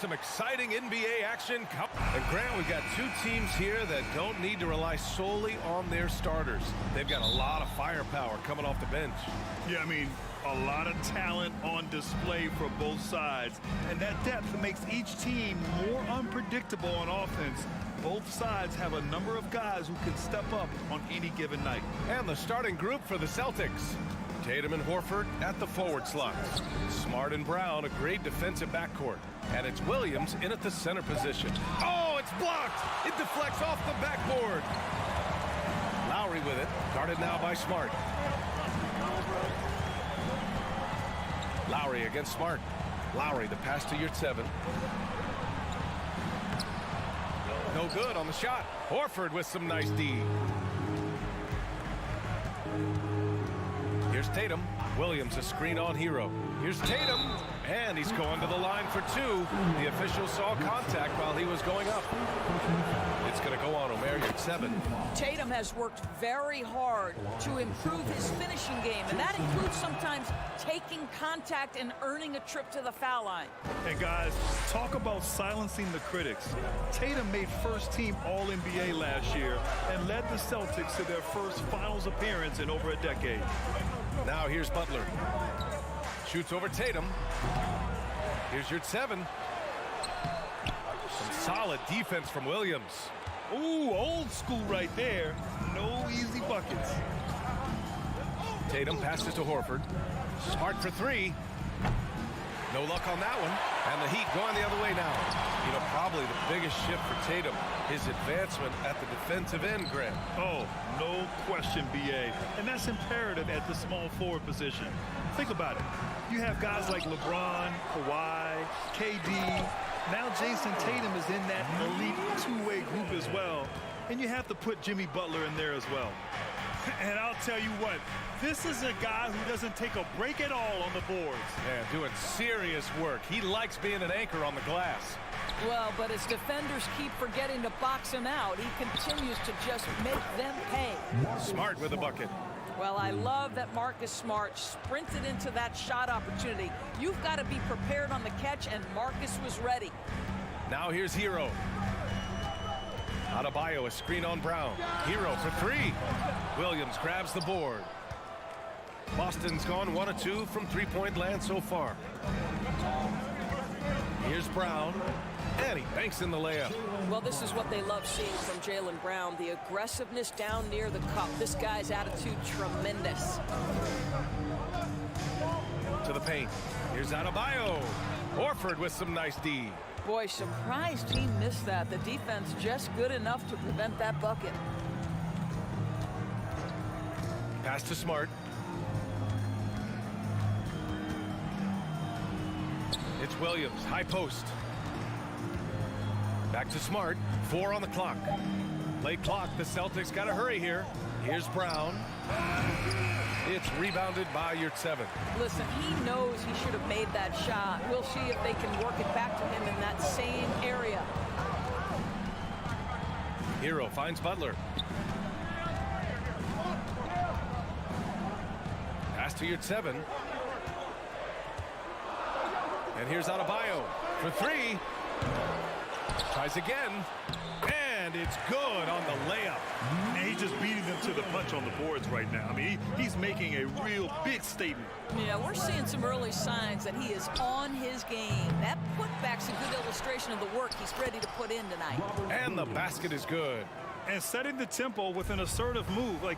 some exciting NBA action. And Grant, we got two teams here that don't need to rely solely on their starters. They've got a lot of firepower coming off the bench. Yeah, I mean, a lot of talent on display for both sides. And that depth makes each team more unpredictable on offense. Both sides have a number of guys who can step up on any given night. And the starting group for the Celtics. Tatum and Horford at the forward slots. Smart and Brown, a great defensive backcourt. And it's Williams in at the center position. Oh, it's blocked! It deflects off the backboard. Lowry with it, guarded now by Smart. Lowry against Smart. Lowry, the pass to Yurtseven. No good on the shot. Horford with some nice D. Here's Tatum. Williams a screen on Hero. Here's Tatum, and he's going to the line for two. The official saw contact while he was going up. It's going to go on Omer Yurtseven. Tatum has worked very hard to improve his finishing game, and that includes sometimes taking contact and earning a trip to the foul line. And guys, talk about silencing the critics. Tatum made first-team All-NBA last year and led the Celtics to their first finals appearance in over a decade. Now here's Butler. Shoots over Tatum. Here's Yurtseven. Some solid defense from Williams. Ooh, old school right there. No easy buckets. Tatum passes to Horford. Smart for three. No luck on that one. And the Heat going the other way now. You know, probably the biggest shift for Tatum, his advancement at the defensive end, Grant. Oh, no question, B.A. And that's imperative at the small forward position. Think about it. You have guys like LeBron, Kawhi, KD. Now Jason Tatum is in that elite two-way group as well. And you have to put Jimmy Butler in there as well. And I'll tell you what, this is a guy who doesn't take a break at all on the boards. Yeah, doing serious work. He likes being an anchor on the glass. Well, but as defenders keep forgetting to box him out, he continues to just make them pay. Smart with a bucket. Well, I love that Marcus Smart sprinted into that shot opportunity. You've got to be prepared on the catch, and Marcus was ready. Now here's Hero. Adebayo, a screen on Brown. Hero for three. Williams grabs the board. Boston's gone 1 of 2 from three-point land so far. Here's Brown, and he banks in the layup. Well, this is what they love seeing from Jaylen Brown, the aggressiveness down near the cup. This guy's attitude, tremendous. To the paint. Here's Adebayo. Horford with some nice D. Boy, surprised he missed that. The defense just good enough to prevent that bucket. Pass to Smart. It's Williams, high post. Back to Smart, 4 on the clock. Late clock, the Celtics got to hurry here. Here's Brown. It's rebounded by Yurtseven. Listen, he knows he should have made that shot. We'll see if they can work it back to him in that same area. Hero finds Butler. Pass to Yurtseven. And here's Adebayo for three. Tries again. And it's good on the layup. And he's just beating them to the punch on the boards right now. I mean, he's making a real big statement. Yeah, we're seeing some early signs that he is on his game. That putback's a good illustration of the work he's ready to put in tonight. And the basket is good. And setting the tempo with an assertive move. Like,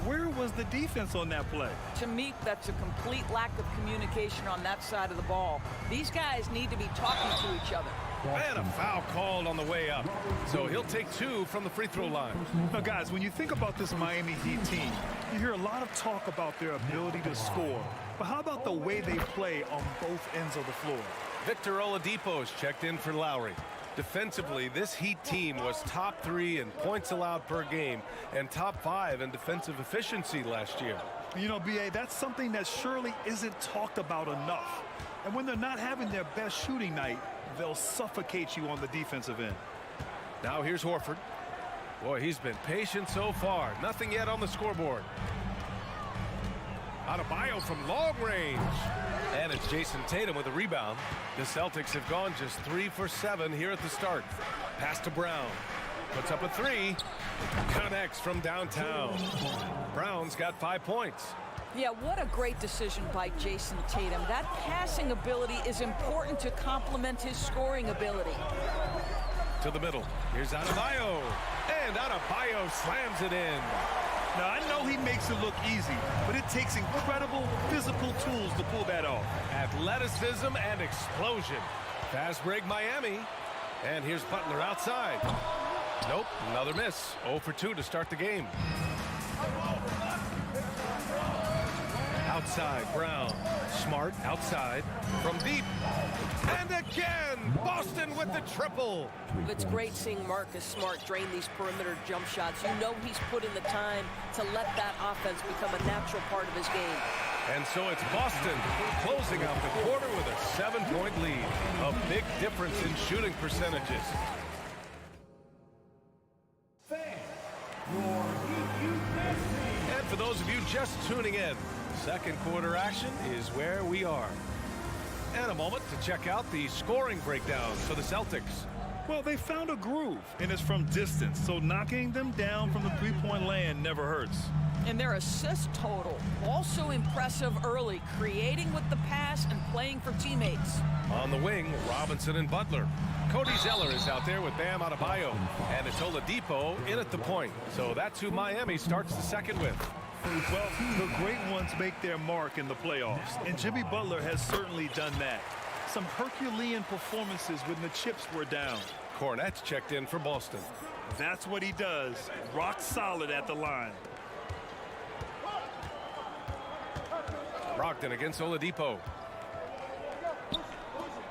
where was the defense on that play? To me, that's a complete lack of communication on that side of the ball. These guys need to be talking to each other. And a foul called on the way up. So he'll take 2 from the free throw line. Now, guys, when you think about this Miami Heat team, you hear a lot of talk about their ability to score. But how about the way they play on both ends of the floor? Victor Oladipo's checked in for Lowry. Defensively, this Heat team was top 3 in points allowed per game and top 5 in defensive efficiency last year. You know, B.A., that's something that surely isn't talked about enough. And when they're not having their best shooting night, they'll suffocate you on the defensive end. Now here's Horford. Boy, he's been patient so far. Nothing yet on the scoreboard. Adebayo from long range. And it's Jason Tatum with a rebound. The Celtics have gone just 3 for 7 here at the start. Pass to Brown. Puts up a three. Connects from downtown. Brown's got 5 points. Yeah, what a great decision by Jason Tatum. That passing ability is important to complement his scoring ability. To the middle. Here's Adebayo. And Adebayo slams it in. Now, I know he makes it look easy, but it takes incredible physical tools to pull that off. Athleticism and explosion. Fast break Miami. And here's Butler outside. Nope, another miss. 0 for 2 to start the game. Outside, Brown. Smart, outside, from deep. And again, Boston with the triple. It's great seeing Marcus Smart drain these perimeter jump shots. You know he's put in the time to let that offense become a natural part of his game. And so it's Boston closing out the quarter with a 7-point lead. A big difference in shooting percentages. And for those of you just tuning in, second quarter action is where we are. And a moment to check out the scoring breakdowns for the Celtics. Well, they found a groove, and it's from distance, so knocking them down from the three-point land never hurts. And their assist total, also impressive early, creating with the pass and playing for teammates. On the wing, Robinson and Butler. Cody Zeller is out there with Bam Adebayo. And it's Oladipo in at the point. So that's who Miami starts the second with. Well, the great ones make their mark in the playoffs, and Jimmy Butler has certainly done that. Some Herculean performances when the chips were down. Cornette's checked in for Boston. That's what he does. Rock solid at the line. Brogdon against Oladipo.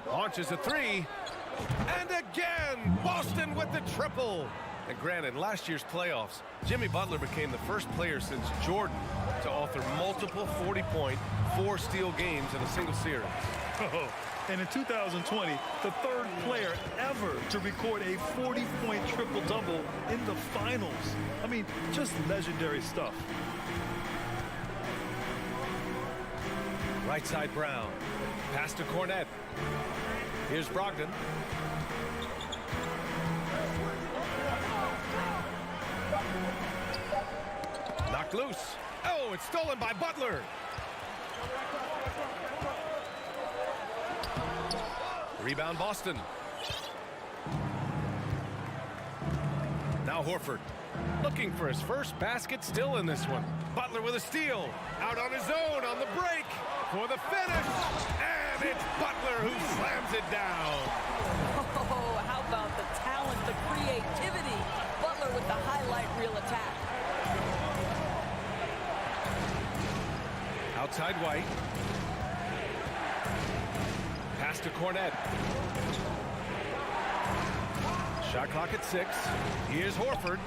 Launches a three. And again, Boston with the triple. And granted, in last year's playoffs, Jimmy Butler became the first player since Jordan to author multiple 40-point, 4-steal games in a single series. Oh, and in 2020, the third player ever to record a 40-point triple-double in the finals. I mean, just legendary stuff. Right side Brown. Pass to Cornette. Here's Brogdon. Knocked loose. Oh, it's stolen by Butler. Rebound Boston. Now Horford. Looking for his first basket, still in this one. Butler with a steal. Out on his own on the break for the finish. And it's Butler who slams it down. Oh, how about the talent, the creativity? Butler with the highlight reel attack. Outside White. Pass to Cornette. Shot clock at 6. Here's Horford.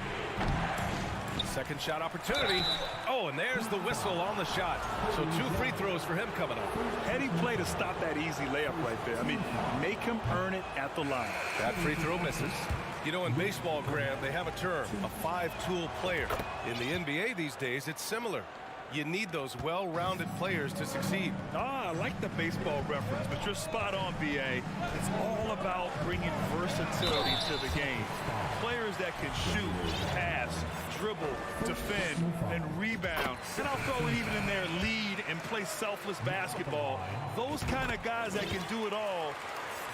Second shot opportunity. Oh, and there's the whistle on the shot. So 2 free throws for him coming up. Heady play to stop that easy layup right there. I mean, make him earn it at the line. That free throw misses. You know, in baseball, Grant, they have a term, a 5-tool player. In the NBA these days, it's similar. You need those well-rounded players to succeed. I like the baseball reference, but you're spot on, B.A. It's all about bringing versatility to the game. Players that can shoot, pass, dribble, defend, and rebound. And I'll throw it even in there, lead and play selfless basketball. Those kind of guys that can do it all,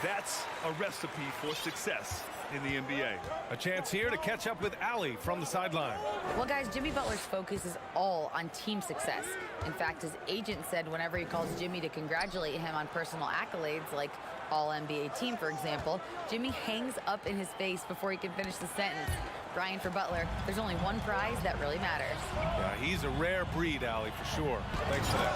that's a recipe for success in the NBA. A chance here to catch up with Allie from the sideline. Well, guys, Jimmy Butler's focus is all on team success. In fact, his agent said whenever he calls Jimmy to congratulate him on personal accolades, like All-NBA team, for example, Jimmy hangs up in his face before he can finish the sentence. Brian, for Butler, there's only one prize that really matters. Yeah, he's a rare breed, Allie, for sure. Thanks for that.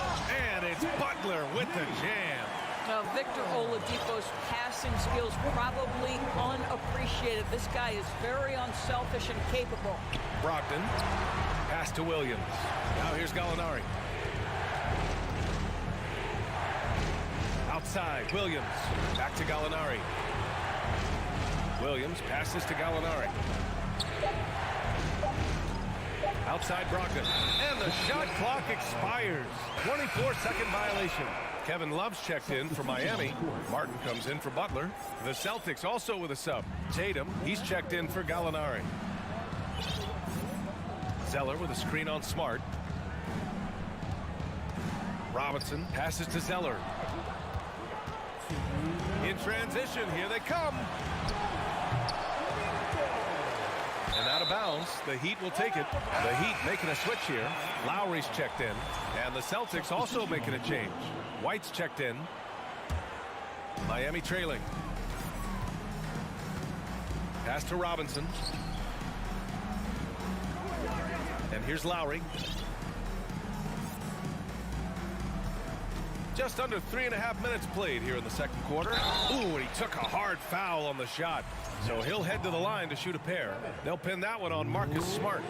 And it's Butler with the jam. Now, Victor Oladipo's passing skills probably unappreciated. This guy is very unselfish and capable. Brogdon, pass to Williams. Now here's Gallinari. Outside, Williams, back to Gallinari. Williams passes to Gallinari. Outside Brogdon. And the shot clock expires. 24-second violation. Kevin Love's checked in for Miami. Martin comes in for Butler. The Celtics also with a sub. Tatum, he's checked in for Gallinari. Zeller with a screen on Smart. Robinson passes to Zeller. In transition, here they come. And out of bounds, the Heat will take it. The Heat making a switch here. Lowry's checked in. And the Celtics also making a change. White's checked in. Miami trailing. Pass to Robinson. And here's Lowry. Just under 3.5 minutes played here in the second quarter. Ooh, and he took a hard foul on the shot. So he'll head to the line to shoot a pair. They'll pin that one on Marcus Smart.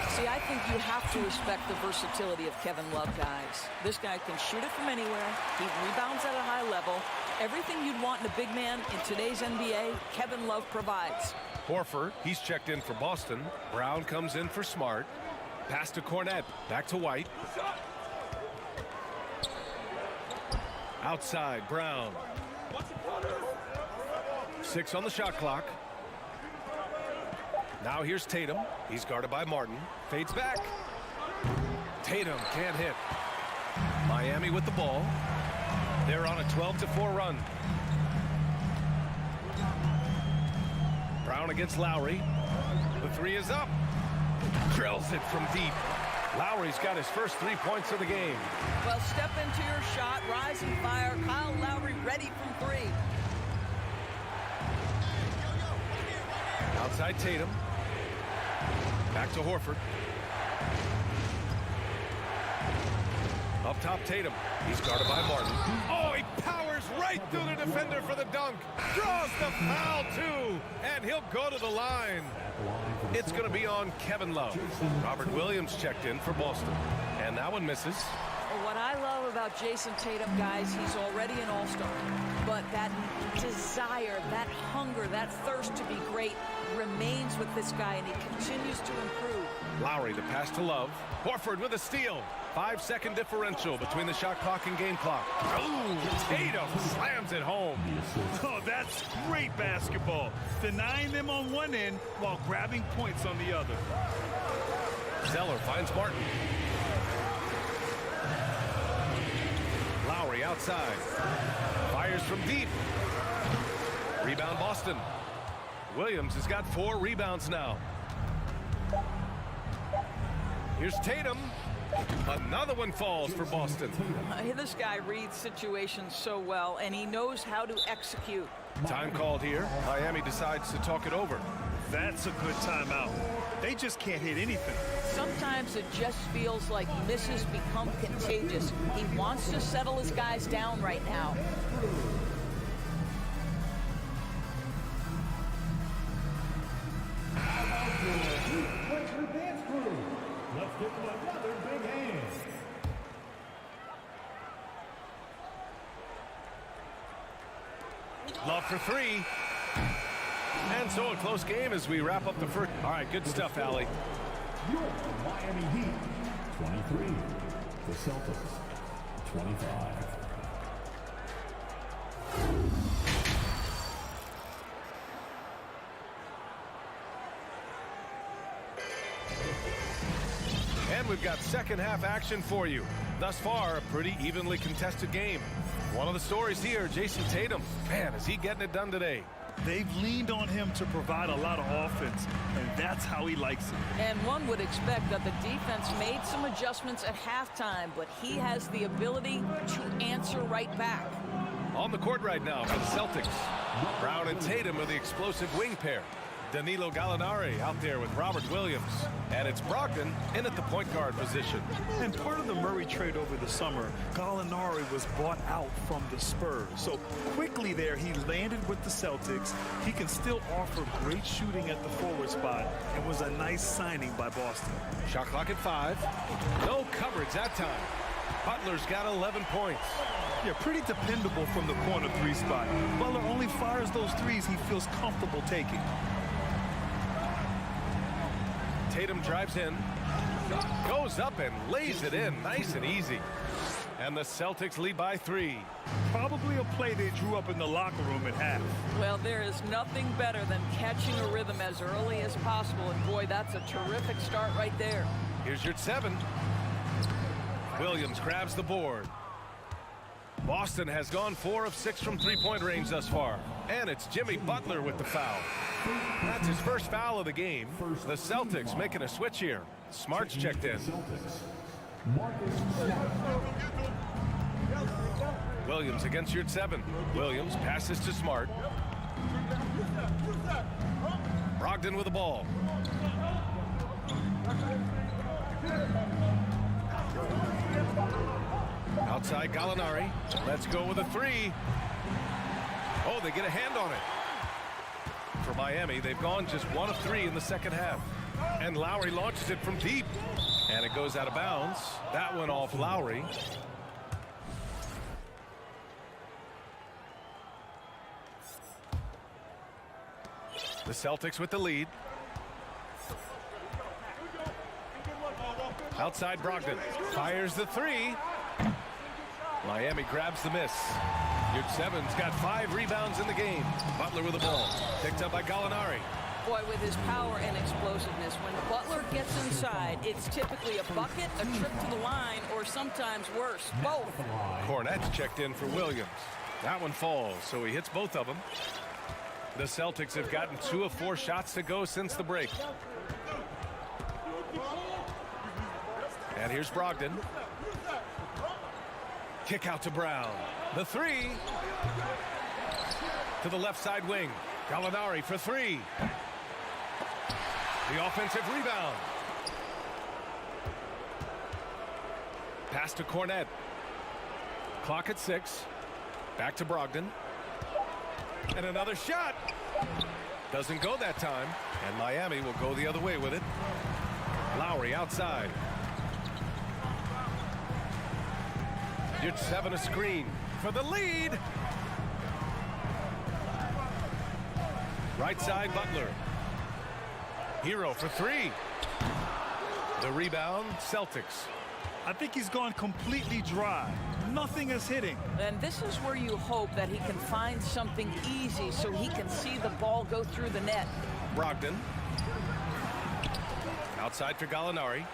See, I think you have to respect the versatility of Kevin Love, guys. This guy can shoot it from anywhere. He rebounds at a high level. Everything you'd want in a big man in today's NBA, Kevin Love provides. Horford, he's checked in for Boston. Brown comes in for Smart. Pass to Cornette. Back to White. Outside, Brown. 6 on the shot clock. Now here's Tatum. He's guarded by Martin. Fades back. Tatum can't hit. Miami with the ball. They're on a 12-4 run. Brown against Lowry. The three is up. Drills it from deep. Lowry's got his first 3 points of the game. Well, step into your shot, rise and fire. Kyle Lowry ready from 3. Outside Tatum. Back to Horford. Up top Tatum. He's guarded by Martin. Oh, he powers right through the defender for the dunk. Draws the foul too. And he'll go to the line. It's going to be on Kevin Love. Robert Williams checked in for Boston. And that one misses. Well, what I love about Jason Tatum, guys, he's already an all-star. But that desire, that hunger, that thirst to be great remains with this guy, and he continues to improve. Lowry, the pass to Love. Horford with a steal. 5-second differential between the shot clock and game clock. Ooh, Tatum slams it home. Oh, that's great basketball. Denying them on one end while grabbing points on the other. Zeller finds Martin. Lowry outside. Fires from deep. Rebound Boston. Williams has got 4 rebounds now. Here's Tatum. Another one falls for Boston. This guy reads situations so well, and he knows how to execute. Time called here. Miami decides to talk it over. That's a good timeout. They just can't hit anything. Sometimes it just feels like misses become contagious. He wants to settle his guys down right now. Love for 3. And so a close game as we wrap up the first. All right, good stuff, Allie. Your Miami Heat, 23. The Celtics, 25. And we've got second half action for you. Thus far, a pretty evenly contested game. One of the stories here, Jason Tatum. Man, is he getting it done today? They've leaned on him to provide a lot of offense, and that's how he likes it. And one would expect that the defense made some adjustments at halftime, but he has the ability to answer right back. On the court right now for the Celtics. Brown and Tatum are the explosive wing pair. Danilo Gallinari out there with Robert Williams. And it's Brogdon in at the point guard position. And part of the Murray trade over the summer, Gallinari was bought out from the Spurs. So quickly there, he landed with the Celtics. He can still offer great shooting at the forward spot and was a nice signing by Boston. Shot clock at 5. No coverage that time. Butler's got 11 points. Yeah, pretty dependable from the corner 3 spot. Butler only fires those threes he feels comfortable taking. Tatum drives in. Goes up and lays it in nice and easy. And the Celtics lead by 3. Probably a play they drew up in the locker room at half. Well, there is nothing better than catching a rhythm as early as possible. And boy, that's a terrific start right there. Here's your 7. Williams grabs the board. Boston has gone 4 of 6 from three-point range thus far. And it's Jimmy Butler with the foul. That's his first foul of the game. The Celtics making a switch here. Smart's checked in. Williams against your 7. Williams passes to Smart. Brogdon with the ball. Outside Gallinari. Let's go with a 3. Oh, they get a hand on it. For Miami, they've gone just 1 of 3 in the second half. And Lowry launches it from deep. And it goes out of bounds. That one off Lowry. The Celtics with the lead. Outside Brogdon. Fires the 3. Miami grabs the miss. Your 7's got 5 rebounds in the game. Butler with the ball. Picked up by Gallinari. Boy, with his power and explosiveness, when Butler gets inside, it's typically a bucket, a trip to the line, or sometimes worse, both. Cornette's checked in for Williams. That one falls, so he hits both of them. The Celtics have gotten 2 of 4 shots to go since the break. And here's Brogdon. Kick out to Brown. The 3. To the left side wing. Gallinari for 3. The offensive rebound. Pass to Cornette. Clock at 6. Back to Brogdon. And another shot. Doesn't go that time. And Miami will go the other way with it. Lowry outside. Your 7 a screen for the lead. Right side Butler. Hero for 3. The rebound, Celtics. I think he's gone completely dry. Nothing is hitting. And this is where you hope that he can find something easy so he can see the ball go through the net. Brogdon. Outside for Gallinari.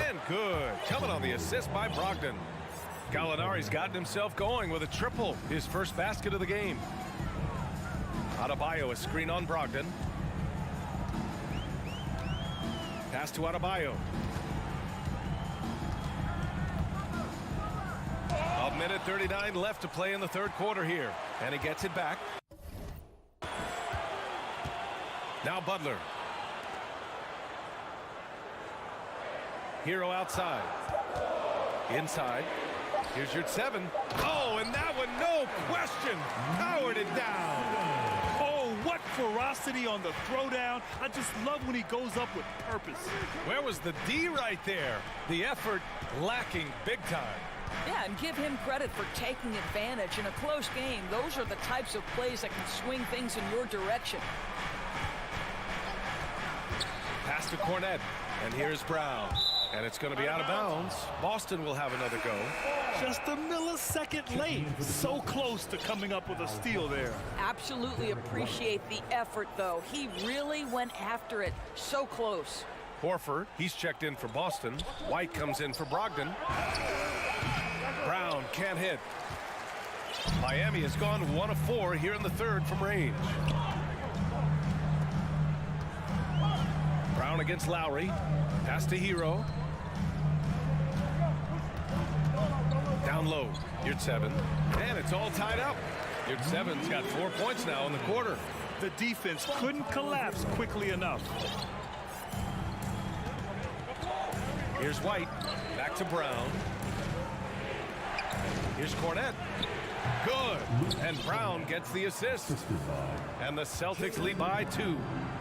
And good. Coming on the assist by Brogdon. Gallinari's gotten himself going with a triple. His first basket of the game. Adebayo, a screen on Brogdon. Pass to Adebayo. A minute 39 left to play in the third quarter here. And he gets it back. Now Butler. Hero outside. Inside. Here's your 7. Oh, and that one, no question, powered it down. Oh, what ferocity on the throwdown. I just love when he goes up with purpose. Where was the D right there? The effort lacking big time. Yeah, and give him credit for taking advantage in a close game. Those are the types of plays that can swing things in your direction. Pass to Cornette, and here's Brown. And it's going to be out of bounds. Boston will have another go. Just a millisecond late. So close to coming up with a steal there. Absolutely appreciate the effort, though. He really went after it. So close. Horford, he's checked in for Boston. White comes in for Brogdon. Brown can't hit. Miami has gone 1 of 4 here in the third from range. Brown against Lowry. Pass to Hero. Down low. Your 7. And it's all tied up. Your 7's got 4 points now in the quarter. The defense couldn't collapse quickly enough. Here's White. Back to Brown. Here's Cornette. Good. And Brown gets the assist. And the Celtics lead by 2.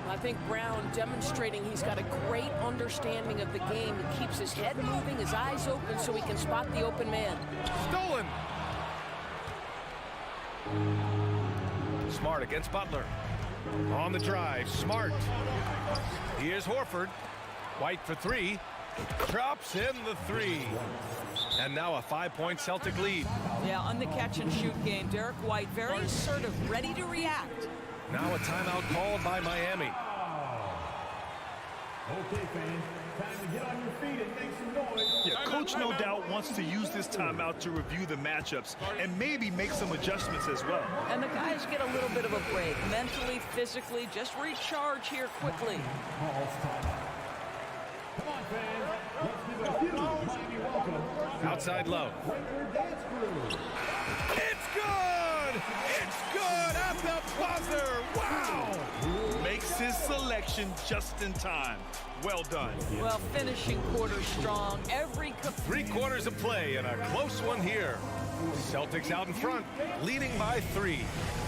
I think Brown demonstrating he's got a great understanding of the game. He keeps his head moving, his eyes open so he can spot the open man. Stolen. Smart against Butler. On the drive, Smart. Here's Horford. White for three. Drops in the three. And now a 5-point Celtic lead. Yeah, on the catch-and-shoot game, Derek White very assertive, ready to react. Now a timeout called by Miami. Okay, fans, time to get on your feet and make some noise. Yeah, coach no doubt wants to use this timeout to review the matchups and maybe make some adjustments as well. And the guys get a little bit of a break, mentally, physically, just recharge here quickly. Come on, fans. Let's give a huge Miami welcome. Outside Love. It's good! It's good at the buzzer! Wow! Makes his selection just in time. Well done. Well, finishing quarter strong. Every 3 quarters of play and a close one here. Celtics out in front, leading by 3.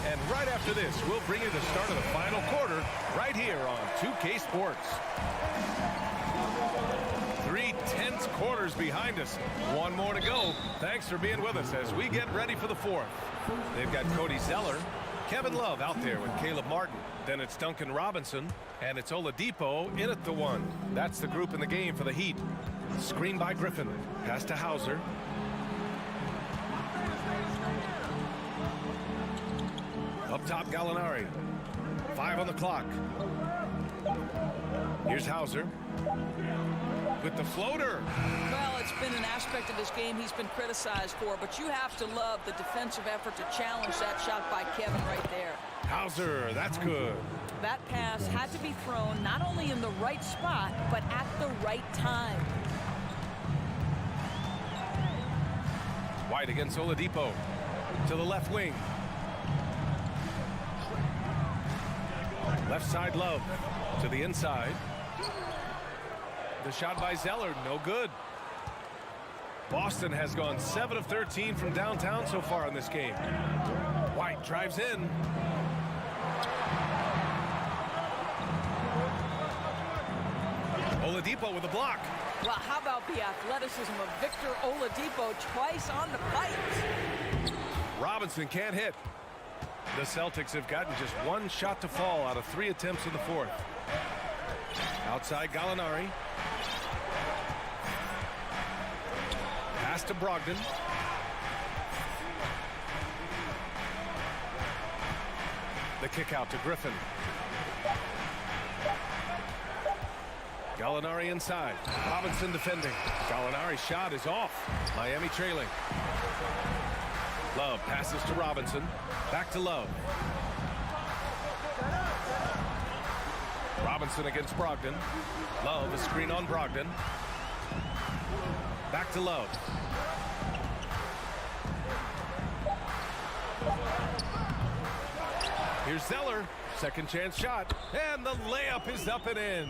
And right after this, we'll bring you the start of the final quarter right here on 2K Sports. 3 tense quarters behind us. 1 more to go. Thanks for being with us as we get ready for the 4th. They've got Cody Zeller, Kevin Love out there with Caleb Martin. Then it's Duncan Robinson, and it's Oladipo in at the 1. That's the group in the game for the Heat. Screen by Griffin. Pass to Hauser. Up top, Gallinari. 5 on the clock. Here's Hauser with the floater. Well, it's been an aspect of this game he's been criticized for, but you have to love the defensive effort to challenge that shot by Kevin right there. Hauser, that's good. That pass had to be thrown not only in the right spot, but at the right time. White against Oladipo. To the left wing. Left side Love. To the inside. The shot by Zeller, no good. Boston has gone 7 of 13 from downtown so far in this game. White drives in. Oladipo with a block. Well, how about the athleticism of Victor Oladipo twice on the fight? Robinson can't hit. The Celtics have gotten just 1 shot to fall out of 3 attempts in the 4th. Outside Gallinari. Pass to Brogdon. The kick out to Griffin. Gallinari inside. Robinson defending. Gallinari's shot is off. Miami trailing. Love passes to Robinson. Back to Love. Robinson against Brogdon. Love, a screen on Brogdon. Back to Love. Here's Zeller. Second chance shot. And the layup is up and in.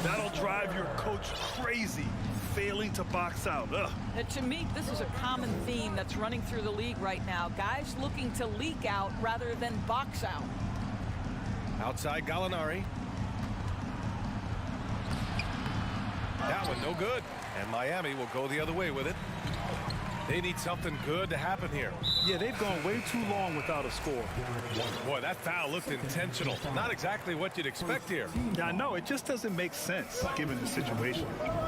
That'll drive your coach crazy, failing to box out. Ugh. And to me, this is a common theme that's running through the league right now. Guys looking to leak out rather than box out. Outside Gallinari. That one no good. And Miami will go the other way with it. They need something good to happen here. Yeah, they've gone way too long without a score. Boy, that foul looked intentional. Not exactly what you'd expect here. Yeah, I know. It just doesn't make sense given the situation.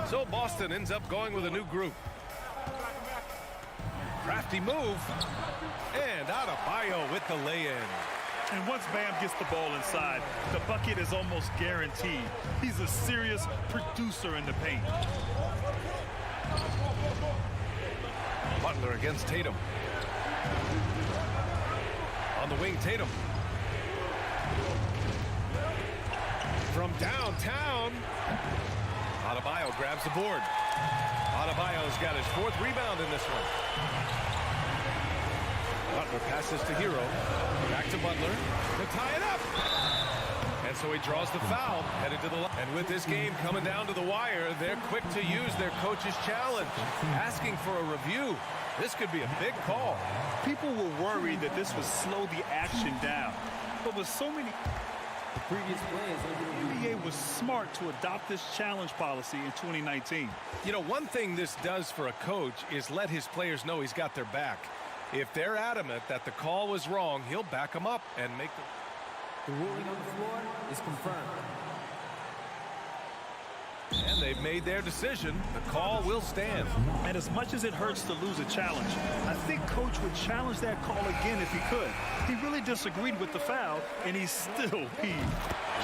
So Boston ends up going with a new group. Crafty move. And Adebayo with the lay-in. And once Bam gets the ball inside, the bucket is almost guaranteed. He's a serious producer in the paint. Butler against Tatum. On the wing, Tatum. From downtown, Adebayo grabs the board. Adebayo's got his 4th rebound in this one. Butler passes to Hero. Back to Butler to tie it up. And so he draws the foul, headed to the line. And with this game coming down to the wire, they're quick to use their coach's challenge, asking for a review. This could be a big call. People were worried that this would slow the action down. But with so many... The previous play the NBA was smart to adopt this challenge policy in 2019. You know, one thing this does for a coach is let his players know he's got their back. If they're adamant that the call was wrong, he'll back them up and make them. The ruling on the floor is confirmed. And they've made their decision. The call will stand. And as much as it hurts to lose a challenge, I think Coach would challenge that call again if he could. He really disagreed with the foul, and he's still peeved.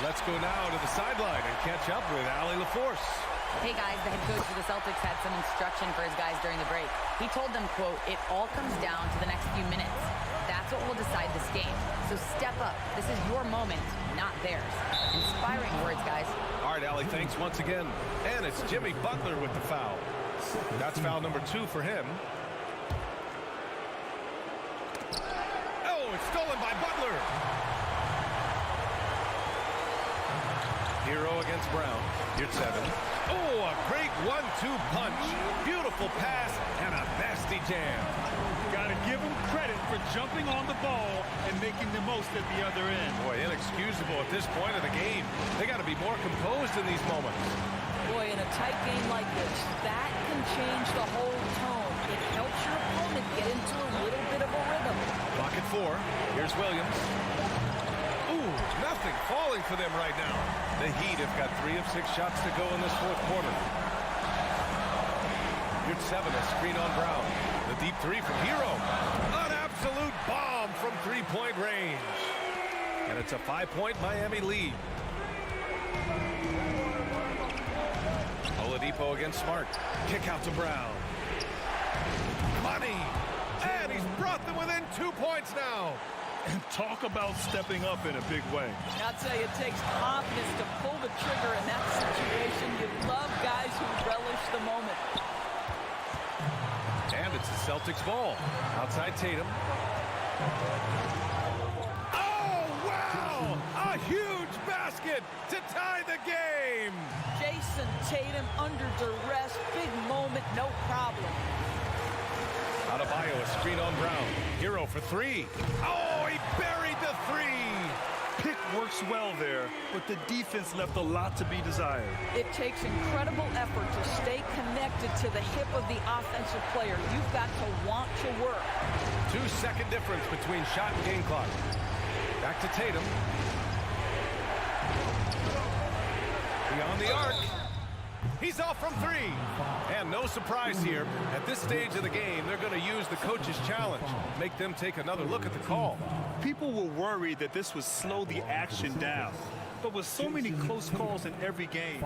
Let's go now to the sideline and catch up with Allie LaForce. Hey guys, the head coach for the Celtics had some instruction for his guys during the break. He told them, quote, "It all comes down to the next few minutes. That's what will decide this game. So step up. This is your moment, not theirs." Inspiring words, guys. All right, Allie, thanks once again. And it's Jimmy Butler with the foul. That's foul number 2 for him. Oh, it's stolen by Butler. Hero against Brown. Here's 7. Oh, a great 1-2 punch. Beautiful pass and a nasty jam. Got to give him credit for jumping on the ball and making the most at the other end. Boy, inexcusable at this point of the game. They got to be more composed in these moments. Boy, in a tight game like this, that can change the whole tone. It helps your opponent get into a little bit of a rhythm. Clock at 4. Here's Williams. Ooh, nothing falling for them right now. The Heat have got 3 of 6 shots to go in this fourth quarter. Here's 7, a screen on Brown. The deep 3 from Hero. An absolute bomb from 3-point range. And it's a 5-point Miami lead. Oladipo against Smart. Kick out to Brown. Money. And he's brought them within 2 points now. And talk about stepping up in a big way. I'll tell you, it takes confidence to pull the trigger in that situation. You love guys who relish the moment. And it's the Celtics ball. Outside Tatum. Oh, wow! A huge basket to tie the game. Jason Tatum under duress. Big moment, no problem. Adebayo, a screen on Brown. Hero for 3. Oh, he buried the 3. Pick works well there, but the defense left a lot to be desired. It takes incredible effort to stay connected to the hip of the offensive player. You've got to want to work. 2-second difference between shot and game clock. Back to Tatum. Beyond the arc. He's off from 3. And no surprise here. At this stage of the game, they're going to use the coach's challenge. Make them take another look at the call. People were worried that this would slow the action down. But with so many close calls in every game,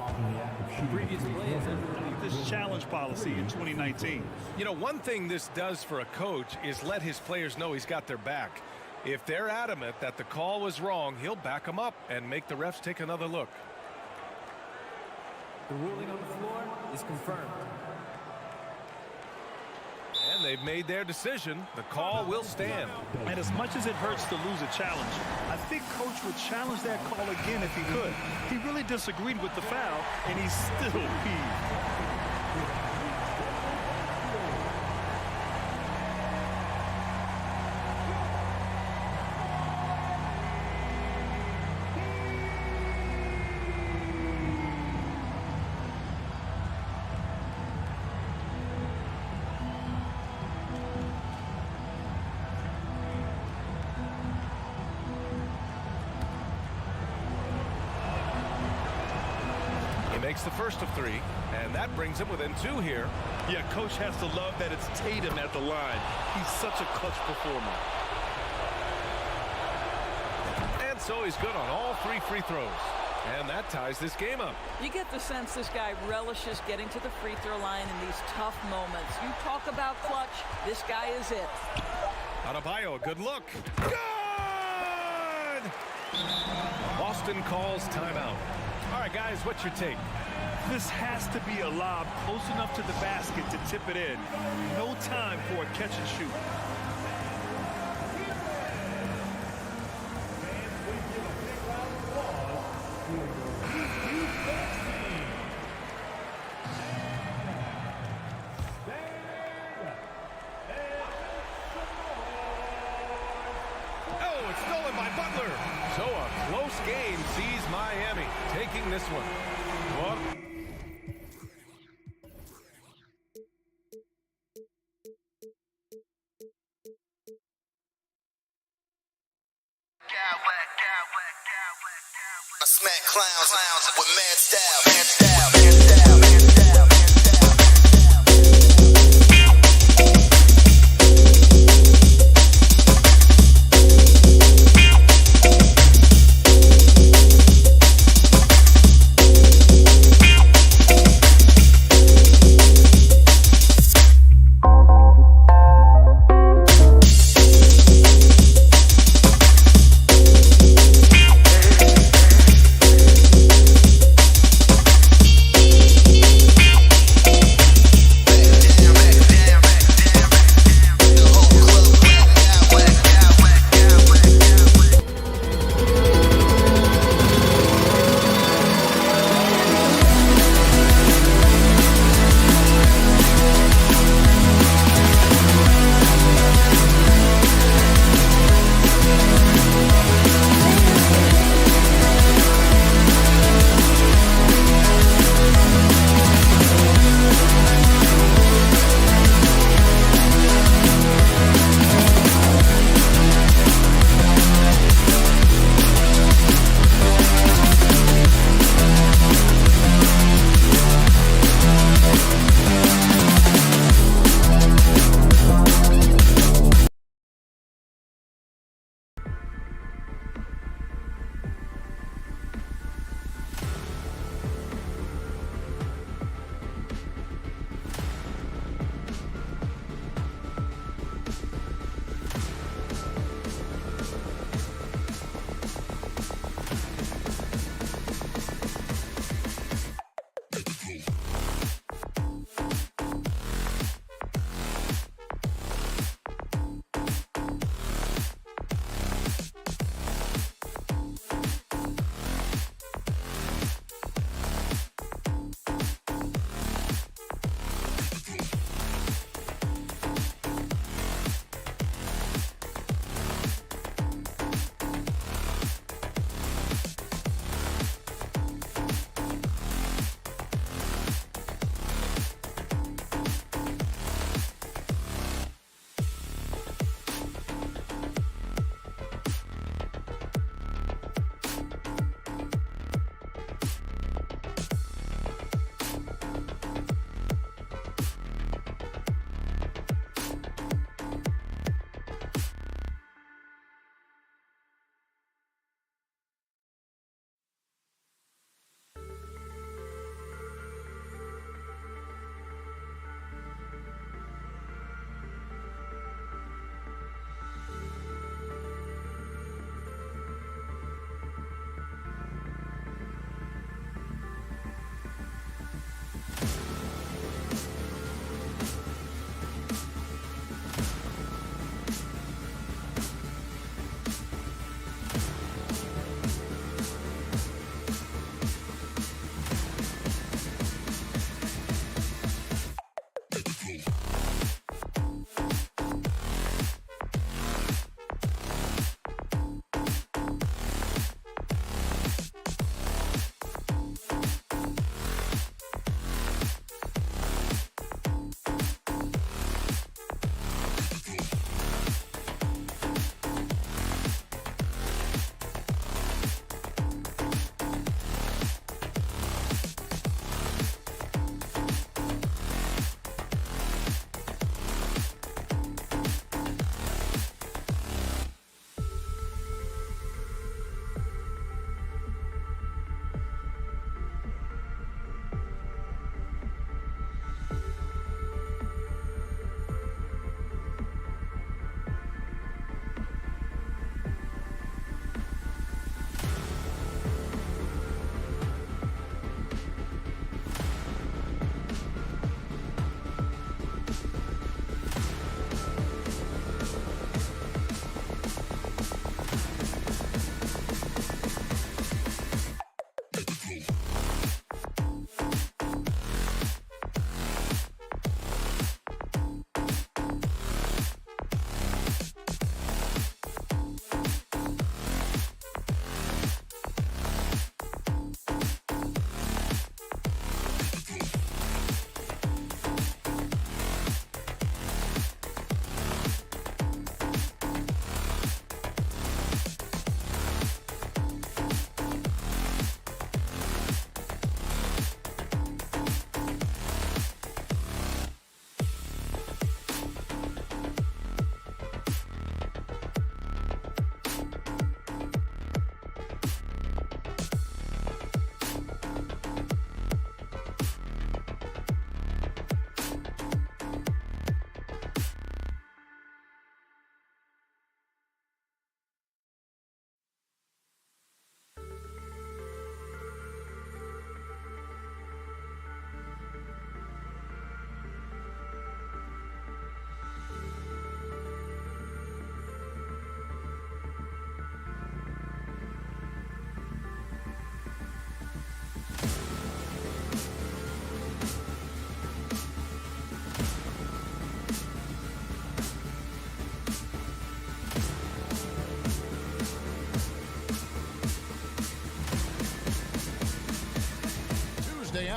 Previous play is underneath this challenge policy in 2019. You know, one thing this does for a coach is let his players know he's got their back. If they're adamant that the call was wrong, he'll back them up and make the refs take another look. The ruling on the floor is confirmed. And they've made their decision. The call will stand. And as much as it hurts to lose a challenge, I think Coach would challenge that call again if he could. He really disagreed with the foul, and he's still peeved. Makes the first of 3, and that brings him within 2 here. Yeah, Coach has to love that it's Tatum at the line. He's such a clutch performer. And so he's good on all 3 free throws. And that ties this game up. You get the sense this guy relishes getting to the free throw line in these tough moments. You talk about clutch, this guy is it. Adebayo, a good look. Good! Boston calls timeout. All right, guys, what's your take? This has to be a lob close enough to the basket to tip it in. No time for a catch and shoot. Oh, it's stolen by Butler. So a close game sees Miami taking this one. Well, I smack clowns with mad style.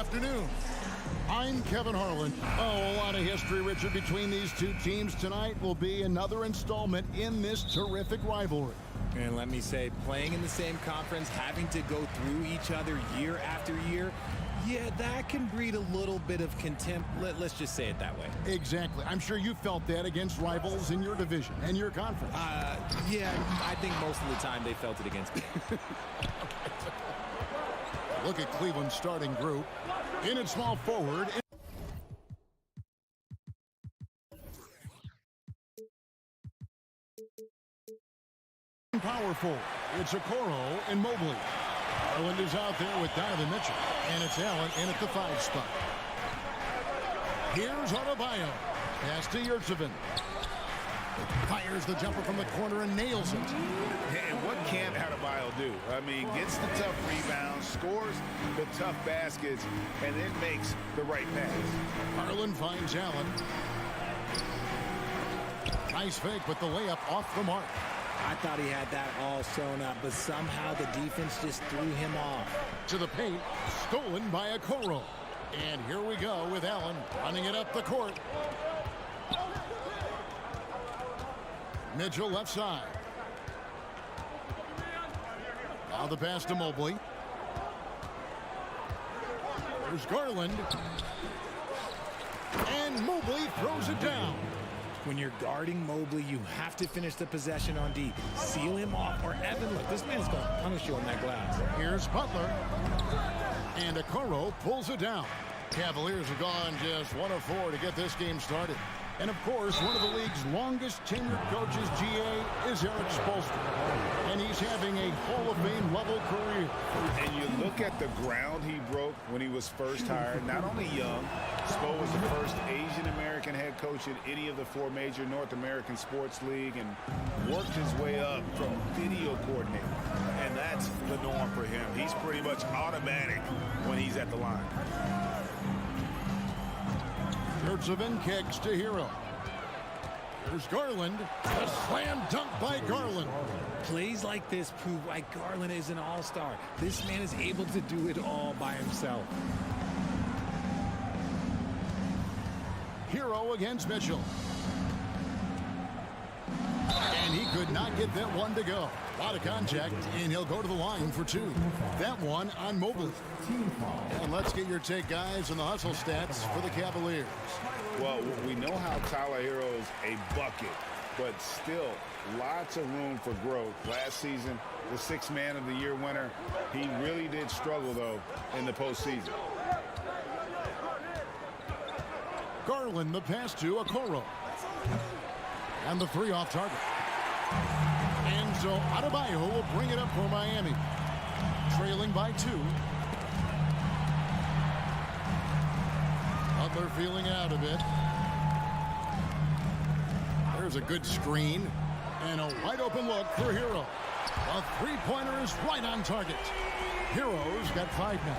afternoon. I'm Kevin Harlan. Oh, a lot of history, Richard, between these two teams tonight will be another installment in this terrific rivalry. And let me say, playing in the same conference, having to go through each other year after year, yeah, that can breed a little bit of contempt. Let's just say it that way. Exactly. I'm sure you felt that against rivals in your division and your conference. Yeah, I think most of the time they felt it against me. Look at Cleveland's starting group. In at small forward. Power forward. It's Okoro and Mobley. Garland is out there with Donovan Mitchell. And it's Allen in at the 5 spot. Here's Adebayo. Pass to Yurtseven. Fires the jumper from the corner and nails it. And what can Adebayo do? I mean, gets the tough rebounds, scores the tough baskets, and then makes the right pass. Garland finds Allen. Nice fake, but the layup off the mark. I thought he had that all sewn up, but somehow the defense just threw him off. To the paint, stolen by Okoro. And here we go with Allen running it up the court. Mitchell left side. Now the pass to Mobley. There's Garland. And Mobley throws it down. When you're guarding Mobley, you have to finish the possession on D. Seal him off, or Evan, look, this man's going to punish you on that glass. Here's Butler. And Okoro pulls it down. Cavaliers have gone just 1 of 4 to get this game started. And, of course, one of the league's longest tenured coaches, GA, is Eric Spoelstra. And he's having a Hall of Fame level career. And you look at the ground he broke when he was first hired. Not only young, Spo was the first Asian-American head coach in any of the 4 major North American sports league and worked his way up from video coordinator. And that's the norm for him. He's pretty much automatic when he's at the line. Yurtseven kicks to Hero. There's Garland. A slam dunk by Garland. Plays like this prove why Garland is an all-star. This man is able to do it all by himself. Hero against Mitchell. And he could not get that one to go. A lot of contact, and he'll go to the line for 2. That one on Mobley. And let's get your take, guys, on the hustle stats for the Cavaliers. Well, we know how Tyler Hero's a bucket, but still lots of room for growth. Last season, the 6th Man of the Year winner, he really did struggle, though, in the postseason. Garland, the pass to Okoro. And the 3 off target. And so Adebayo will bring it up for Miami. Trailing by 2. Butler feeling out a bit. There's a good screen. And a wide open look for Hero. A 3-pointer is right on target. Hero's got 5 now.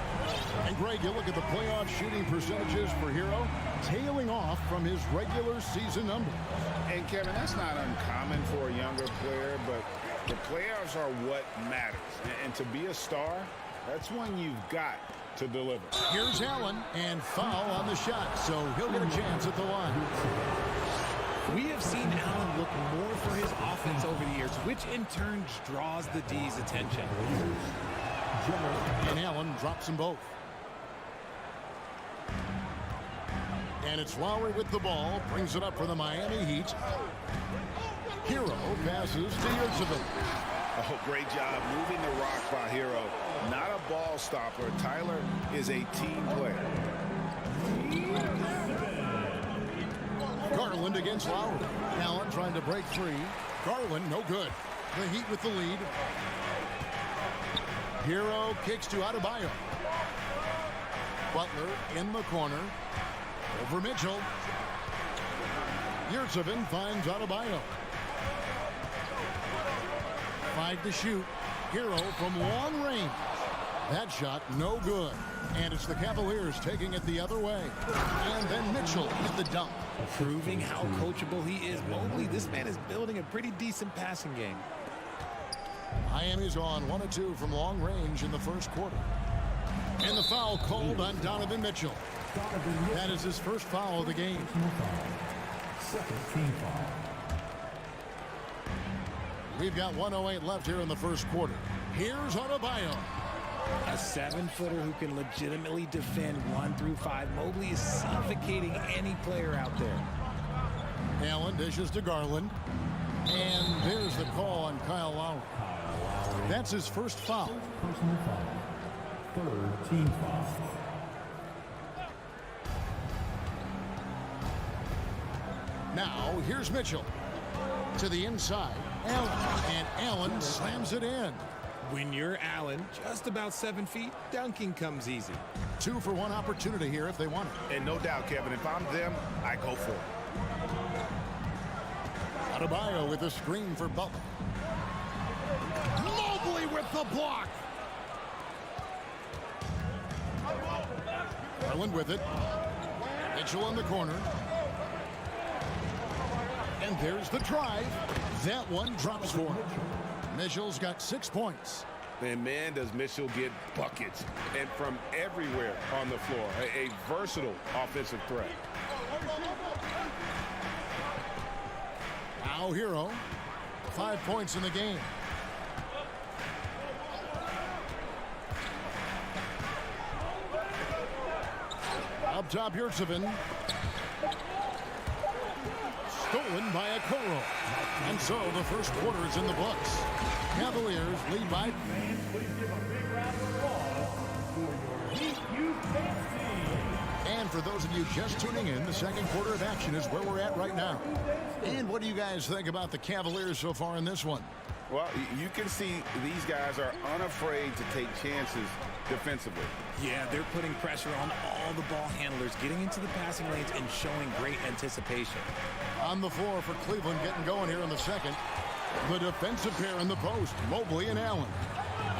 And Greg, you look at the playoff shooting percentages for Hero, tailing off from his regular season numbers. And Kevin, that's not uncommon for a younger player, but the playoffs are what matters. And to be a star, that's when you've got to deliver. Here's Allen, and foul on the shot, so he'll get a chance at the line. We have seen Allen look more for his offense over the years, which in turn draws the D's attention. And Allen drops them both. And it's Lowry with the ball, brings it up for the Miami Heat. Hero passes to Yurtseven. Oh, great job moving the rock by Hero. Not a ball stopper. Tyler is a team player. Garland against Lowry. Allen trying to break free. Garland, no good. The Heat with the lead. Hero kicks to Adebayo. Butler in the corner. Over Mitchell. Yurtseven finds Adebayo. 5 to shoot. Hero from long range. That shot no good. And it's the Cavaliers taking it the other way. And then Mitchell with the dunk. Proving how coachable he is. Mobley, this man is building a pretty decent passing game. Miami's on 1 of 2 from long range in the first quarter. And the foul called on Donovan Mitchell. That is his first foul of the game. Second team foul. We've got 1:08 left here in the first quarter. Here's Adebayo. A 7-footer who can legitimately defend 1 through 5. Mobley is suffocating any player out there. Allen dishes to Garland. And there's the call on Kyle Lowry. That's his first foul. Personal foul. Third team foul. Now, here's Mitchell. To the inside. Allen. And Allen slams it in. When you're Allen, just about 7 feet, dunking comes easy. 2-for-1 opportunity here if they want it. And no doubt, Kevin, if I'm them, I go for it. Adebayo with a screen for Butler. Mobley with the block. Garland with it. Mitchell in the corner. And there's the drive. That one drops for him. Mitchell's got 6 points. And man, does Mitchell get buckets and from everywhere on the floor. A versatile offensive threat. Now Hero, 5 points in the game. Up top, Yurtsevin. Stolen by Okoro. And so the first quarter is in the books. Cavaliers lead by. Fans, please give a big round of applause for your Heat Youth Dance Team. And for those of you just tuning in, the second quarter of action is where we're at right now. And what do you guys think about the Cavaliers so far in this one? Well, you can see these guys are unafraid to take chances defensively. Yeah, they're putting pressure on all the ball handlers, getting into the passing lanes and showing great anticipation. On the floor for Cleveland, getting going here in the second. The defensive pair in the post, Mobley and Allen.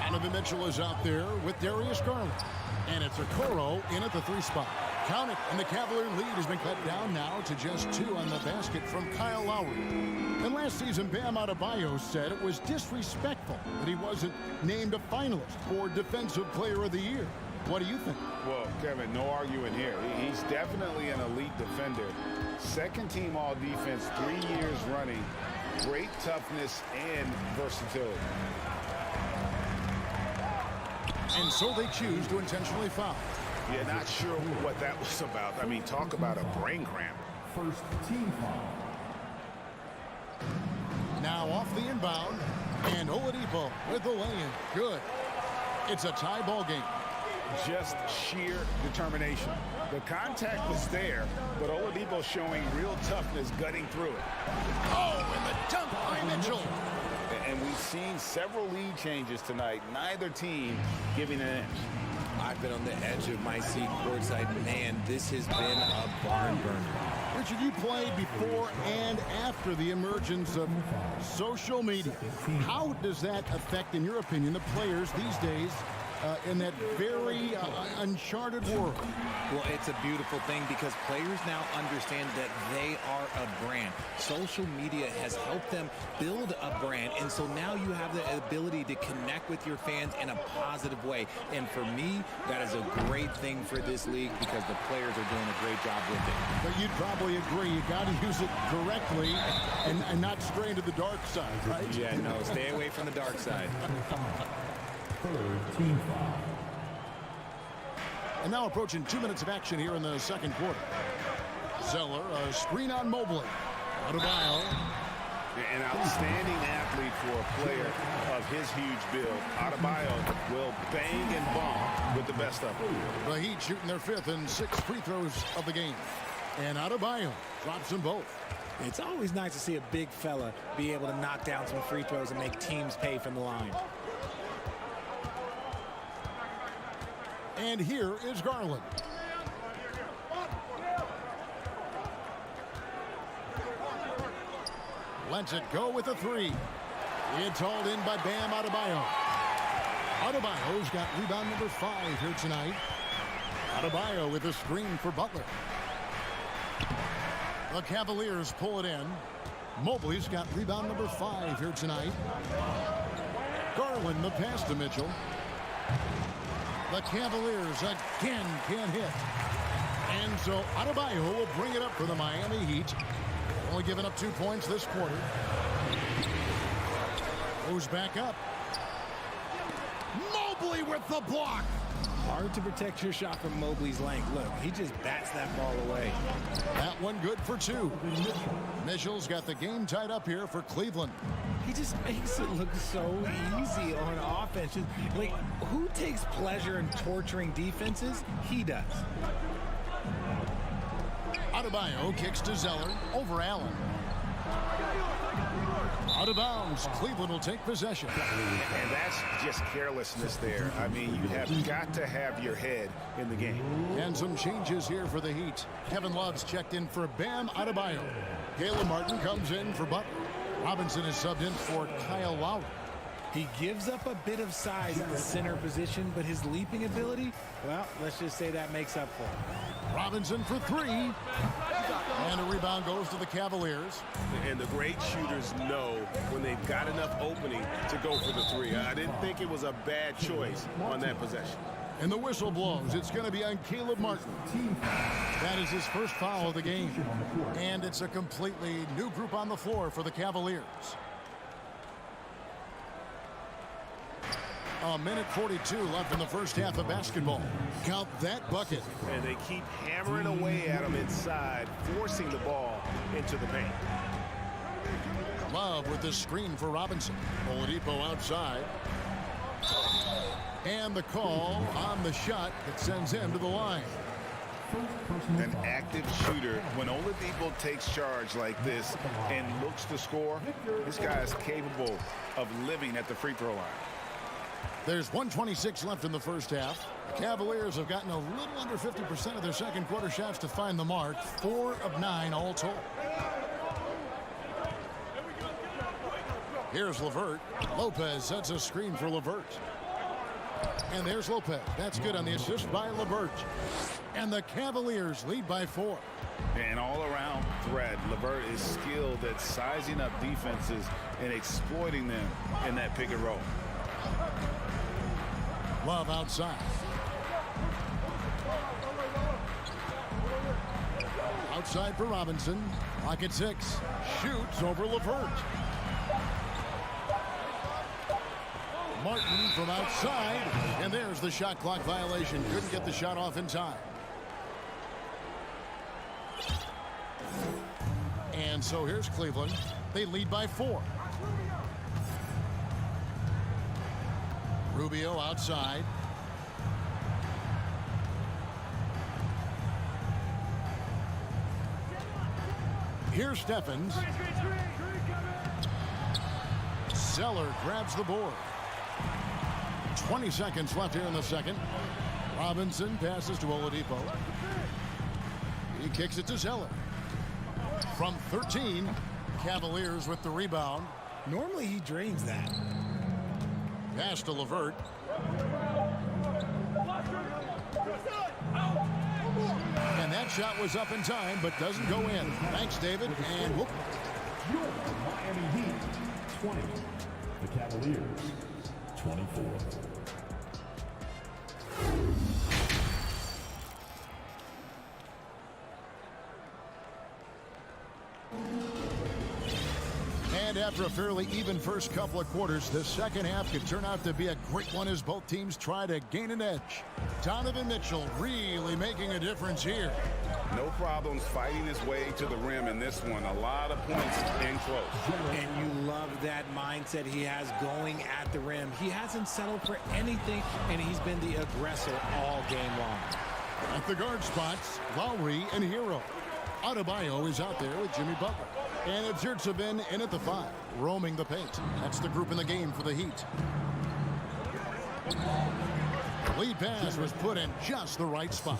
Donovan Mitchell is out there with Darius Garland. And it's Okoro in at the 3 spot. Count it, and the Cavalier lead has been cut down now to just 2 on the basket from Kyle Lowry. And last season, Bam Adebayo said it was disrespectful that he wasn't named a finalist for Defensive Player of the Year. What do you think? Well, Kevin, no arguing here. He's definitely an elite defender. Second team all defense, 3 years running. Great toughness and versatility. And so they choose to intentionally foul. Yeah, not sure what that was about. I mean, talk about a brain cramp. First team foul. Now off the inbound, and Oladipo with the lay-in. Good. It's a tie ball game. Just sheer determination. The contact was there, but Oladipo showing real toughness gutting through it. Oh, and the dunk by Mitchell. And we've seen several lead changes tonight. Neither team giving an inch. I've been on the edge of my seat courtside. Man, this has been a barn burner. Richard, you played before and after the emergence of social media. How does that affect, in your opinion, the players these days in that very uncharted world? Well, it's a beautiful thing because players now understand that they are a brand. Social media has helped them build a brand, and so now you have the ability to connect with your fans in a positive way. And for me, that is a great thing for this league because the players are doing a great job with it. But you'd probably agree, you got to use it correctly and not stray into the dark side, right? Yeah, no, stay away from the dark side. Third team foul. And now approaching 2 minutes of action here in the second quarter. Zeller, a screen on Mobley. Adebayo. An outstanding athlete for a player of his huge build. Adebayo will bang and bomb with the best of them. The Heat shooting their 5th and 6th free throws of the game. And Adebayo drops them both. It's always nice to see a big fella be able to knock down some free throws and make teams pay from the line. And here is Garland. Lets it go with a 3. It's hauled in by Bam Adebayo. Adebayo's got rebound number 5 here tonight. Adebayo with a screen for Butler. The Cavaliers pull it in. Mobley's got rebound number 5 here tonight. Garland the pass to Mitchell. The Cavaliers again can't hit. And so Adebayo will bring it up for the Miami Heat. Only giving up 2 points this quarter. Goes back up. Mobley with the block. Hard to protect your shot from Mobley's length. Look, he just bats that ball away. That one good for 2. Mitchell's got the game tied up here for Cleveland. He just makes it look so easy on offense. Like, who takes pleasure in torturing defenses? He does. Adebayo kicks to Zeller over Allen. Out of bounds. Cleveland will take possession. And that's just carelessness there. I mean, you have got to have your head in the game. And some changes here for the Heat. Kevin Love's checked in for Bam Adebayo. Caleb Martin comes in for Butler. Robinson is subbed in for Kyle Lowry. He gives up a bit of size at the center position, but his leaping ability, well, let's just say that makes up for it. Robinson for 3. And a rebound goes to the Cavaliers. And the great shooters know when they've got enough opening to go for the 3. I didn't think it was a bad choice on that possession. And the whistle blows. It's going to be on Caleb Martin. That is his first foul of the game. And it's a completely new group on the floor for the Cavaliers. A minute 42 left in the first half of basketball. Count that bucket. And they keep hammering away at him inside, forcing the ball into the paint. Love with the screen for Robinson. Oladipo outside. And the call on the shot that sends him to the line. An active shooter. When Oladipo takes charge like this and looks to score, this guy is capable of living at the free throw line. There's 1:26 left in the first half. The Cavaliers have gotten a little under 50% of their second quarter shots to find the mark. 4 of 9 all told. Here's LeVert. Lopez sets a screen for LeVert. And there's Lopez. That's good on the assist by LeVert. And the Cavaliers lead by 4. And all-around threat. LeVert is skilled at sizing up defenses and exploiting them in that pick and roll. Love outside. Outside for Robinson. Clock at 6. Shoots over LeVert. Martin from outside. And there's the shot clock violation. Couldn't get the shot off in time. And so here's Cleveland. They lead by 4. Rubio outside. Here's Stephens. Zeller grabs the board. 20 seconds left here in the second. Robinson passes to Oladipo. He kicks it to Zeller. From 13, Cavaliers with the rebound. Normally he drains that. Pass to LeVert. And that shot was up in time, but doesn't go in. Thanks, David. And whoop. Your Miami Heat, 20. The Cavaliers, 24. And after a fairly even first couple of quarters, the second half could turn out to be a great one as both teams try to gain an edge. Donovan Mitchell really making a difference here. No problems fighting his way to the rim in this one. A lot of points in close. And you love that mindset he has going at the rim. He hasn't settled for anything, and he's been the aggressor all game long. At the guard spots, Lowry and Hero. Adebayo is out there with Jimmy Butler. And it's Yurtsevin in at the 5, roaming the paint. That's the group in the game for the Heat. The lead pass was put in just the right spot.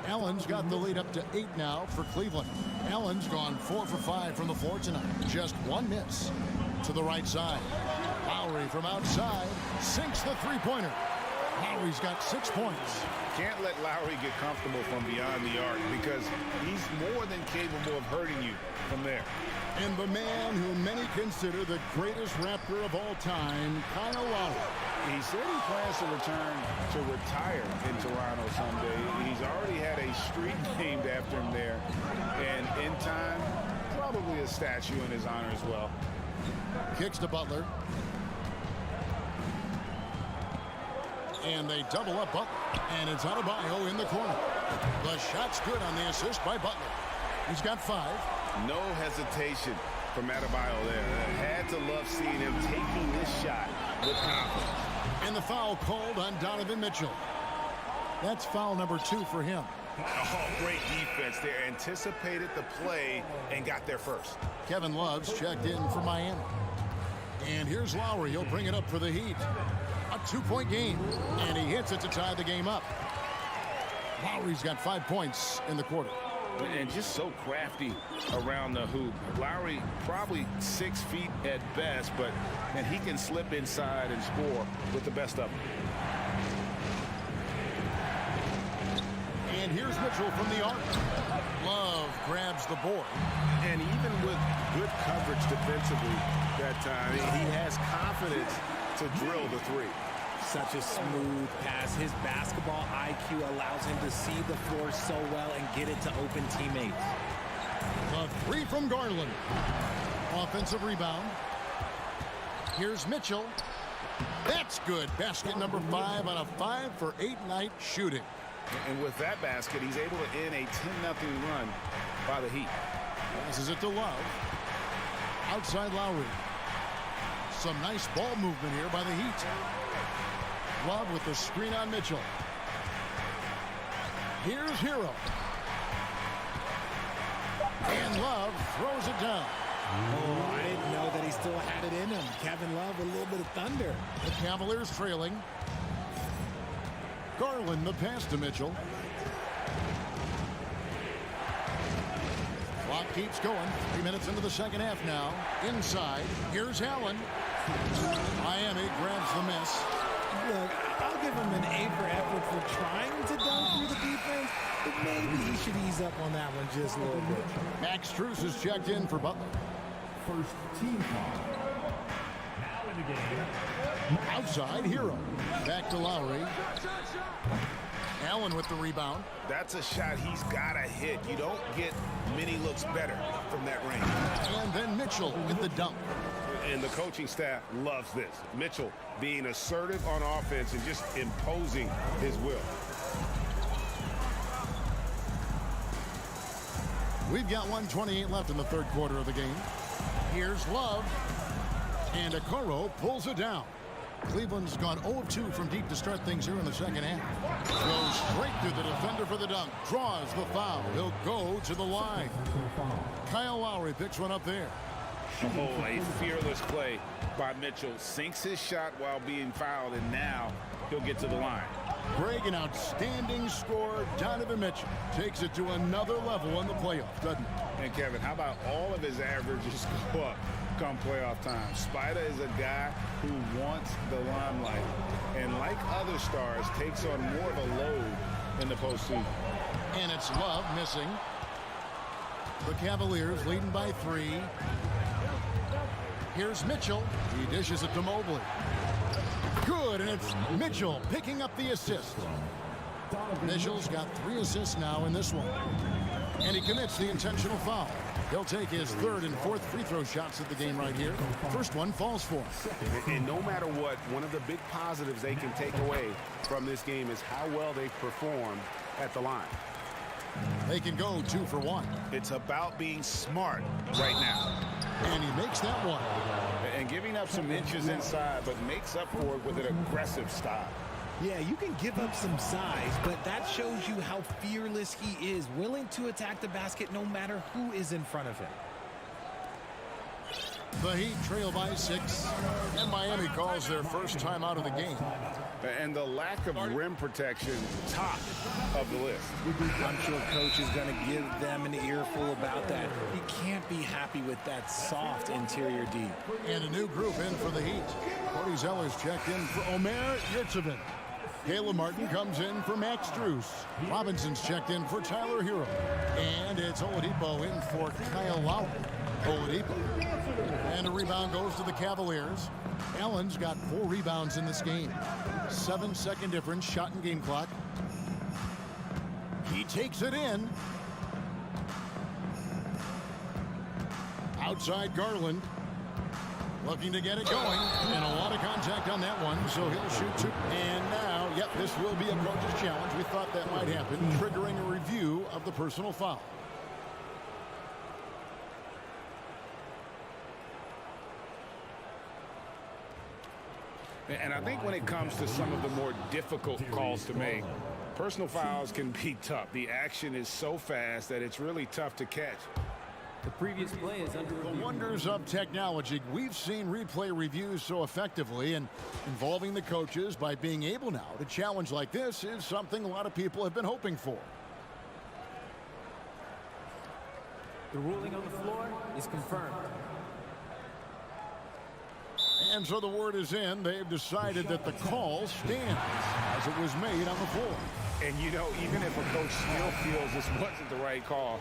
Allen's got the lead up to 8 now for Cleveland. Allen's gone 4 for 5 from the floor tonight. Just 1 miss. To the right side. Lowry from outside sinks the three-pointer. Lowry's got 6 points. Can't let Lowry get comfortable from beyond the arc because he's more than capable of hurting you from there. And the man who many consider the greatest Raptor of all time, Kyle Lowry, He said he plans to return to retire in Toronto someday. He's already had a street named after him there. And in time, probably a statue in his honor as well. Kicks to Butler. And they double up Butler. And it's Adebayo in the corner. The shot's good on the assist by Butler. He's got 5. No hesitation from Adebayo there. Had to love seeing him taking this shot with confidence. And the foul called on Donovan Mitchell. That's foul number 2 for him. Oh, great defense there. Anticipated the play and got there first. Kevin Love's checked in for Miami. And here's Lowry. He'll bring it up for the Heat. A 2-point game. And he hits it to tie the game up. Lowry's got 5 points in the quarter. And just so crafty around the hoop. Lowry probably 6 feet at best, but and he can slip inside and score with the best of them. And here's Mitchell from the arc. Love grabs the board. And even with good coverage defensively that time, he has confidence to drill the 3. Such a smooth pass. His basketball IQ allows him to see the floor so well and get it to open teammates. The 3 from Garland. Offensive rebound. Here's Mitchell. That's good. Basket number 5 on a 5-for-8 night shooting. And with that basket, he's able to end a 10-0 run by the Heat. Passes it to Love. Outside Lowry. Some nice ball movement here by the Heat. Love with the screen on Mitchell. Here's Hero. And Love throws it down. Oh, I didn't know that he still had it in him. Kevin Love, a little bit of thunder. The Cavaliers trailing. Garland the pass to Mitchell. Clock keeps going. 3 minutes into the second half now. Inside. Here's Allen. Miami grabs the miss. Look, I'll give him an A for effort for trying to dunk through the defense, but maybe he should ease up on that one just a little bit. Max Strus is checked in for Butler. First team foul. Now in the game. Outside, Hero. Back to Lowry. Allen with the rebound. That's a shot he's got to hit. You don't get many looks better from that range. And then Mitchell with the dunk. And the coaching staff loves this. Mitchell being assertive on offense and just imposing his will. We've got 1:28 left in the third quarter of the game. Here's Love. And Okoro pulls it down. Cleveland's gone 0 of 2 from deep to start things here in the second half. Goes straight through the defender for the dunk. Draws the foul. He'll go to the line. Kyle Lowry picks one up there. Oh, a fearless play by Mitchell. Sinks his shot while being fouled, and now he'll get to the line. Greg, an outstanding scorer. Donovan Mitchell takes it to another level in the playoffs, doesn't he? And Kevin, how about all of his averages go up come playoff time? Spider is a guy who wants the limelight, and like other stars, takes on more of a load in the postseason. And it's Love missing. The Cavaliers leading by 3. Here's Mitchell. He dishes it to Mobley. Good, and it's Mitchell picking up the assist. Mitchell's got 3 assists now in this one. And he commits the intentional foul. He'll take his 3rd and 4th free throw shots at the game right here. First one falls for him. And no matter what, one of the big positives they can take away from this game is how well they perform at the line. They can go 2 for 1. It's about being smart right now. And he makes that one. And giving up some inches inside, but makes up for it with an aggressive style. Yeah, you can give up some size, but that shows you how fearless he is, willing to attack the basket no matter who is in front of him. The Heat trail by 6, and Miami calls their first time out of the game. And the lack of rim protection, top of the list. I'm sure coach is going to give them an earful about that. You can't be happy with that soft interior D. And a new group in for the Heat. Cody Zeller's checked in for Omer Yurtseven. Caleb Martin comes in for Max Strus. Robinson's checked in for Tyler Hero. And it's Oladipo in for Kyle Lowry. Oladipo. And a rebound goes to the Cavaliers. Allen's got 4 rebounds in this game. 7-second difference, shot and game clock. He takes it in. Outside Garland. Looking to get it going. And a lot of contact on that one, so he'll shoot 2. And now, yep, this will be a coach's challenge. We thought that might happen, triggering a review of the personal foul. And I think when it comes to some of the more difficult calls to make, personal fouls can be tough. The action is so fast that it's really tough to catch. The previous play is under The review. wonders of technology. We've seen replay reviews so effectively, and involving the coaches by being able now to challenge like this is something a lot of people have been hoping for. The ruling on the floor is confirmed. And so the word is in. They've decided that the call stands as it was made on the floor. And, you know, even if a coach still feels this wasn't the right call,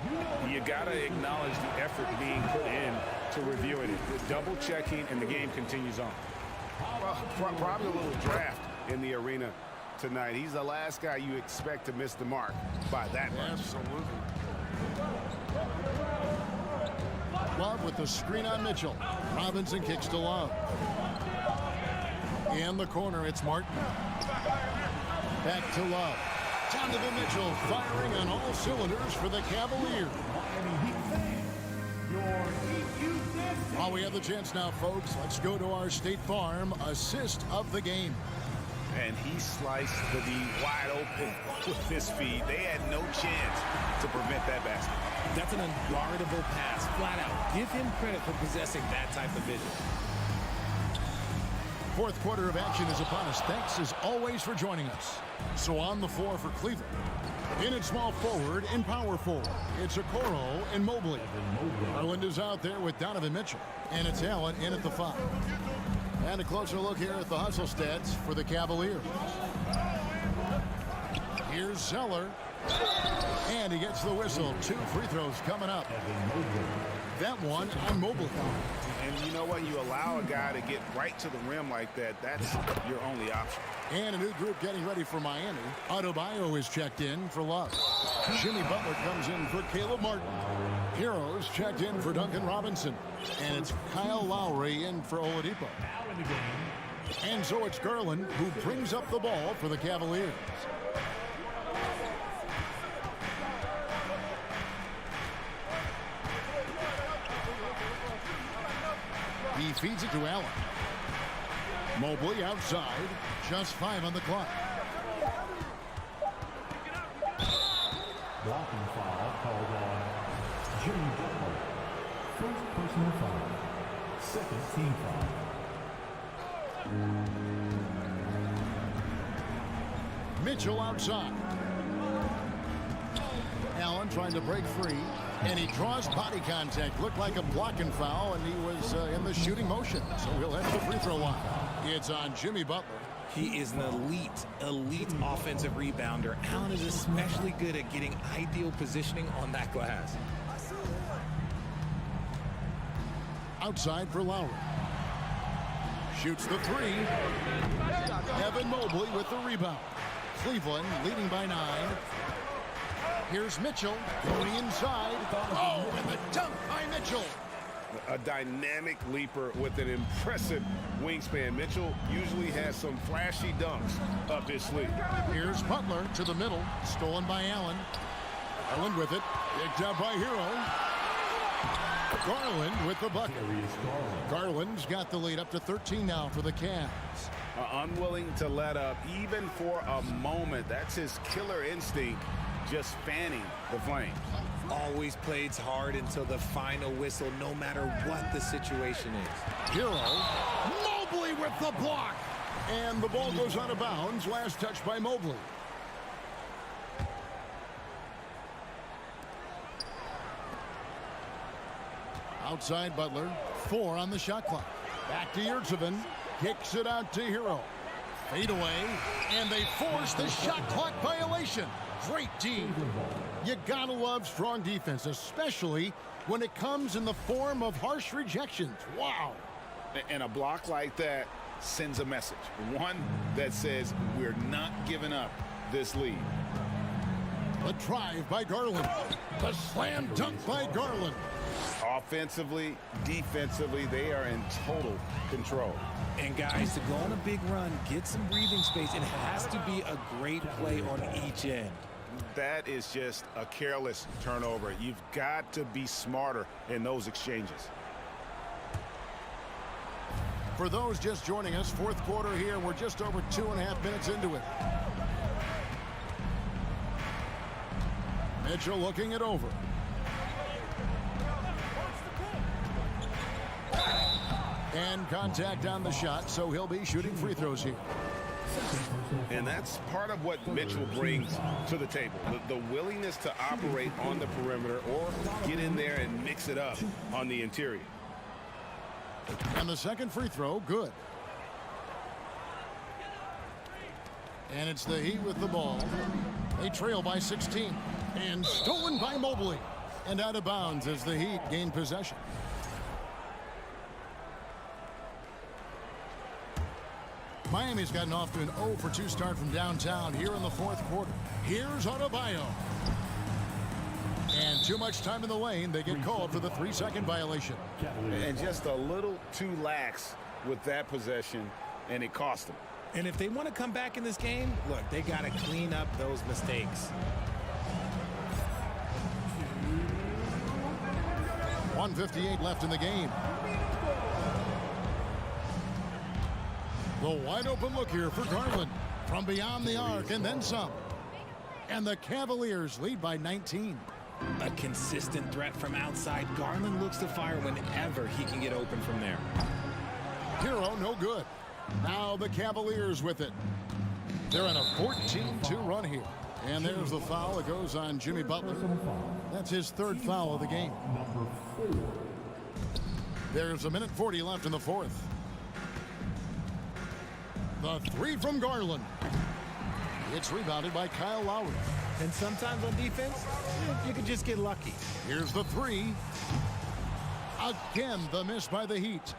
you got to acknowledge the effort being put in to reviewing it. The double checking, and the game continues on. Well, probably a little draft in the arena tonight. He's the last guy you expect to miss the mark by that much. Absolutely. Love with the screen on Mitchell. Robinson kicks to Love. In the corner, it's Martin. Back to Love. Donovan Mitchell firing on all cylinders for the Cavaliers. While we have the chance now, folks, let's go to our State Farm assist of the game. And he sliced the D wide open with his feed. They had no chance to prevent that basket. That's an unguardable pass, flat out. Give him credit for possessing that type of vision. Fourth quarter of action is upon us. Thanks as always for joining us. So on the floor for Cleveland. In at small forward and power forward, it's Okoro and Mobley. Garland is out there with Donovan Mitchell. And it's Allen in at the 5. And a closer look here at the hustle stats for the Cavaliers. Here's Zeller. And he gets the whistle. 2 free throws coming up. That one on Mobley. And you know what? You allow a guy to get right to the rim like that. That's your only option. And a new group getting ready for Miami. Adebayo is checked in for Love. Jimmy Butler comes in for Caleb Martin. Heroes checked in for Duncan Robinson. And it's Kyle Lowry in for Oladipo. And so it's Garland who brings up the ball for the Cavaliers. He feeds it to Allen. Mobley outside. Just 5 on the clock. Blocking foul called on Jimmy Butler. First personal foul. Second team foul. Mitchell outside. Allen trying to break free. And he draws body contact. Looked like a blocking foul, and he was in the shooting motion. So he'll have the free throw line. It's on Jimmy Butler. He is an elite offensive rebounder. Allen is especially good at getting ideal positioning on that glass. Outside for Lowry. Shoots the 3. Evan Mobley with the rebound. Cleveland leading by 9. Here's Mitchell going inside. Oh, and the dunk by Mitchell. A dynamic leaper with an impressive wingspan. Mitchell usually has some flashy dunks up his sleeve. Here's Butler to the middle. Stolen by Allen. Allen with it. Picked up by Hero. Garland with the bucket. Garland's got the lead up to 13 now for the Cavs. Unwilling to let up even for a moment. That's his killer instinct, just fanning the flames. Always plays hard until the final whistle, no matter what the situation is. Hero. Mobley with the block. And the ball goes out of bounds. Last touch by Mobley. Outside Butler. 4 on the shot clock. Back to Yurtseven. Kicks it out to Hero. Fade away. And they force the shot clock violation. Great team. You gotta love strong defense, especially when it comes in the form of harsh rejections. Wow. And a block like that sends a message. One that says we're not giving up this lead. The drive by Garland. The slam dunk by Garland. Offensively, defensively, they are in total control. And guys, to go on a big run, get some breathing space, it has to be a great play on each end. That is just a careless turnover. You've got to be smarter in those exchanges. For those just joining us, fourth quarter here. We're just over 2.5 minutes into it. Mitchell looking it over. And contact on the shot, so he'll be shooting free throws here. And that's part of what Mitchell brings to the table. The willingness to operate on the perimeter or get in there and mix it up on the interior. And the second free throw, good. And it's the Heat with the ball. They trail by 16. And stolen by Mobley. And out of bounds as the Heat gain possession. Miami's gotten off to an 0 for 2 start from downtown here in the fourth quarter. Here's Adebayo. And too much time in the lane. They get called for the 3-second violation. And just a little too lax with that possession, and it cost them. And if they want to come back in this game, look, they got to clean up those mistakes. 1:58 left in the game. The wide open look here for Garland from beyond the arc and then some. And the Cavaliers lead by 19. A consistent threat from outside. Garland looks to fire whenever he can get open from there. Hero no good. Now the Cavaliers with it. They're on a 14-2 run here. And there's the foul. It goes on Jimmy Butler. That's his third foul of the game. There's 1:40 left in the fourth. The three from Garland. It's rebounded by Kyle Lowry. And sometimes on defense, you can just get lucky. Here's the three. Again, the miss by the Heat.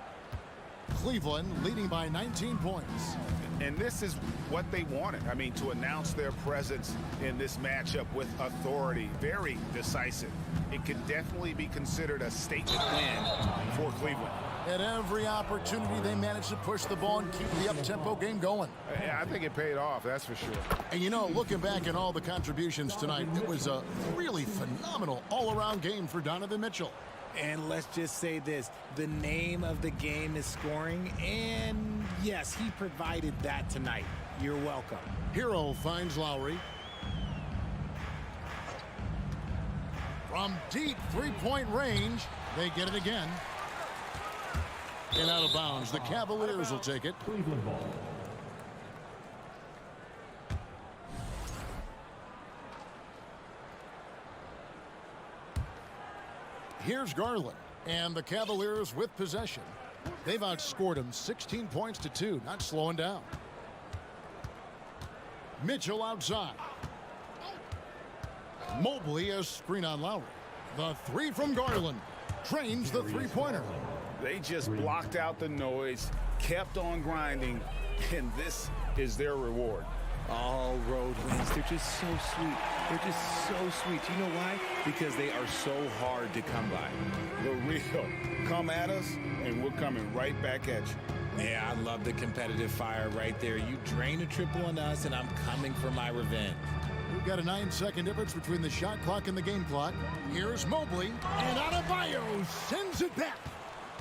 Cleveland leading by 19 points. And this is what they wanted. I mean, to announce their presence in this matchup with authority. Very decisive. It could definitely be considered a statement win for Cleveland. At every opportunity, they managed to push the ball and keep the up-tempo game going. Yeah, I think it paid off, that's for sure. And you know, looking back at all the contributions tonight, it was a really phenomenal all-around game for Donovan Mitchell. And let's just say this, the name of the game is scoring, and yes, he provided that tonight. You're welcome. Hero finds Lowry. From deep three-point range, they get it again. And out of bounds, the Cavaliers will take it. Cleveland ball. Here's Garland, and the Cavaliers with possession. They've outscored him 16 points to 2, not slowing down. Mitchell outside. Mobley a screen on Lowry. The three from Garland drains the three-pointer. They just blocked out the noise, kept on grinding, and this is their reward. All road wins. They're just so sweet. They're just so sweet. You know why? Because they are so hard to come by. The real. Come at us, and we're coming right back at you. Yeah, I love the competitive fire right there. You drain a triple on us, and I'm coming for my revenge. We've got a 9-second difference between the shot clock and the game clock. Here's Mobley, and Adebayo sends it back.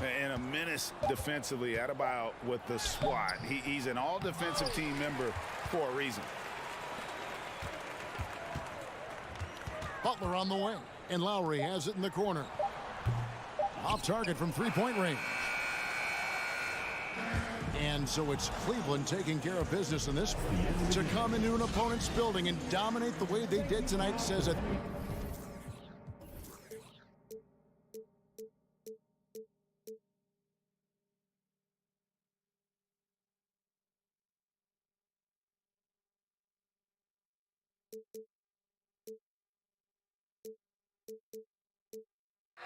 And a menace defensively. Adebayo with the swat. He's an all-defensive team member for a reason. Butler on the way, and Lowry has it in the corner. Off target from three-point range. And so it's Cleveland taking care of business in this one. To come into an opponent's building and dominate the way they did tonight says it.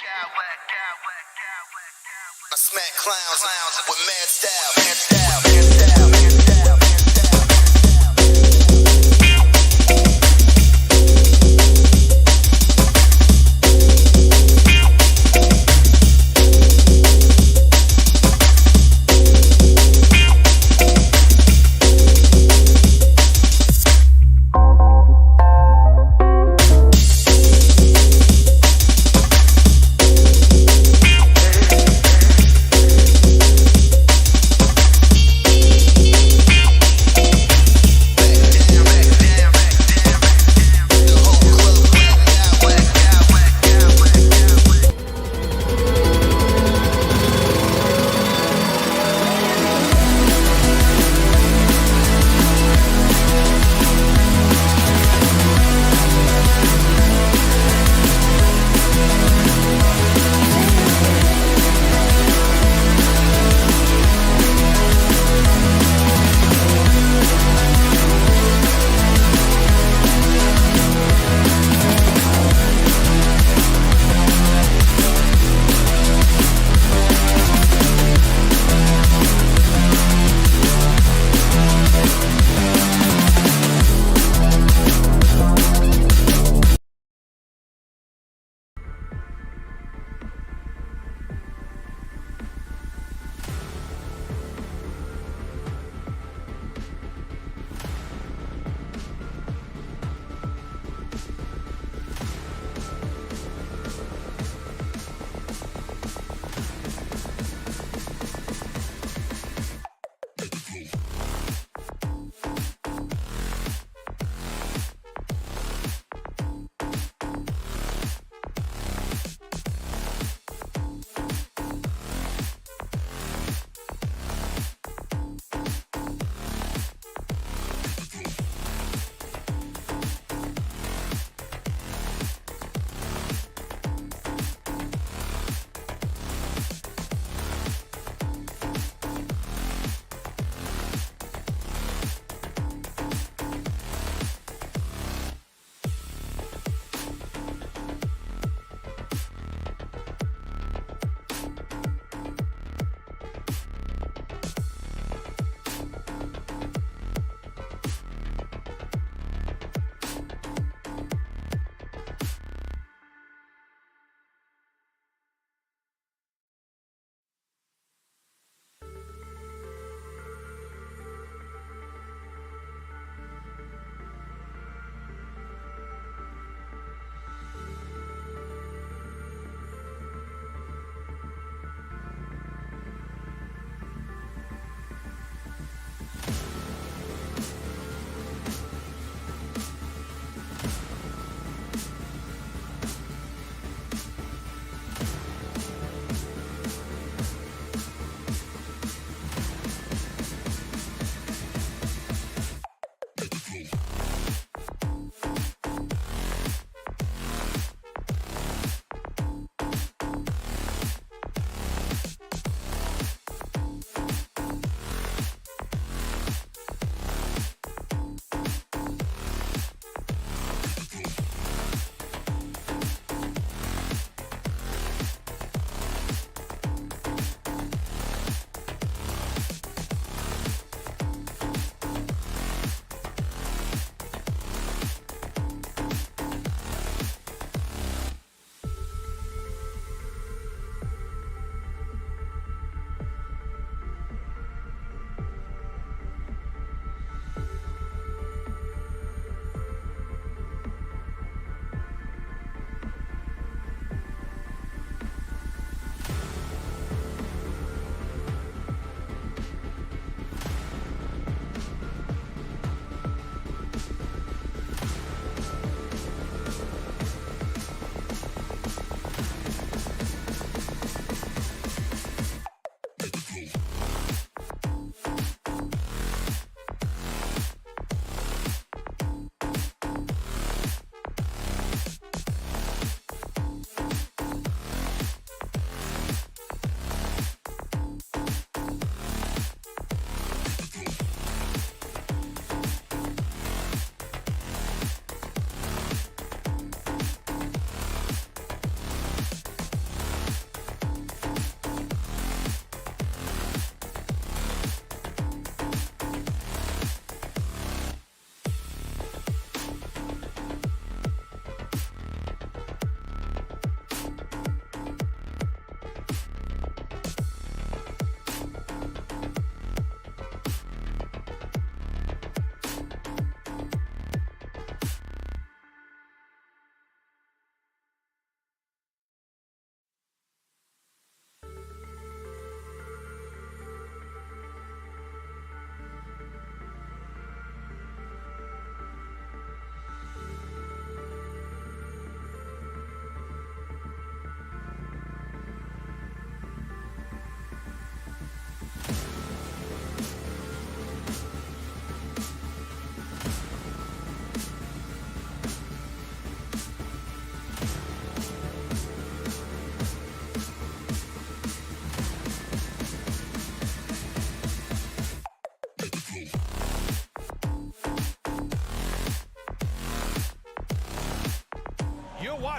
I smack clowns with mad style.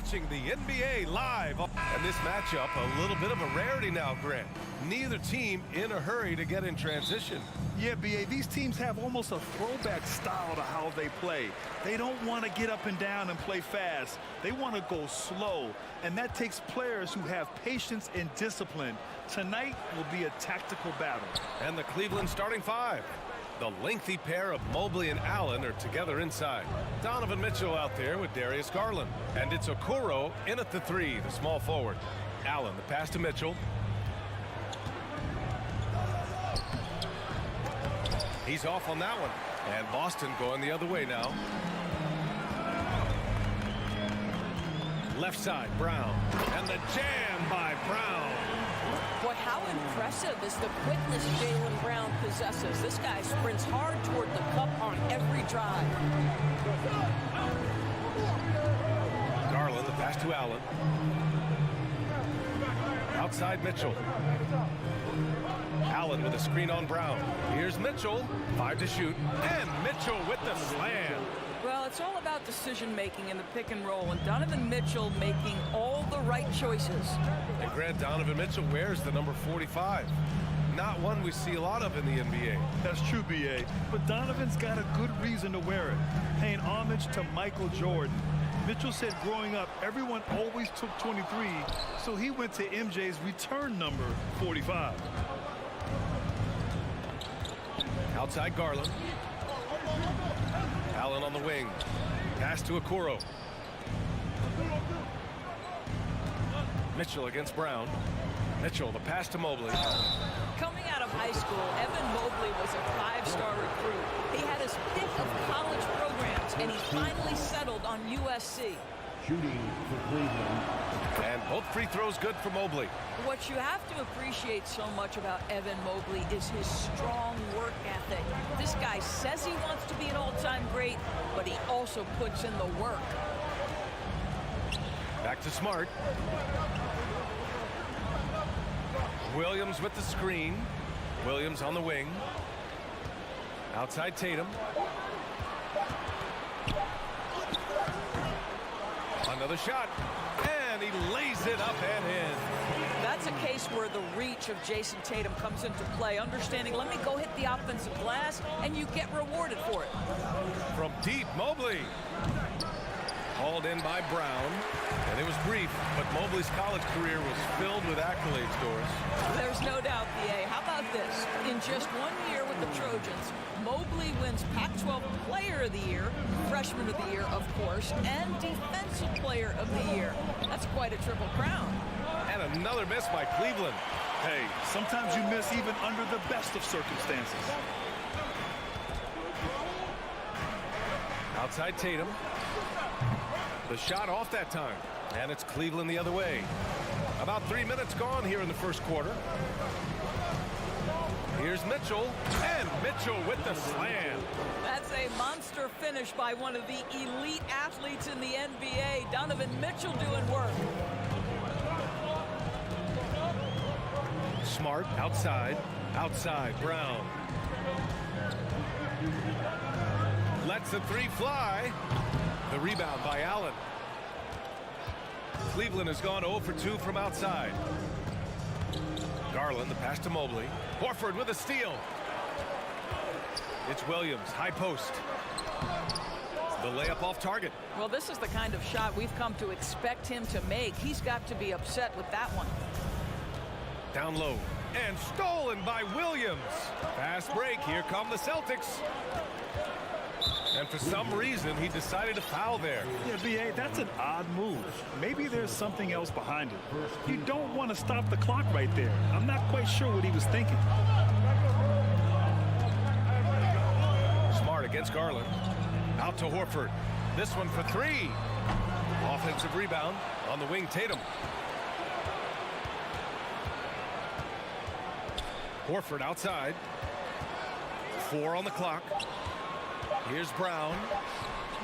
watching the NBA live. And this matchup, a little bit of a rarity now, Grant. Neither team in a hurry to get in transition. Yeah, B.A., these teams have almost a throwback style to how they play. They don't want to get up and down and play fast. They want to go slow, and that takes players who have patience and discipline. Tonight will be a tactical battle. And the Cleveland starting five. The lengthy pair of Mobley and Allen are together inside. Donovan Mitchell out there with Darius Garland. And it's Okoro in at the three, the small forward. Allen, the pass to Mitchell. He's off on that one. And Boston going the other way now. Left side, Brown. And the jam by Brown. Boy, how impressive is the quickness Jaylen Brown possesses. This guy sprints hard toward the cup on every drive. Garland, the pass to Allen. Outside Mitchell. Allen with a screen on Brown. Here's Mitchell. 5 to shoot. And Mitchell with the slam. Well, it's all about decision-making in the pick and roll, and Donovan Mitchell making all the right choices. And Grant, Donovan Mitchell wears the number 45. Not one we see a lot of in the NBA. That's true, B.A., but Donovan's got a good reason to wear it, paying homage to Michael Jordan. Mitchell said growing up, everyone always took 23, so he went to MJ's return number 45. Outside Garland. Allen on the wing. Pass to Okoro. Mitchell against Brown. Mitchell, the pass to Mobley. Coming out of high school, Evan Mobley was a five-star recruit. He had his pick of college programs, and he finally settled on USC. Shooting for Cleveland. And both free throws good for Mobley. What you have to appreciate so much about Evan Mobley is his strong work ethic. This guy says he wants to be an all-time great, but he also puts in the work. Back to Smart. Williams with the screen. Williams on the wing. Outside Tatum. Another shot. And he lays it up and in. That's a case where the reach of Jason Tatum comes into play. Understanding, let me go hit the offensive glass, and you get rewarded for it. From deep, Mobley. Hauled in by Brown. And it was brief, but Mobley's college career was filled with accolades, Doris. There's no doubt, B.A. How about this? In just 1 year with the Trojans, Mobley wins Pac-12 Player of the Year, Freshman of the Year, of course, and Defensive Player of the Year. That's quite a triple crown. And another miss by Cleveland. Hey, sometimes you miss even under the best of circumstances. Outside Tatum. The shot off that time. And it's Cleveland the other way. About 3 minutes gone here in the first quarter. Here's Mitchell. And Mitchell with the slam. That's a monster finish by one of the elite athletes in the NBA. Donovan Mitchell doing work. Smart outside. Outside Brown. Lets the three fly. The rebound by Allen. Cleveland has gone 0 for 2 from outside. Garland, the pass to Mobley. Horford with a steal. It's Williams, high post. The layup off target. Well, this is the kind of shot we've come to expect him to make. He's got to be upset with that one. Down low. And stolen by Williams. Fast break. Here come the Celtics. And for some reason, he decided to foul there. Yeah, B.A., that's an odd move. Maybe there's something else behind it. You don't want to stop the clock right there. I'm not quite sure what he was thinking. Smart against Garland. Out to Horford. This one for three. Offensive rebound on the wing, Tatum. Horford outside. 4 on the clock. Here's Brown.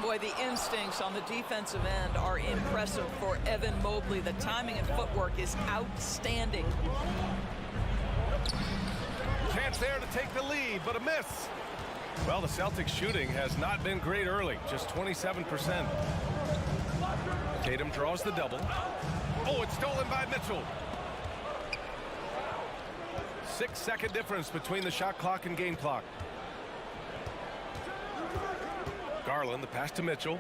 Boy, the instincts on the defensive end are impressive for Evan Mobley. The timing and footwork is outstanding. Chance there to take the lead, but a miss. Well, the Celtics shooting has not been great early, just 27%. Tatum draws the double. Oh, it's stolen by Mitchell. 6-second difference between the shot clock and game clock. Garland, the pass to Mitchell.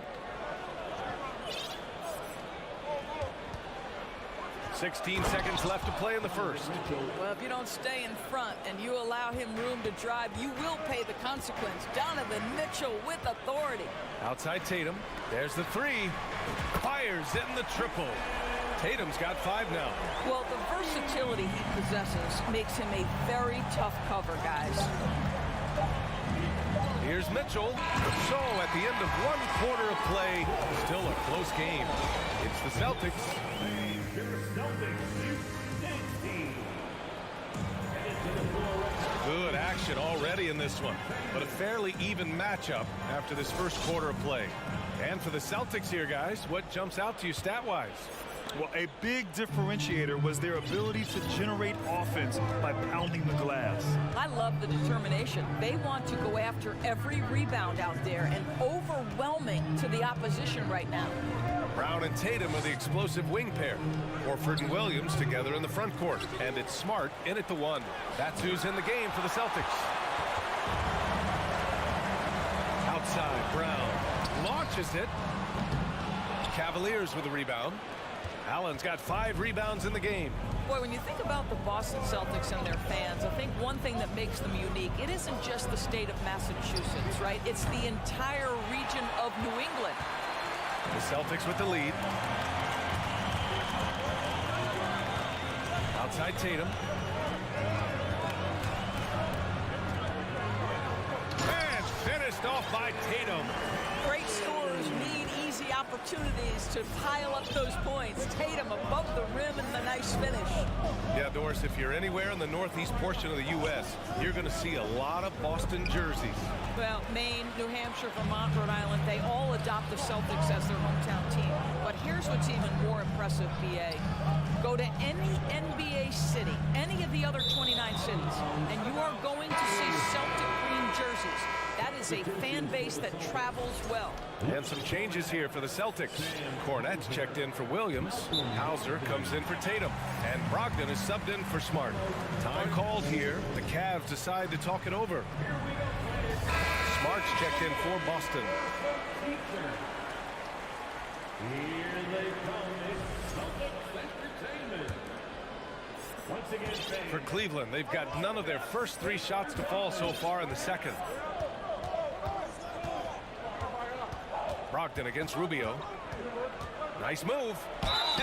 16 seconds left to play in the first. Well, if you don't stay in front and you allow him room to drive, you will pay the consequence. Donovan Mitchell with authority. Outside Tatum. There's the three. Fires in the triple. Tatum's got 5 now. Well, the versatility he possesses makes him a very tough cover, guys. Here's Mitchell. So at the end of 1 quarter of play, still a close game. It's the Celtics. Good action already in this one, but a fairly even matchup after this first quarter of play. And for the Celtics here, guys, what jumps out to you stat-wise? Well, a big differentiator was their ability to generate offense by pounding the glass. I love the determination. They want to go after every rebound out there and overwhelming to the opposition right now. Brown and Tatum are the explosive wing pair. Horford and Williams together in the front court. And it's Smart in at the 1. That's who's in the game for the Celtics. Outside, Brown launches it. Cavaliers with a rebound. Allen's got 5 rebounds in the game. Boy, when you think about the Boston Celtics and their fans, I think one thing that makes them unique, it isn't just the state of Massachusetts, right? It's the entire region of New England. The Celtics with the lead. Outside Tatum. And finished off by Tatum. Great scorers need easy opportunities to pile up those points. Tatum above the rim and the nice finish. Yeah, Doris, if you're anywhere in the northeast portion of the U.S., you're going to see a lot of Boston jerseys. Well, Maine, New Hampshire, Vermont, Rhode Island, they all adopt the Celtics as their hometown team. But here's what's even more impressive, BA. Go to any NBA city, any of the other 29 cities, and you are going to see Celtic green jerseys. That is a fan base that travels well. And some changes here for the Celtics. Cornette's checked in for Williams. Hauser comes in for Tatum. And Brogdon is subbed in for Smart. Time called here. The Cavs decide to talk it over. Smart's checked in for Boston. For Cleveland, they've got none of their first 3 shots to fall so far in the second. Brogdon against Rubio. Nice move.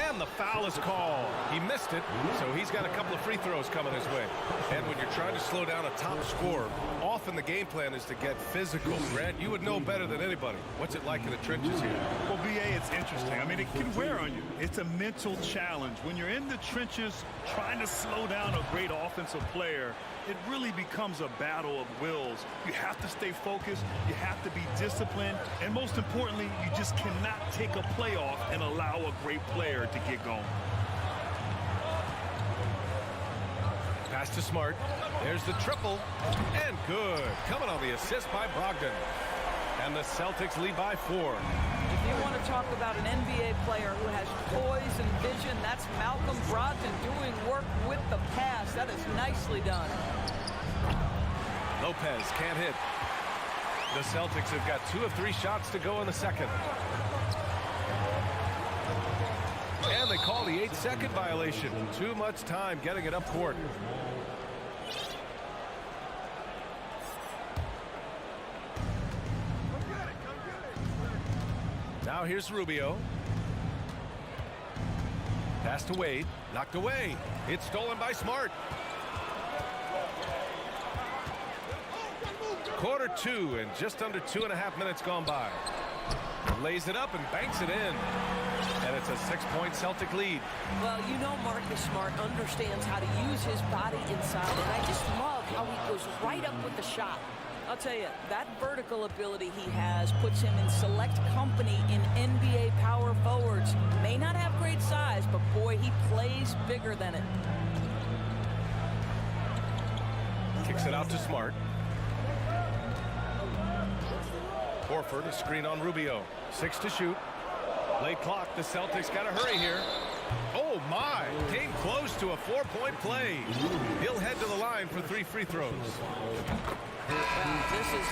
And the foul is called. He missed it, so he's got a couple of free throws coming his way. And when you're trying to slow down a top scorer, often the game plan is to get physical. Grant, you would know better than anybody. What's it like in the trenches here? Well, BA, it's interesting. I mean, it can wear on you. It's a mental challenge. When you're in the trenches trying to slow down a great offensive player, it really becomes a battle of wills. You have to stay focused, you have to be disciplined, and most importantly, you just cannot take a play off and allow a great player to get going. Pass to Smart. There's the triple. And good. Coming on the assist by Brogdon. And the Celtics lead by 4. If you want to talk about an NBA player who has poise and vision, that's Malcolm Brogdon doing work with the pass. That is nicely done. Lopez can't hit. The Celtics have got 2 of 3 shots to go in the second. And they call the 8-second violation. Too much time getting it up court. Now here's Rubio. Pass to Wade. Knocked away. It's stolen by Smart. Quarter 2 and just under 2.5 minutes gone by. Lays it up and banks it in. And it's a 6-point Celtic lead. Well, you know Marcus Smart understands how to use his body inside, and I just love how he goes right up with the shot. I'll tell you, that vertical ability he has puts him in select company in NBA power forwards. May not have great size, but boy, he plays bigger than it. Kicks it out to Smart. Horford, a screen on Rubio. 6 to shoot. Late clock, the Celtics got to hurry here. Oh, my. Came close to a 4-point play. He'll head to the line for 3 free throws. This is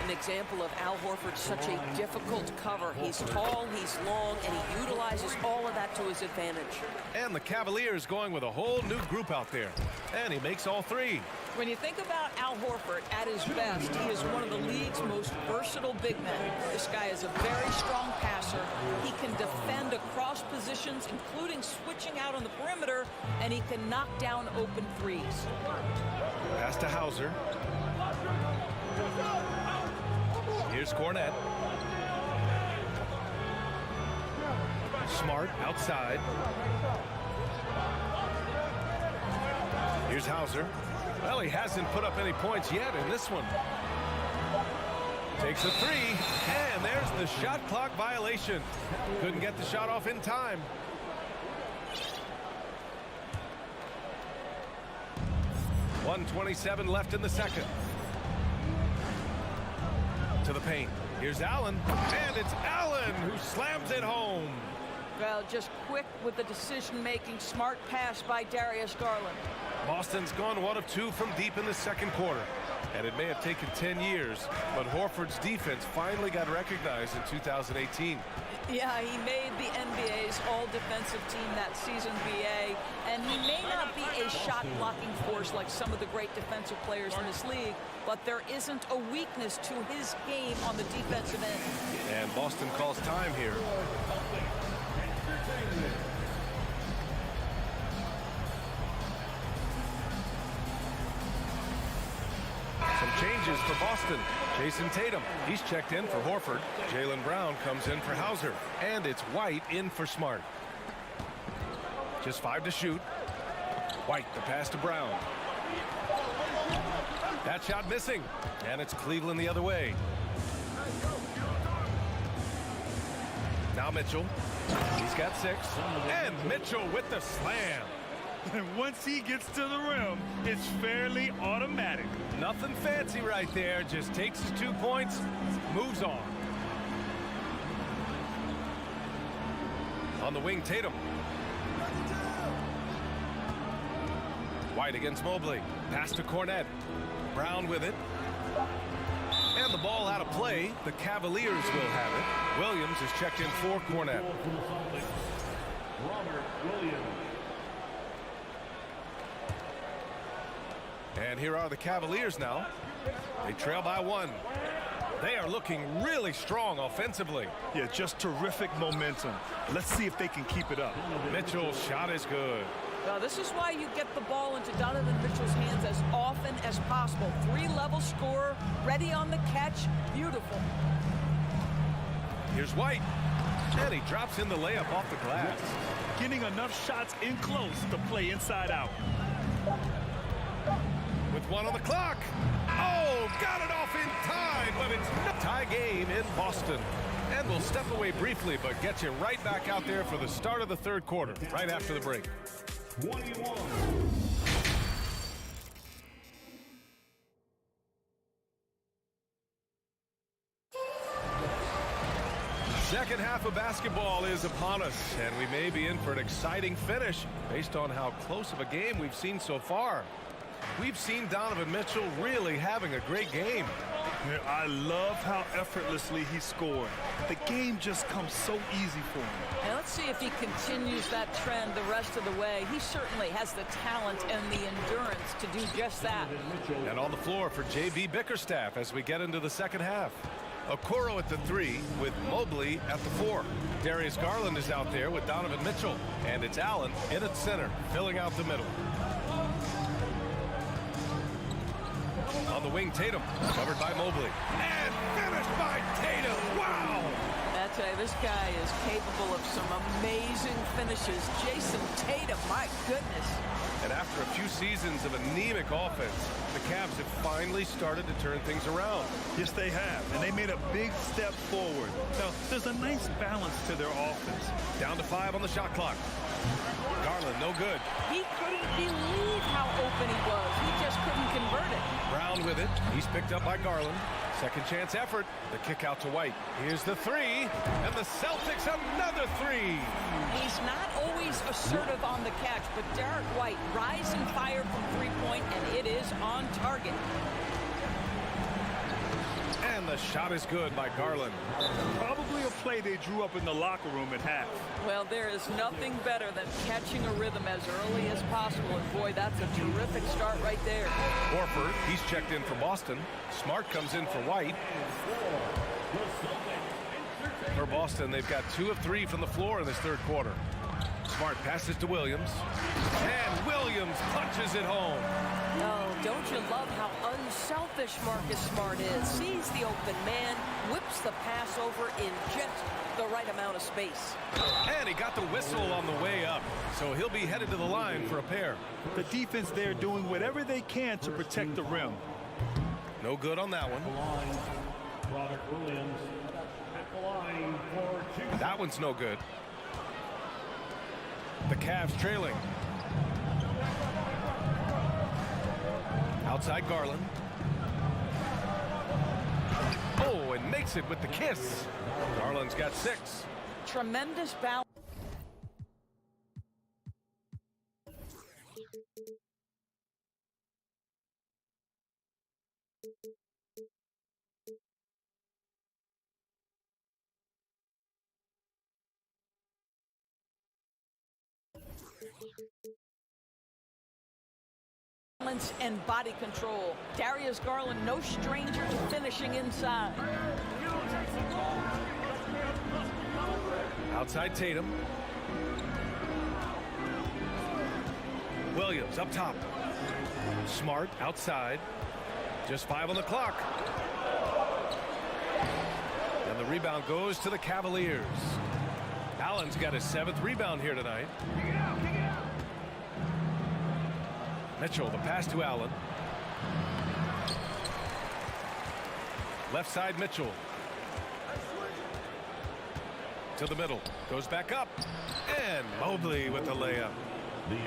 an example of Al Horford, such a difficult cover. He's tall, he's long, and he utilizes all of that to his advantage. And the Cavaliers going with a whole new group out there. And he makes all 3. When you think about Al Horford at his best, he is one of the league's most versatile big men. This guy is a very strong passer. He can defend across positions, including switching out on the perimeter, and he can knock down open threes. Pass to Hauser. Here's Cornette. Smart outside. Here's Hauser. Well, he hasn't put up any points yet in this one. Takes a 3, and there's the shot clock violation. Couldn't get the shot off in time. .127 left in the second. To the paint. Here's Allen, and it's Allen who slams it home. Well, just quick with the decision-making, smart pass by Darius Garland. Boston's gone 1 of 2 from deep in the second quarter. And it may have taken 10 years, but Horford's defense finally got recognized in 2018. Yeah, he made the NBA's all-defensive team that season, BA, and he may not be a shot-blocking force like some of the great defensive players in this league, but there isn't a weakness to his game on the defensive end. And Boston calls time here. Some changes for Boston. Jason Tatum, he's checked in for Horford. Jaylen Brown comes in for Hauser. And it's White in for Smart. Just 5 to shoot. White, the pass to Brown. That shot missing. And it's Cleveland the other way. Now Mitchell. He's got 6. And Mitchell with the slam. And once he gets to the rim, it's fairly automatic. Nothing fancy right there. Just takes his 2 points, moves on. On the wing, Tatum. White against Mobley. Pass to Cornette. Brown with it. And the ball out of play. The Cavaliers will have it. Williams is checked in for Cornette. Robert Williams. And here are the Cavaliers now. They trail by 1. They are looking really strong offensively. Yeah, just terrific momentum. Let's see if they can keep it up. Mitchell's shot is good. This is why you get the ball into Donovan Mitchell's hands as often as possible. 3-level scorer, ready on the catch. Beautiful. Here's White. And he drops in the layup off the glass. Getting enough shots in close to play inside out. With 1 on the clock. Oh, got it off in time, but it's no tie game in Boston. And we'll step away briefly, but get you right back out there for the start of the third quarter, right after the break. 21. Second half of basketball is upon us, and we may be in for an exciting finish based on how close of a game we've seen so far. We've seen Donovan Mitchell really having a great game. Yeah, I love how effortlessly he scored. The game just comes so easy for him. And let's see if he continues that trend the rest of the way. He certainly has the talent and the endurance to do just that. And on the floor for J.B. Bickerstaff as we get into the second half. Okoro at the 3 with Mobley at the 4. Darius Garland is out there with Donovan Mitchell. And it's Allen in at center, filling out the middle. On the wing, Tatum, covered by Mobley. And finished by Tatum. Wow! I tell you, this guy is capable of some amazing finishes. Jason Tatum, my goodness. And after a few seasons of anemic offense, the Cavs have finally started to turn things around. Yes, they have, and they made a big step forward. Now, there's a nice balance to their offense. Down to 5 on the shot clock. Garland Garland, no good. He couldn't believe how open he was. He just couldn't convert it. Brown with it. He's picked up by Garland. Second chance effort. The kick out to White. Here's the three. And the Celtics another three. He's not always assertive on the catch, but Derek White rise and fire from three-point, and it is on target. And the shot is good by Garland. Probably a play they drew up in the locker room at half. Well, there is nothing better than catching a rhythm as early as possible, and boy, that's a terrific start right there. Horford, he's checked in for Boston. Smart comes in for White. For Boston, they've got 2 of 3 from the floor in this third quarter. Smart passes to Williams. And Williams punches it home. Oh, don't you love how unselfish Marcus Smart is? Sees the open man, whips the pass over in just the right amount of space. And he got the whistle on the way up, so he'll be headed to the line for a pair. The defense there doing whatever they can to protect the rim. No good on that one. Robert Williams at the line for 2. That one's no good. The Cavs trailing. Outside Garland. Oh, and makes it with the kiss. Garland's got 6. Tremendous balance. And body control. Darius Garland, no stranger to finishing inside. Outside Tatum. Williams up top. Smart outside. Just 5 on the clock. And the rebound goes to the Cavaliers. Allen's got his 7th rebound here tonight. Mitchell, the pass to Allen. Left side, Mitchell. To the middle. Goes back up. And Mobley with the layup.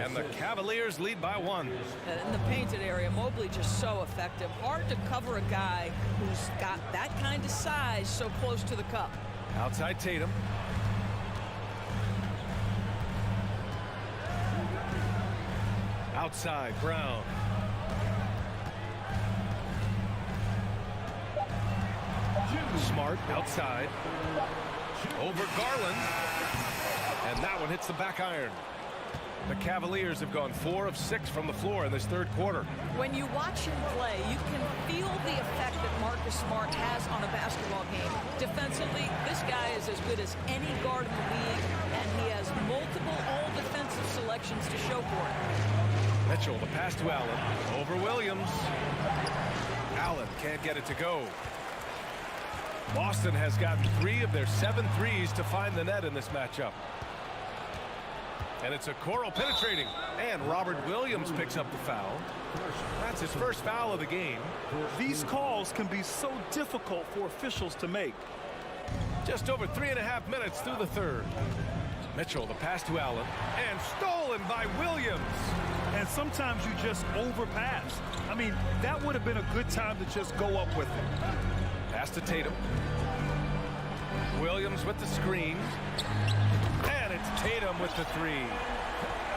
And the Cavaliers lead by 1. And in the painted area, Mobley just so effective. Hard to cover a guy who's got that kind of size so close to the cup. Outside Tatum. Outside Brown. Smart outside. Over Garland. And that one hits the back iron. The Cavaliers have gone 4 of 6 from the floor in this third quarter. When you watch him play, you can feel the effect that Marcus Smart has on a basketball game. Defensively, this guy is as good as any guard in the league, and he has multiple all-defensive selections to show for it. Mitchell, the pass to Allen. Over Williams. Allen can't get it to go. Boston has gotten 3 of their 7 threes to find the net in this matchup. And it's a Okoro penetrating. And Robert Williams picks up the foul. That's his first foul of the game. These calls can be so difficult for officials to make. Just over 3.5 minutes through the third. Mitchell, the pass to Allen. And stolen by Williams. And sometimes you just overpass. I mean, that would have been a good time to just go up with it. Pass to Tatum. Williams with the screen. And it's Tatum with the 3.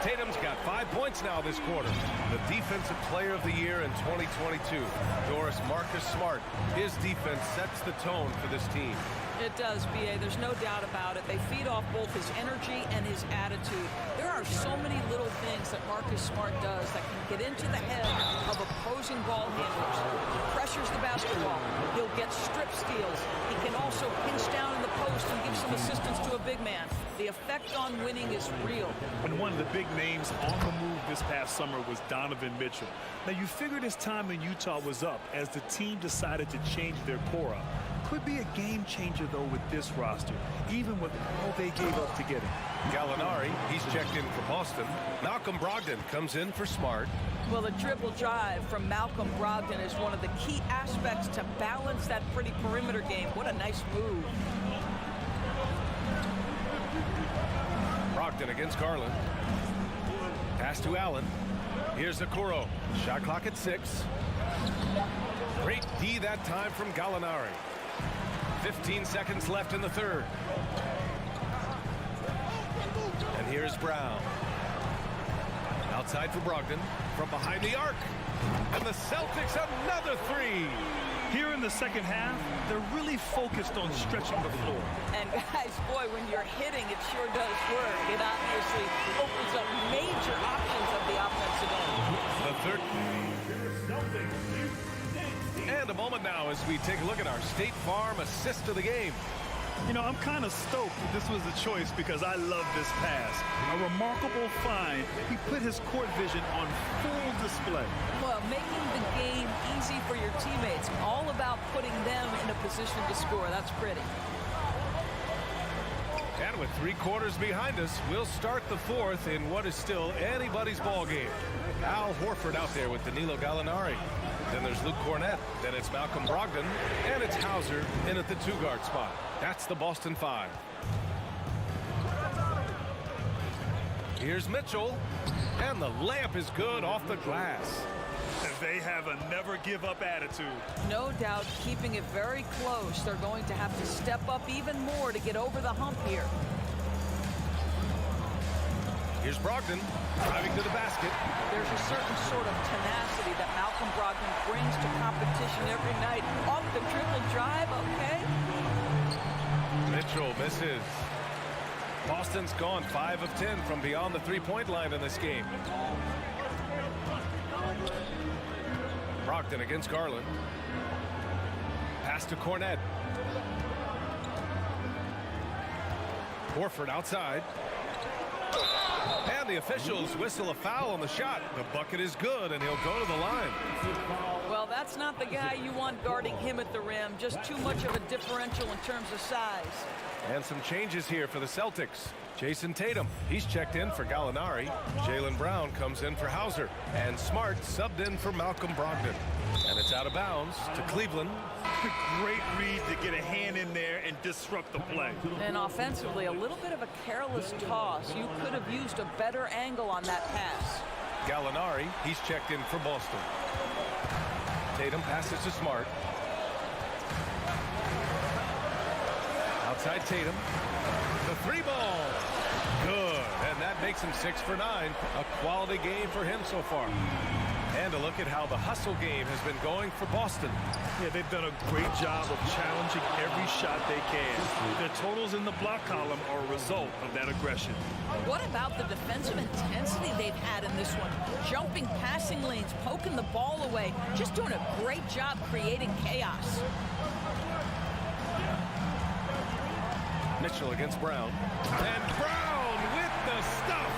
Tatum's got 5 points now this quarter. The Defensive Player of the Year in 2022. Doris Marcus Smart. His defense sets the tone for this team. It does, B.A. There's no doubt about it. They feed off both his energy and his attitude. There are so many little things that Marcus Smart does that can get into the head of opposing ball handlers. He pressures the basketball. He'll get strip steals. He can also pinch down in the post and give some assistance to a big man. The effect on winning is real. And one of the big names on the move this past summer was Donovan Mitchell. Now, you figured his time in Utah was up as the team decided to change their core up. Could be a game changer, though, with this roster, even with all they gave up to get him. Gallinari, he's checked in for Boston. Malcolm Brogdon comes in for Smart. Well, the dribble drive from Malcolm Brogdon is one of the key aspects to balance that pretty perimeter game. What a nice move. Brogdon against Garland. Pass to Allen. Here's Okoro. Shot clock at 6. Great D that time from Gallinari. 15 seconds left in the third. And here's Brown. Outside for Brogdon. From behind the arc. And the Celtics another 3. Here in the second half, they're really focused on stretching the floor. And guys, boy, when you're hitting, it sure does work. It obviously opens up major options of the offensive end. The third. And a moment now as we take a look at our State Farm assist of the game. You know, I'm kind of stoked that this was the choice because I love this pass. A remarkable find. He put his court vision on full display. Well, making the game easy for your teammates. All about putting them in a position to score. That's pretty. And with 3 quarters behind us, we'll start the fourth in what is still anybody's ball game. Al Horford out there with Danilo Gallinari. Then there's Luke Cornett. Then it's Malcolm Brogdon. And it's Hauser in at the 2-guard spot. That's the Boston 5. Here's Mitchell. And the layup is good off the glass. And they have a never-give-up attitude. No doubt keeping it very close. They're going to have to step up even more to get over the hump here. Here's Brogdon driving to the basket. There's a certain sort of tenacity that Malcolm Brogdon brings to competition every night. Off the dribble drive, okay. Mitchell misses. Boston's gone 5 of 10 from beyond the 3-point line in this game. Brogdon against Garland. Pass to Cornett. Horford outside. And the officials whistle a foul on the shot. The bucket is good, and he'll go to the line. Well, that's not the guy you want guarding him at the rim. Just too much of a differential in terms of size. And some changes here for the Celtics. Jason Tatum, he's checked in for Gallinari. Jaylen Brown comes in for Hauser. And Smart subbed in for Malcolm Brogdon. And it's out of bounds to Cleveland. Great read to get a hand in there and disrupt the play. And offensively, a little bit of a careless toss. You could have used a better angle on that pass. Gallinari, he's checked in for Boston. Tatum passes to Smart. Outside Tatum. The 3-ball. Good. And that makes him 6 for 9. A quality game for him so far. And a look at how the hustle game has been going for Boston. Yeah, they've done a great job of challenging every shot they can. Their totals in the block column are a result of that aggression. What about the defensive intensity they've had in this one? Jumping passing lanes, poking the ball away. Just doing a great job creating chaos. Mitchell against Brown. And Brown with the stuff.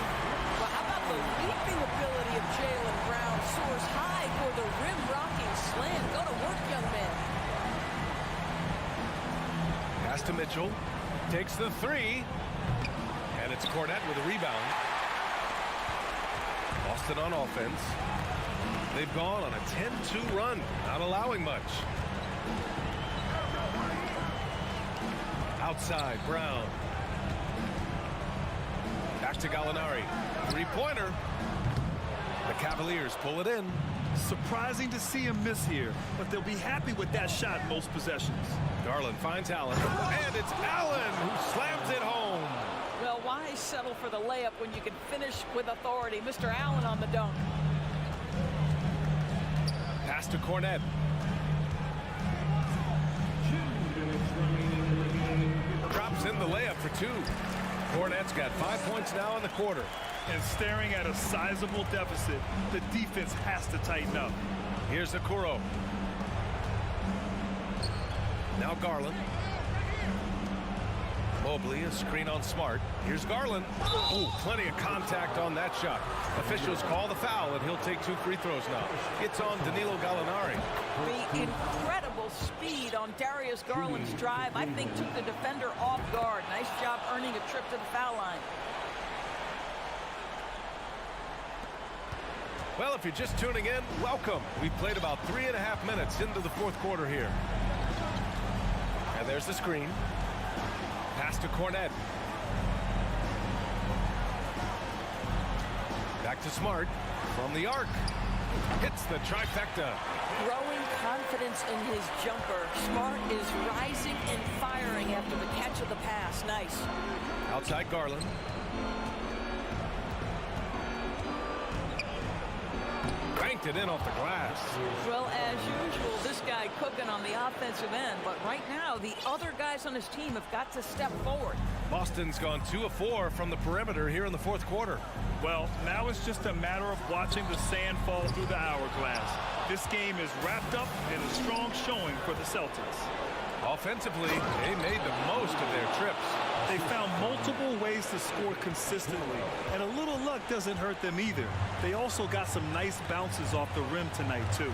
Well, how about the leaping ability of Jaylen Brown? Soars high for the rim-rocking slam. Go to work, young man. Pass to Mitchell. Takes the 3. And it's Cornett with a rebound. Boston on offense. They've gone on a 10-2 run, not allowing much. Outside, Brown. Back to Gallinari. 3-pointer. The Cavaliers pull it in. Surprising to see him miss here, but they'll be happy with that shot most possessions. Garland finds Allen. And it's Allen who slams it home. Well, why settle for the layup when you can finish with authority? Mr. Allen on the dunk. Pass to Cornett. Drops in the layup for 2. Cornett's got 5 points now in the quarter. And staring at a sizable deficit, the defense has to tighten up. Here's Okoro. Now Garland. Mobley, a screen on Smart. Here's Garland. Ooh, plenty of contact on that shot. Officials call the foul, and he'll take 2 free throws now. It's on Danilo Gallinari. The incredible speed on Darius Garland's drive, I think, took the defender off guard. Nice job earning a trip to the foul line. Well, if you're just tuning in, welcome. We've played about 3.5 minutes into the fourth quarter here. And there's the screen. Pass to Cornett. Back back to Smart from the arc. Hits the trifecta. Growing confidence in his jumper. Smart is rising and firing after the catch of the pass. Nice. Outside Garland. Banked it in off the glass. Well, as usual, this guy cooking on the offensive end. But right now, the other guys on his team have got to step forward. Boston's gone 2 of 4 from the perimeter here in the fourth quarter. Well, now it's just a matter of watching the sand fall through the hourglass. This game is wrapped up in a strong showing for the Celtics. Offensively, they made the most of their trips. They found multiple ways to score consistently, and a little luck doesn't hurt them either. They also got some nice bounces off the rim tonight, too.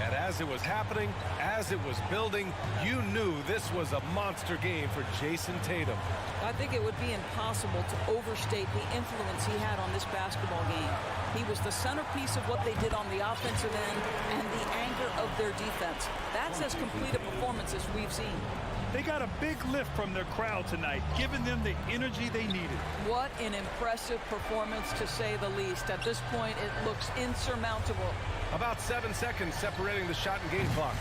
And as it was happening, as it was building, you knew this was a monster game for Jason Tatum. I think it would be impossible to overstate the influence he had on this basketball game. He was the centerpiece of what they did on the offensive end and the anchor of their defense. That's as complete a performance as we've seen. They got a big lift from their crowd tonight, giving them the energy they needed. What an impressive performance, to say the least. At this point, it looks insurmountable. About 7 seconds separating the shot and game clocks.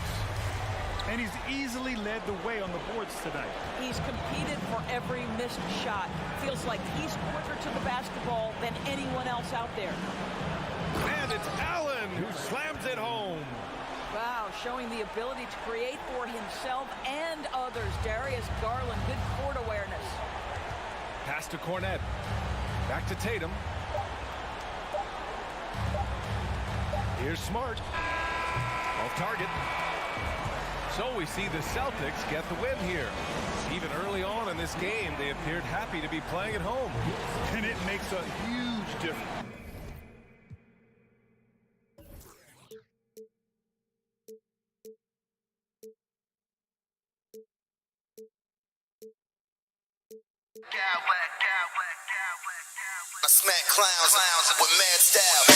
And he's easily led the way on the boards tonight. He's competed for every missed shot. Feels like he's quicker to the basketball than anyone else out there. And it's Allen who slams it home. Wow, showing the ability to create for himself and others. Darius Garland, good court awareness. Pass to Cornette. Back to Tatum. Here's Smart. Off target. So we see the Celtics get the win here. Even early on in this game, they appeared happy to be playing at home. And it makes a huge difference. I smack clowns with mad style.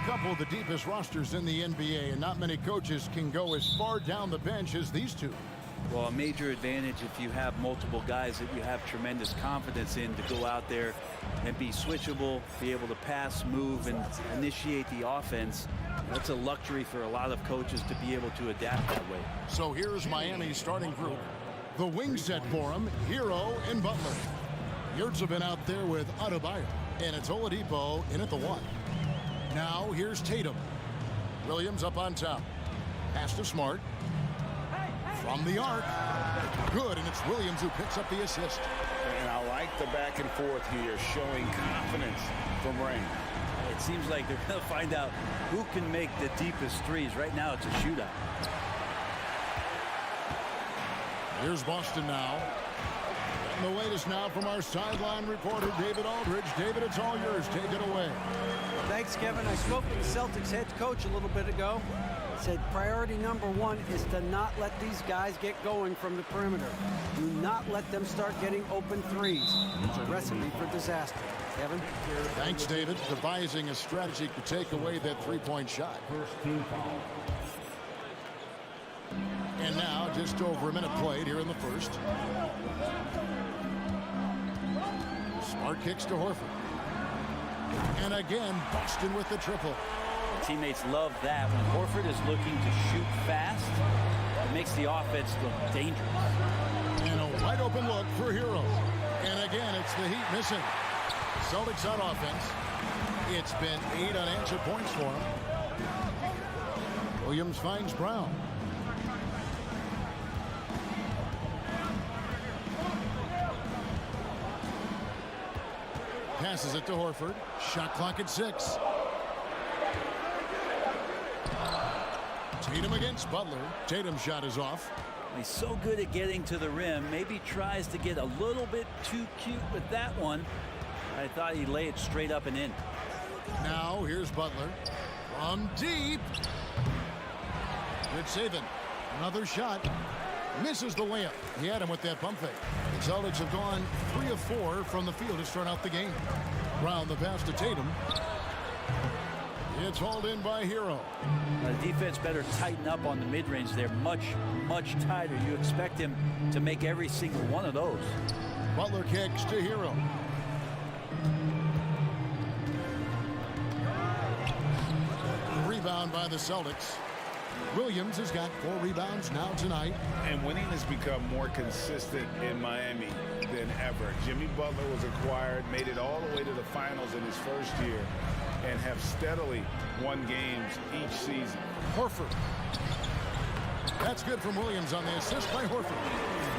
couple of the deepest rosters in the NBA, and not many coaches can go as far down the bench as these two. Well, a major advantage if you have multiple guys that you have tremendous confidence in to go out there and be switchable, be able to pass, move, and initiate the offense. That's a luxury for a lot of coaches to be able to adapt that way. So here's Miami's starting group. The wing set for him, Hero and Butler. Yurts have been out there with Adebayo, and it's Oladipo in at the 1. Now here's Tatum. Williams up on top. Pass to Smart. From the arc. Good, and it's Williams who picks up the assist. And I like the back and forth here, showing confidence from Rain. It seems like they're going to find out who can make the deepest threes. Right now, it's a shootout. Here's Boston now. And the latest now from our sideline reporter, David Aldridge. David, it's all yours. Take it away. Thanks, Kevin. I spoke with the Celtics head coach a little bit ago. Said priority number 1 is to not let these guys get going from the perimeter. Do not let them start getting open threes. It's a recipe for disaster. Kevin? Thanks, David. Devising a strategy to take away that three-point shot. First team foul. And now, just over a minute played here in the first. Smart kicks to Horford. And again, Boston with the triple. Teammates love that. When Horford is looking to shoot fast, it makes the offense look dangerous. And a wide open look for Hero. And again, it's the Heat missing. Celtics on offense. It's been 8 unanswered points for him. Williams finds Brown. Passes it to Horford. Shot clock at 6. Tatum against Butler. Tatum's shot is off. He's so good at getting to the rim. Maybe tries to get a little bit too cute with that one. I thought he'd lay it straight up and in. Now here's Butler from deep. Good saving. Another shot. Misses the layup. He had him with that pump fake. The Celtics have gone 3 of 4 from the field to start out the game. Brown the pass to Tatum. It's hauled in by Hero. The defense better tighten up on the mid-range. They're much, much tighter. You expect him to make every single one of those. Butler kicks to Hero. Rebound by the Celtics. Williams has got 4 rebounds now tonight. And winning has become more consistent in Miami than ever. Jimmy Butler was acquired, made it all the way to the finals in his first year, and have steadily won games each season. Horford. That's good from Williams on the assist by Horford.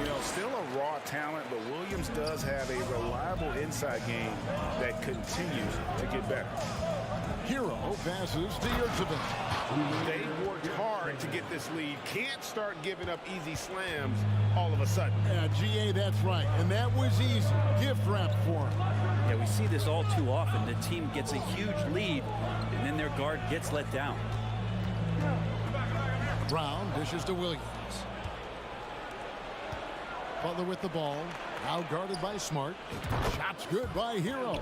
You know, still a raw talent, but Williams does have a reliable inside game that continues to get better. Hero passes to Yurtseven. They worked hard to get this lead. Can't start giving up easy slams all of a sudden. Yeah, GA, that's right. And that was easy. Gift wrap for him. Yeah, we see this all too often. The team gets a huge lead, and then their guard gets let down. Brown dishes to Williams. Butler with the ball. Now guarded by Smart. Shots good by Hero.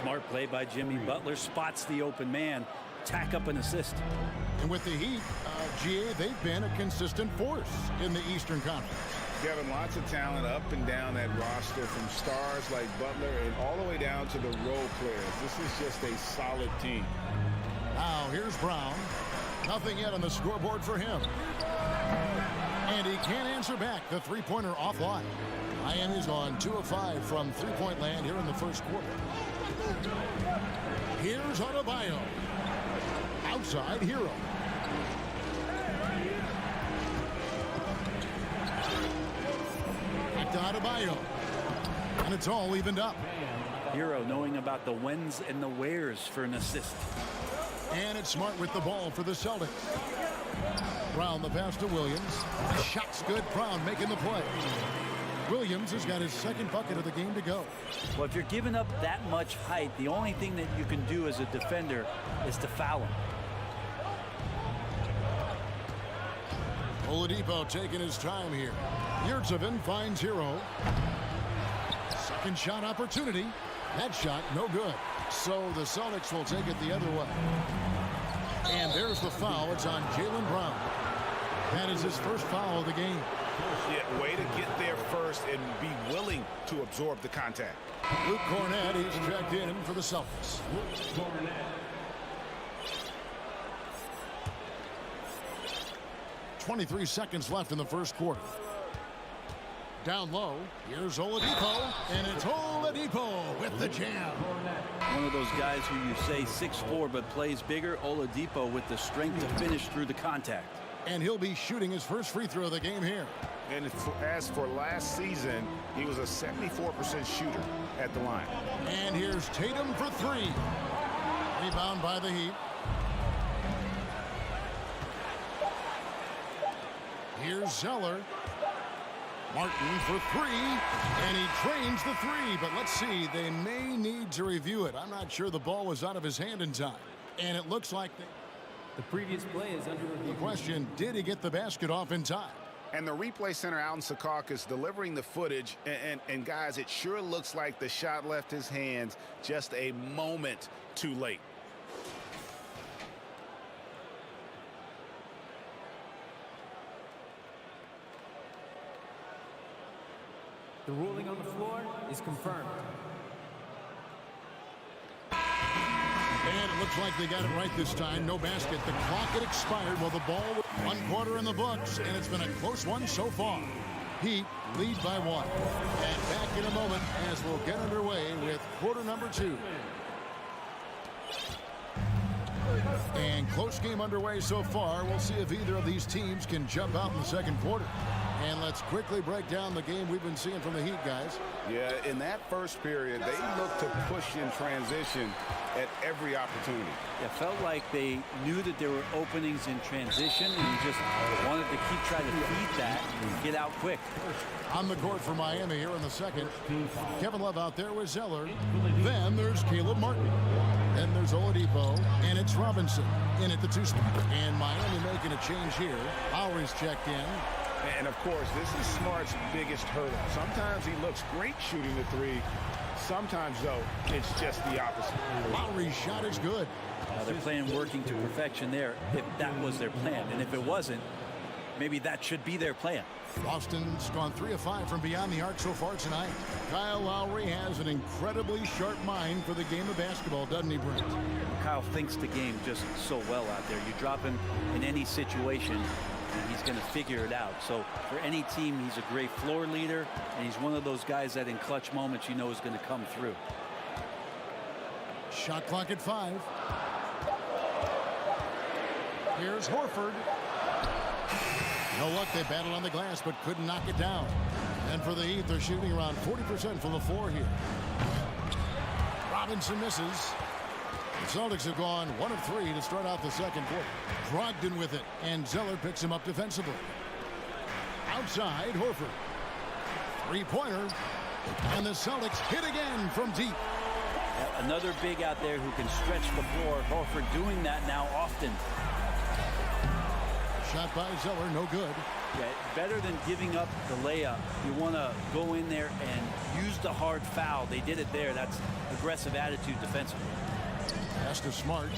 Smart play by Jimmy Butler. Spots the open man. Tack up an assist. And with the Heat, GA, they've been a consistent force in the Eastern Conference. Kevin, lots of talent up and down that roster, from stars like Butler and all the way down to the role players. This is just a solid team. Now here's Brown. Nothing yet on the scoreboard for him. And he can't answer back. The three-pointer offline. Miami's on 2 of 5 from three-point land here in the first quarter. Here's Adebayo. Outside, Hero. Back to Adebayo. And it's all evened up. Hero knowing about the whens and the wheres for an assist. And it's Smart with the ball for the Celtics. Brown the pass to Williams. Shot's good. Brown making the play. Williams has got his second bucket of the game to go. Well, if you're giving up that much height, the only thing that you can do as a defender is to foul him. Oladipo taking his time here. Yurtseven finds Hero. Second shot opportunity. That shot no good. So the Celtics will take it the other way. And there's the foul. It's on Jaylen Brown. That is his first foul of the game. Yeah, way to get there first and be willing to absorb the contact. Luke Cornett, he's checked in for the Celtics. 23 seconds left in the first quarter. Down low, here's Oladipo, and it's Oladipo with the jam. One of those guys who you say 6'4", but plays bigger. Oladipo with the strength to finish through the contact. And he'll be shooting his first free throw of the game here. And as for last season, he was a 74% shooter at the line. And here's Tatum for three. Rebound by the Heat. Here's Zeller. Martin for three, and he trains the three, but let's see, they may need to review it. I'm not sure the ball was out of his hand in time, and it looks like the previous play is under review. The question, did he get the basket off in time? And the replay center out in Secaucus delivering the footage, and guys, it sure looks like the shot left his hands just a moment too late. The ruling on the floor is confirmed. And it looks like they got it right this time. No basket. The clock had expired while the ball was 1 quarter in the books, and it's been a close one so far. Heat lead by 1. And back in a moment as we'll get underway with quarter number 2. And close game underway so far. We'll see if either of these teams can jump out in the second quarter. And let's quickly break down the game we've been seeing from the Heat, guys. Yeah, in that first period, they looked to push in transition at every opportunity. It felt like they knew that there were openings in transition, and you just wanted to keep trying to feed that and get out quick. On the court for Miami here in the second. Kevin Love out there with Zeller. Then there's Caleb Martin. Then there's Oladipo, and it's Robinson in at the 2 spot. And Miami making a change here. Lowry's checked in. And, of course, this is Smart's biggest hurdle. Sometimes he looks great shooting the three. Sometimes, though, it's just the opposite. Lowry's shot is good. They're playing working to perfection there if that was their plan. And if it wasn't, maybe that should be their plan. Boston's gone 3 of 5 from beyond the arc so far tonight. Kyle Lowry has an incredibly sharp mind for the game of basketball, doesn't he, Brent? Kyle thinks the game just so well out there. You drop him in any situation, and he's going to figure it out. So for any team, he's a great floor leader, and he's one of those guys that in clutch moments you know is going to come through. Shot clock at 5. Here's Horford. No luck, they battled on the glass but couldn't knock it down. And for the Heat, they're shooting around 40% from the floor here. Robinson misses. The Celtics have gone 1 of 3 to start out the second quarter. Brogdon with it, and Zeller picks him up defensively. Outside, Horford. Three-pointer, and the Celtics hit again from deep. Another big out there who can stretch the floor. Horford doing that now often. Shot by Zeller, no good. Yeah, better than giving up the layup. You want to go in there and use the hard foul. They did it there. That's aggressive attitude defensively. Pass to Smart.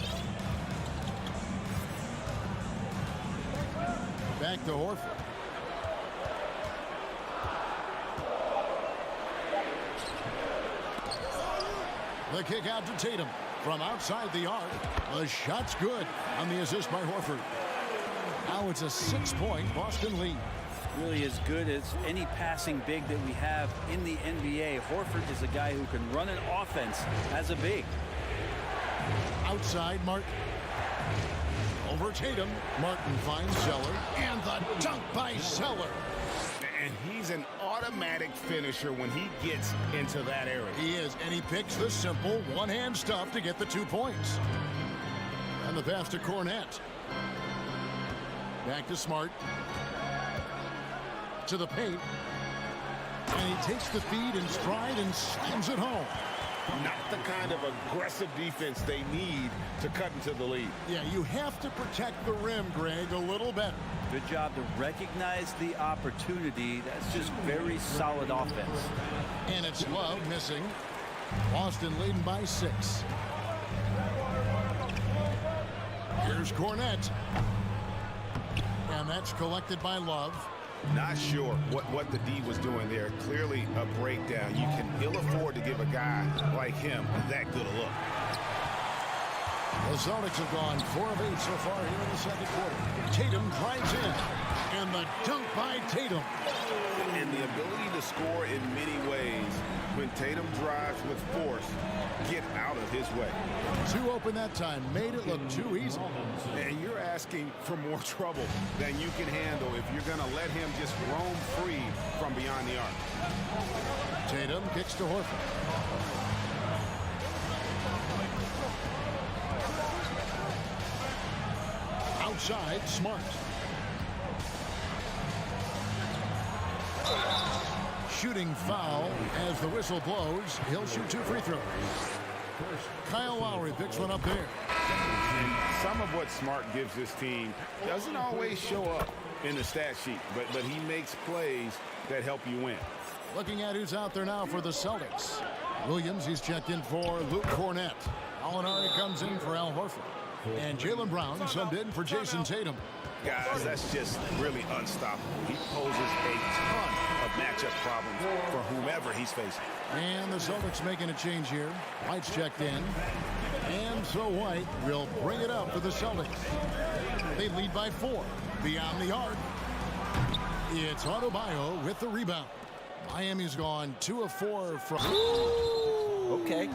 Back to Horford. The kick out to Tatum from outside the arc. The shot's good on the assist by Horford. Now it's a 6-point Boston lead. Really as good as any passing big that we have in the NBA. Horford is a guy who can run an offense as a big. Outside Martin. Over Tatum. Martin finds Zeller. And the dunk by Zeller. And he's an automatic finisher when he gets into that area. He is, and he picks the simple one-hand stuff to get the 2 points. And the pass to Cornett. Back to Smart. To the paint. And he takes the feed in stride and slams it home. Not the kind of aggressive defense they need to cut into the lead. Yeah, you have to protect the rim, Greg, a little better. Good job to recognize the opportunity. That's just very solid offense. And it's Love missing. Boston leading by 6. Here's Here's Cornette. And that's collected by Love. Not sure what the D was doing there. Clearly a breakdown. You can ill afford to give a guy like him that good a look. The Celtics have gone 4 of 8 so far here in the second quarter. Tatum drives in. And the dunk by Tatum. And the ability to score in many ways when Tatum drives with force, get out of his way. Too open that time. Made it look too easy. And you're asking for more trouble than you can handle if you're going to let him just roam free from beyond the arc. Tatum kicks to Horford. Outside, Smart. Shooting foul as the whistle blows. He'll shoot 2 free throws. Kyle Lowry picks one up there. And some of what Smart gives this team doesn't always show up in the stat sheet, but he makes plays that help you win. Looking at who's out there now for the Celtics. Williams, he's checked in for Luke Cornette. Gallinari comes in for Al Horford. And Jaylen Brown subbed in for Jason Tatum. Guys, that's just really unstoppable. He poses a ton of matchup problems for whomever he's facing. And the Celtics making a change here. White's checked in. And so White will bring it up for the Celtics. They lead by 4. Beyond the arc. It's Adebayo with the rebound. Miami's gone 2 of 4 from... Okay.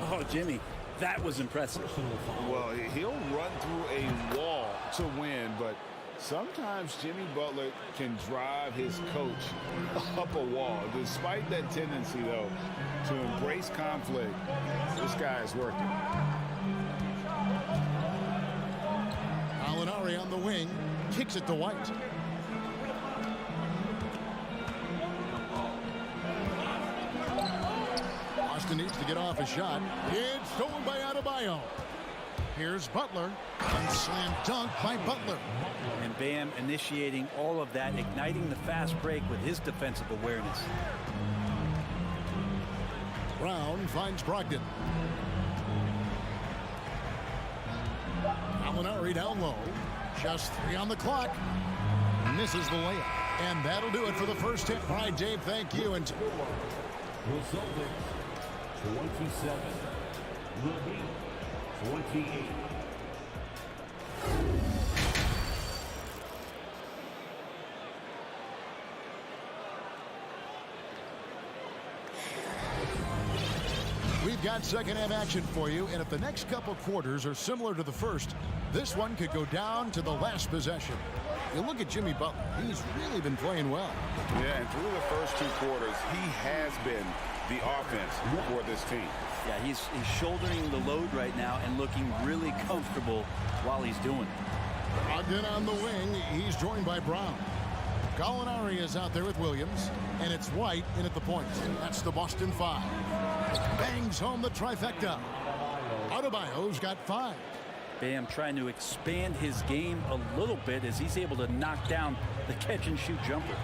Oh, Jimmy. That was impressive. Well, he'll run through a wall to win, but sometimes Jimmy Butler can drive his coach up a wall. Despite that tendency, though, to embrace conflict, this guy is working. Gallinari on the wing, kicks it to White. Austin needs to get off a shot. It's stolen by Adebayo. Here's Butler. And slam dunk by Butler. And Bam initiating all of that, igniting the fast break with his defensive awareness. Brown finds Brogdon. Gallinari down low. Just 3 on the clock. Misses the layup. And that'll do it for the first hit. All right, Dave, thank you. And 27. The Heat, 28. We've got second half action for you, and if the next couple quarters are similar to the first, this one could go down to the last possession. You look at Jimmy Butler, he's really been playing well. Yeah, and through the first 2 quarters, he has been the offense for this team. Yeah, he's shouldering the load right now and looking really comfortable while he's doing it. Brogdon on the wing, he's joined by Brown. Gallinari is out there with Williams, and it's White in at the point. That's the Boston 5. Bangs home the trifecta. Adebayo's got 5. Bam trying to expand his game a little bit as he's able to knock down the catch-and-shoot jumper.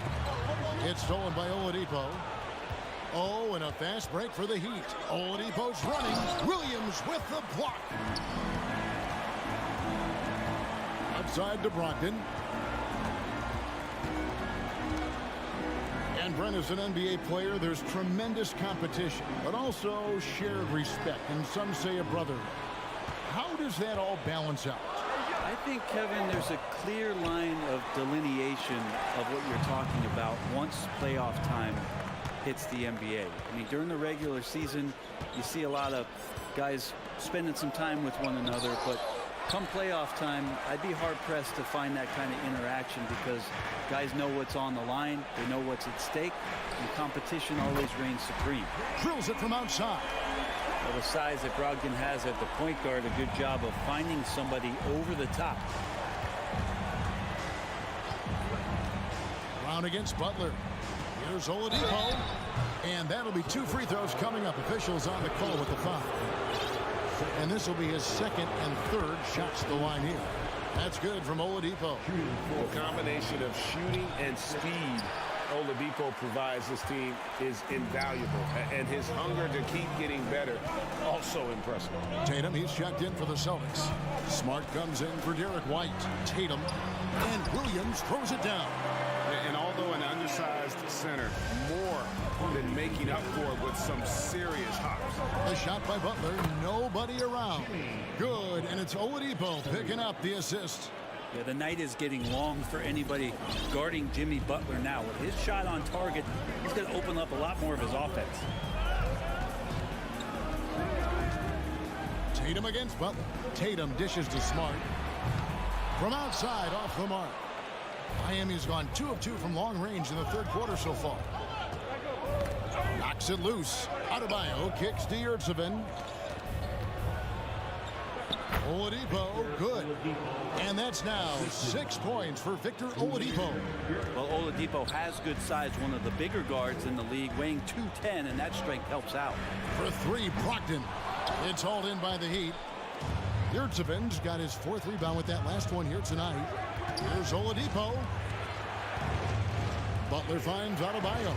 It's stolen by Oladipo. Oh, and a fast break for the Heat. Oladipo's running. Williams with the block. Outside to Brogdon. And Brent, as an NBA player, there's tremendous competition, but also shared respect, and some say a brotherhood. How does that all balance out? I think, Kevin, there's a clear line of delineation of what you're talking about once playoff time hits the NBA. I mean, during the regular season, you see a lot of guys spending some time with one another, but come playoff time, I'd be hard-pressed to find that kind of interaction because guys know what's on the line, they know what's at stake, and competition always reigns supreme. Drills it from outside. Well, the size that Brogdon has at the point guard, a good job of finding somebody over the top. Brown against Butler. Here's Oladipo. And that'll be 2 free throws coming up. Officials on the call with the foul. And this will be his 2nd and 3rd shots to the line here. That's good from Oladipo. The combination of shooting and speed Oladipo provides this team is invaluable. And his hunger to keep getting better, also impressive. Tatum, he's checked in for the Celtics. Smart comes in for Derek White. Tatum, and Williams throws it down. And although an undersized center, more than making up for it with some serious hops. The shot by Butler, nobody around. Good, and it's Oladipo picking up the assist. Yeah, the night is getting long for anybody guarding Jimmy Butler now. With his shot on target, he's going to open up a lot more of his offense. Tatum against Butler. Tatum dishes to Smart. From outside, off the mark. Miami's gone 2 of 2 from long range in the third quarter so far. Knocks it loose. Adebayo kicks to Yurtseven. Oladipo, good. And that's now 6 points for Victor Oladipo. Well, Oladipo has good size, one of the bigger guards in the league, weighing 210, and that strength helps out. For 3, Brogdon. It's hauled in by the Heat. Yurtseven's got his 4th rebound with that last one here tonight. Here's Oladipo. Butler finds Adebayo.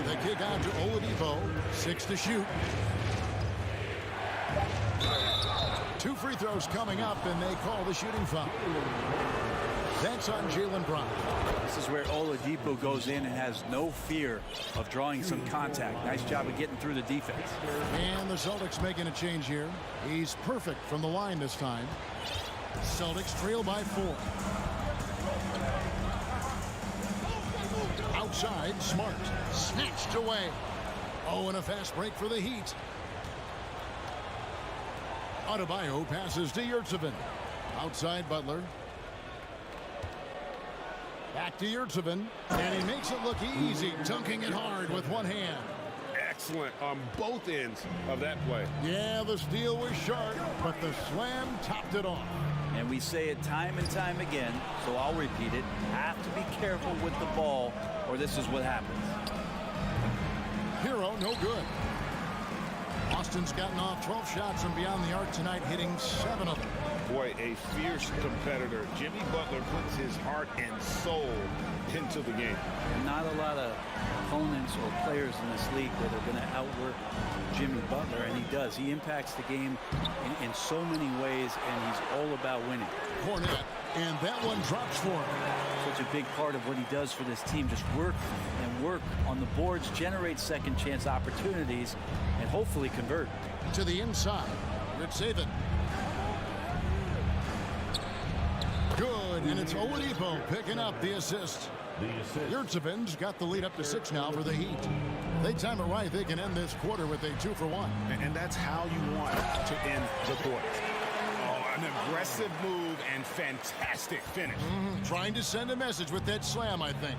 The kick out to Oladipo. 6 to shoot. 2 free throws coming up, and they call the shooting foul. That's on Jaylen Brown. This is where Oladipo goes in and has no fear of drawing some contact. Nice job of getting through the defense. And the Celtics making a change here. He's perfect from the line this time. Celtics trail by 4. Outside, Smart. Snatched away. Oh, and a fast break for the Heat. Adebayo passes to Yurtseven. Outside, Butler. Back to Yurtseven. And he makes it look easy, dunking it hard with one hand. Excellent on both ends of that play. Yeah, the steal was sharp, but the slam topped it off. And we say it time and time again, so I'll repeat it. Have to be careful with the ball, or this is what happens. Hero, no good. Austin's gotten off 12 shots from beyond the arc tonight, hitting 7 of them. Boy, a fierce competitor. Jimmy Butler puts his heart and soul into the game. Not a lot of opponents or players in this league that are going to outwork Jimmy Butler, and he does. He impacts the game in so many ways, and he's all about winning. Cornet, and that one drops for him. Such a big part of what he does for this team, just work and work on the boards, generate second chance opportunities, and hopefully convert. To the inside, Yurtseven. Good, and it's Oladipo picking up the assist. Yurtseven's got the lead up to 6 now for the Heat. They time it right, they can end this quarter with a 2-for-1. And that's how you want to end the quarter. Oh, an aggressive move and fantastic finish. Trying to send a message with that slam, I think.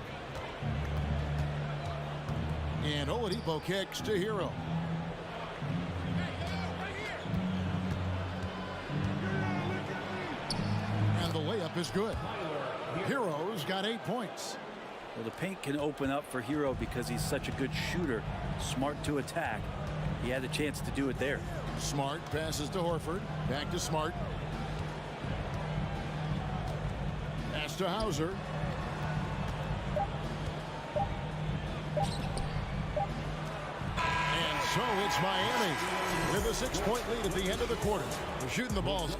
And Oladipo kicks to Hero. And the layup is good. Hero's got 8 points. Well, the paint can open up for Hero because he's such a good shooter. Smart to attack. He had a chance to do it there. Smart passes to Horford. Back to Smart. Pass to Hauser. And so it's Miami with a 6-point lead at the end of the quarter. They're shooting the balls.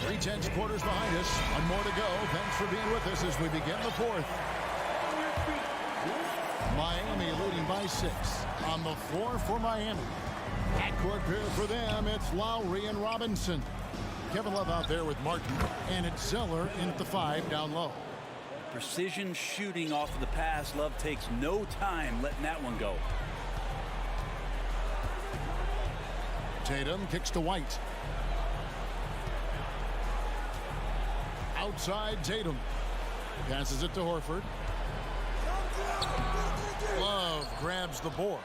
3/10 quarters behind us. 1 more to go. Thanks for being with us as we begin the 4th. Miami leading by 6 on the floor for Miami. Backcourt pair for them. It's Lowry and Robinson. Kevin Love out there with Martin, and it's Zeller in at the 5 down low. Precision shooting off of the pass. Love takes no time letting that one go. Tatum kicks to White. Outside Tatum. Passes it to Horford. Love grabs the board.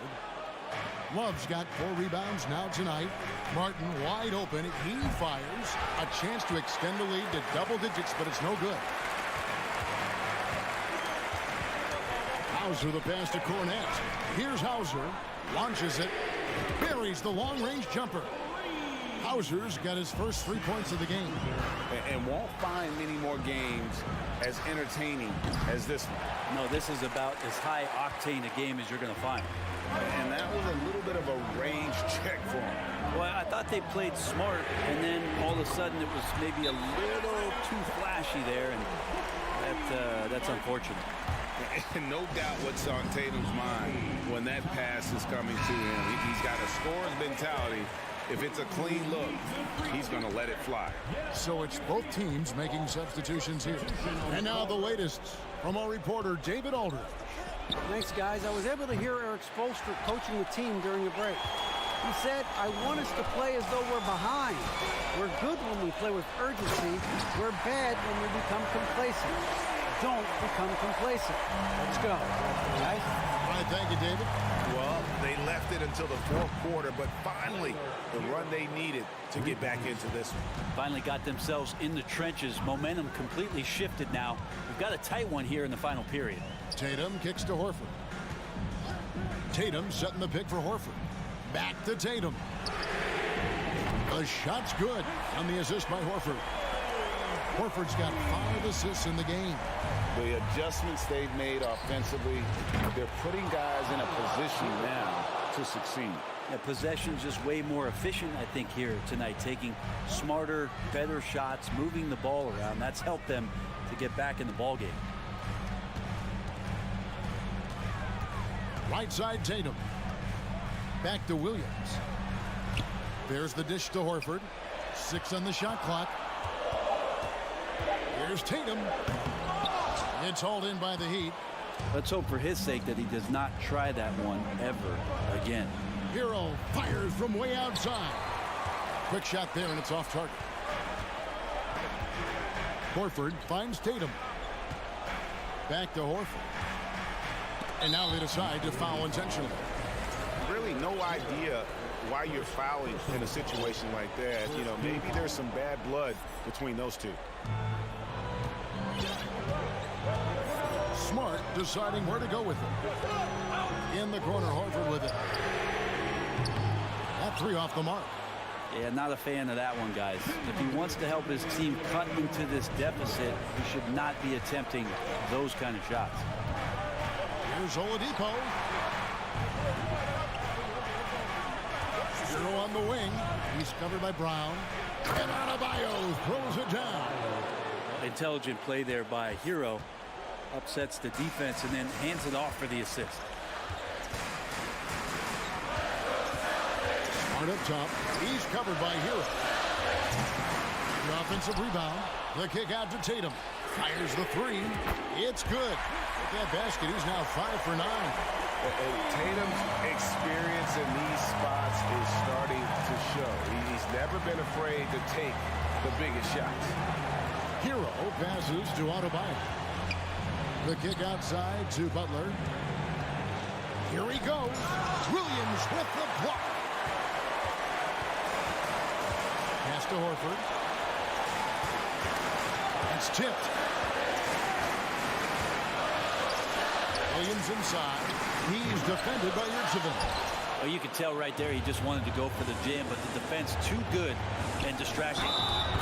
Love's got 4 rebounds now tonight. Martin wide open. He fires. A chance to extend the lead to double digits, but it's no good. Hauser the pass to Cornet. Here's Hauser. Launches it. Buries the long-range jumper. Hauser's got his first 3 points of the game. And won't find many more games as entertaining as this one. No, this is about as high octane a game as you're going to find. And that was a little bit of a range check for him. Well, I thought they played smart, and then all of a sudden it was maybe a little too flashy there, and that's unfortunate. And no doubt what's on Tatum's mind when that pass is coming to him. He's got a scorer's mentality. If it's a clean look, he's going to let it fly. So it's both teams making substitutions here. And now the latest from our reporter, David Aldridge. Thanks, guys. I was able to hear Eric Spoelstra coaching the team during the break. He said, I want us to play as though we're behind. We're good when we play with urgency. We're bad when we become complacent. Don't become complacent. Let's go. Guys? All right, thank you, David. Well, they left it until the fourth quarter, but finally the run they needed to get back into this one. Finally got themselves in the trenches. Momentum completely shifted now. We've got a tight one here in the final period. Tatum kicks to Horford. Tatum setting the pick for Horford. Back to Tatum. The shot's good on the assist by Horford. Horford's got 5 assists in the game. The adjustments they've made offensively, they're putting guys in a position now to succeed. Yeah, possession's just way more efficient, I think, here tonight. Taking smarter, better shots, moving the ball around. That's helped them to get back in the ball game. Right side Tatum. Back to Williams. There's the dish to Horford. 6 on the shot clock. Here's Tatum. It's hauled in by the Heat. Let's hope for his sake that he does not try that one ever again. Hero fires from way outside. Quick shot there, and it's off target. Horford finds Tatum. Back to Horford. And now they decide to foul intentionally. Really no idea why you're fouling in a situation like that. You know, maybe there's some bad blood between those two. Smart deciding where to go with it. In the corner, Horford with it. That 3 off the mark. Yeah, not a fan of that one, guys. If he wants to help his team cut into this deficit, he should not be attempting those kind of shots. Here's Oladipo. Hero on the wing. He's covered by Brown. And Adebayo throws it down. Intelligent play there by Hero. Upsets the defense and then hands it off for the assist. Smart up top. He's covered by Hero. The offensive rebound. The kick out to Tatum. Fires the 3. It's good. With that basket, he's now 5 for 9. Tatum's experience in these spots is starting to show. He's never been afraid to take the biggest shots. Hero passes to Adebayo. The kick outside to Butler. Here he goes. Williams with the block. Pass to Horford. It's tipped. Williams inside. He's defended by Yurtseven. Well, you can tell right there he just wanted to go for the jam, but the defense too good and distracting.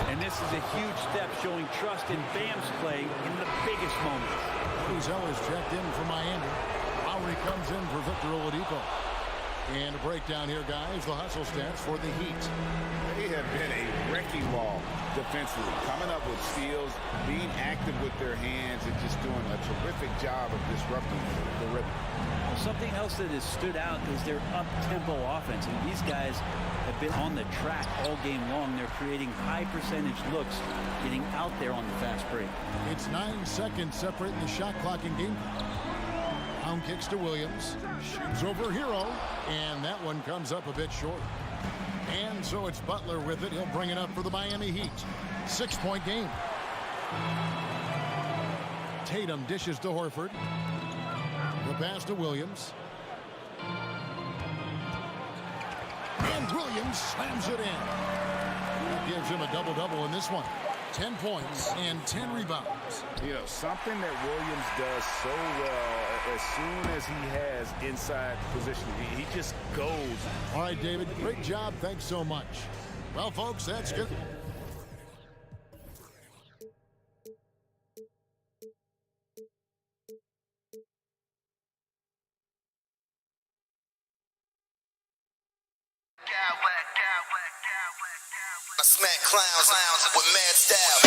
And this is a huge step showing trust in Bam's play in the biggest moments. Zeller's checked in for Miami. Lowry comes in for Victor Oladipo. And a breakdown here, guys. The hustle stats for the Heat. They have been a wrecking ball defensively, coming up with steals, being active with their hands, and just doing a terrific job of disrupting the rhythm. Well, something else that has stood out is their up-tempo offense. And these guys have been on the track all game long. They're creating high-percentage looks, getting out there on the fast break. It's 9 seconds separating the shot clock and game. Brown kicks to Williams. Shoots over Hero. And that one comes up a bit short. And so it's Butler with it. He'll bring it up for the Miami Heat. 6-point game. Tatum dishes to Horford. The pass to Williams. And Williams slams it in. That gives him a double-double in this one. 10 points and 10 rebounds. You know, something that Williams does so well as soon as he has inside position, he just goes. All right, David, great job. Thanks so much. Well, folks, that's good. I smack clowns with mad style.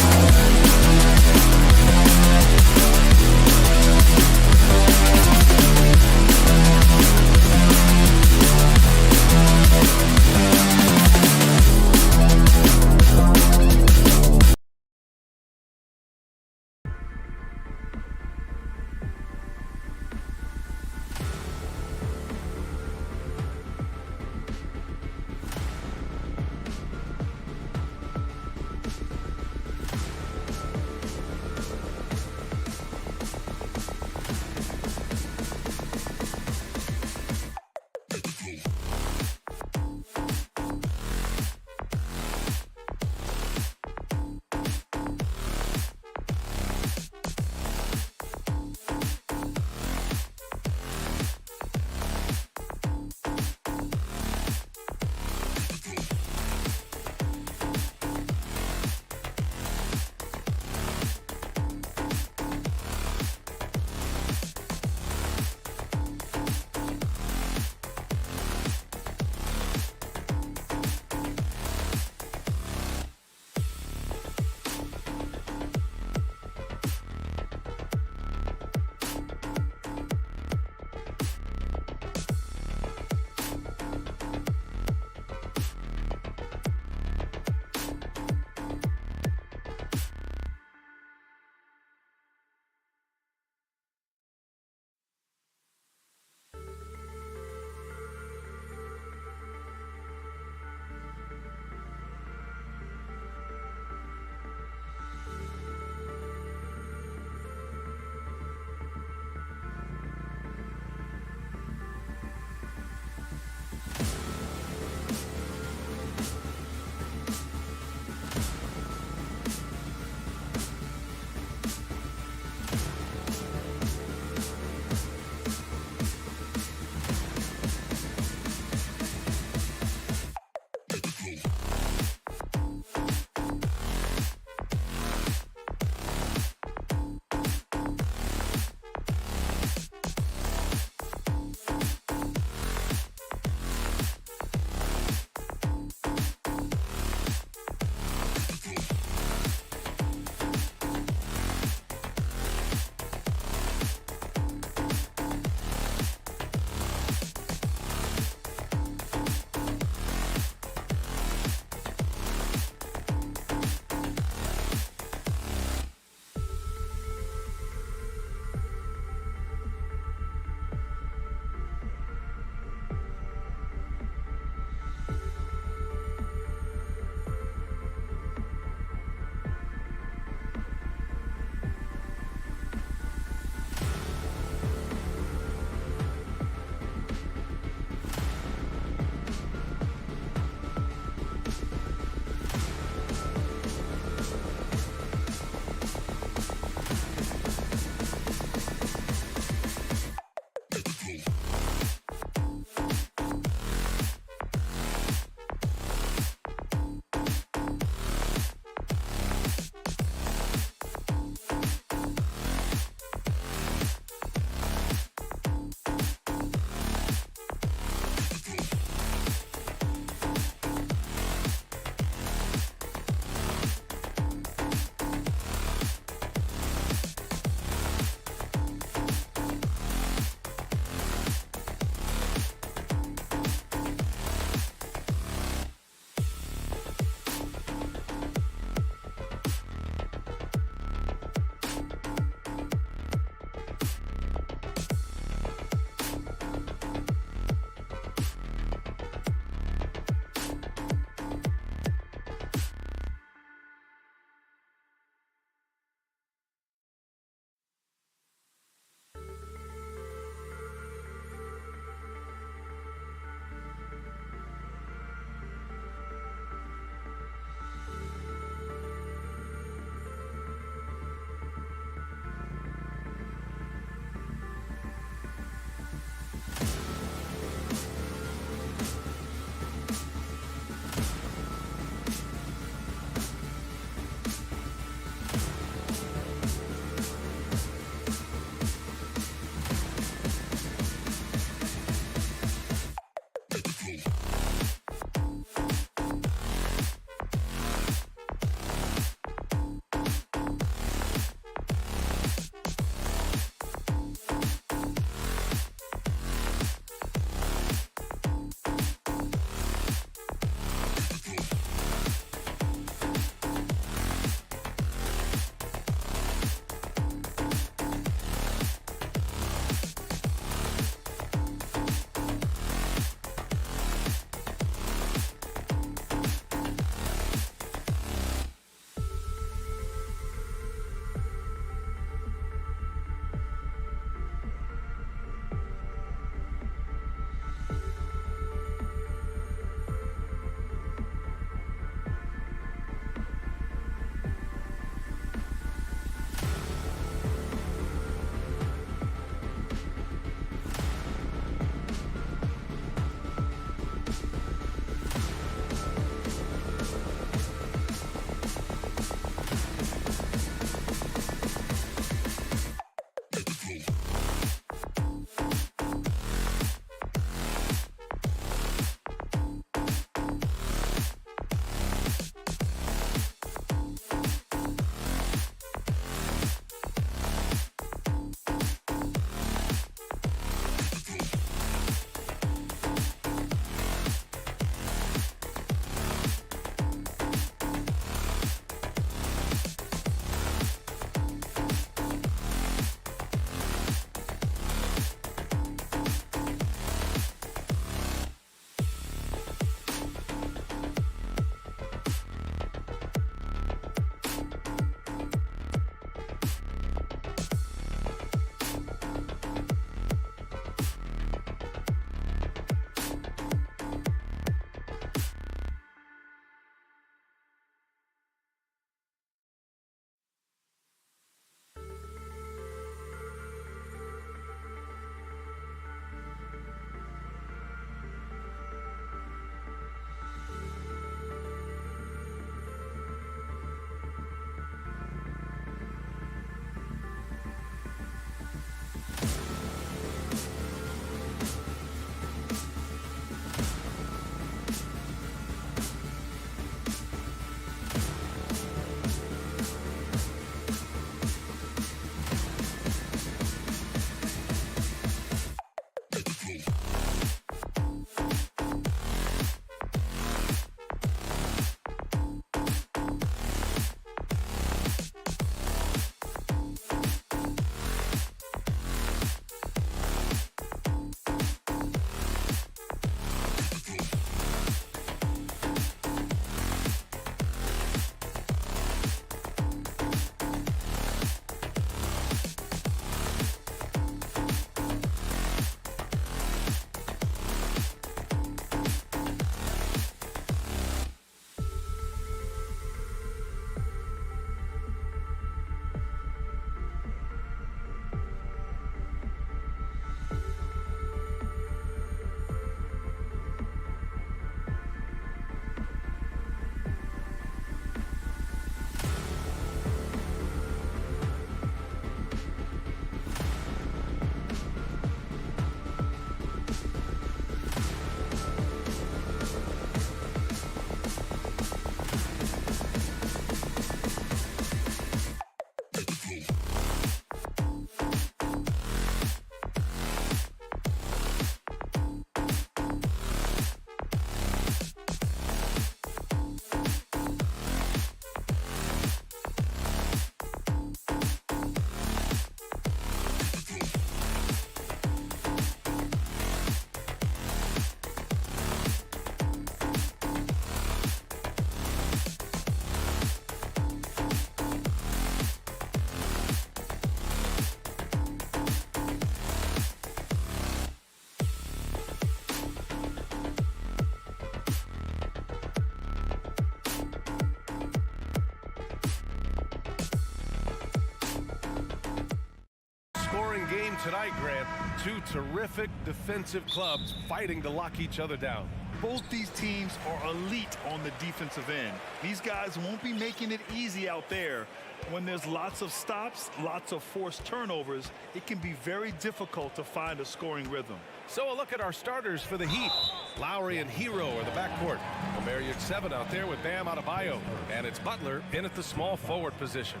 game tonight, Grant. Two terrific defensive clubs fighting to lock each other down. Both these teams are elite on the defensive end. These guys won't be making it easy out there. When there's lots of stops, lots of forced turnovers, it can be very difficult to find a scoring rhythm. So a look at our starters for the Heat. Lowry and Hero are the backcourt. Omer at 7 out there with Bam Adebayo. And it's Butler in at the small forward position.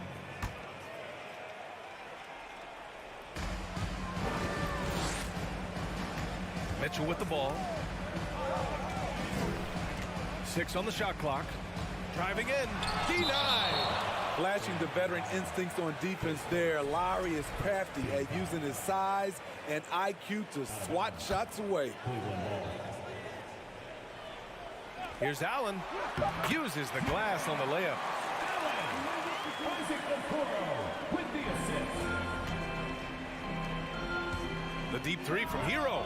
Mitchell with the ball. 6 on the shot clock. Driving in. Denied. Flashing the veteran instincts on defense there. Lowry is crafty at using his size and IQ to swat shots away. Here's Allen. Uses the glass on the layup. The deep 3 from Hero.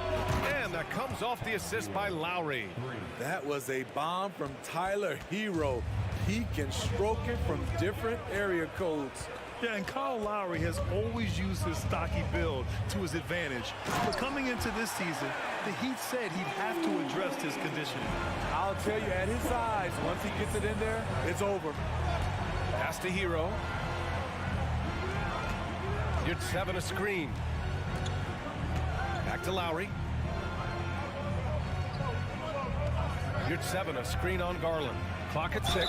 And that comes off the assist by Lowry. That was a bomb from Tyler Hero. He can stroke it from different area codes. Yeah, and Kyle Lowry has always used his stocky build to his advantage. But coming into this season, the Heat said he'd have to address his conditioning. I'll tell you, at his size, once he gets it in there, it's over. Pass to Hero. You're 7 a screen. Back to Lowry. You're 7 a screen on Garland. Clock at 6.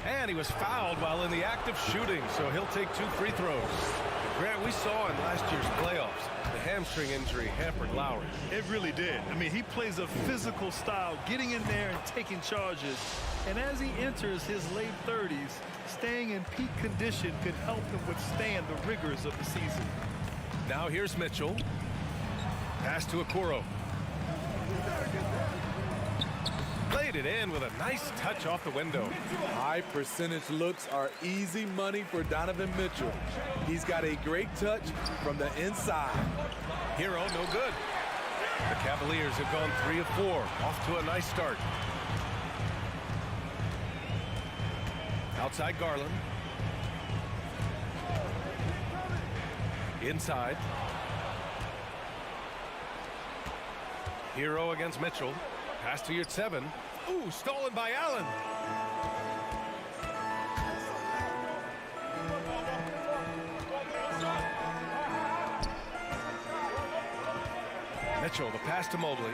And he was fouled while in the act of shooting, so he'll take 2 free throws. Grant, we saw in last year's playoffs, the hamstring injury hampered Lowry. It really did. I mean, he plays a physical style, getting in there and taking charges. And as he enters his late 30s, staying in peak condition could help him withstand the rigors of the season. Now here's Mitchell. Pass to Okoro. Played it in with a nice touch off the window. High percentage looks are easy money for Donovan Mitchell. He's got a great touch from the inside. Hero, no good. The Cavaliers have gone 3 of 4. Off to a nice start. Outside Garland. Inside. Hero against Mitchell. Pass to your 7. Ooh, stolen by Allen. Mitchell, the pass to Mobley.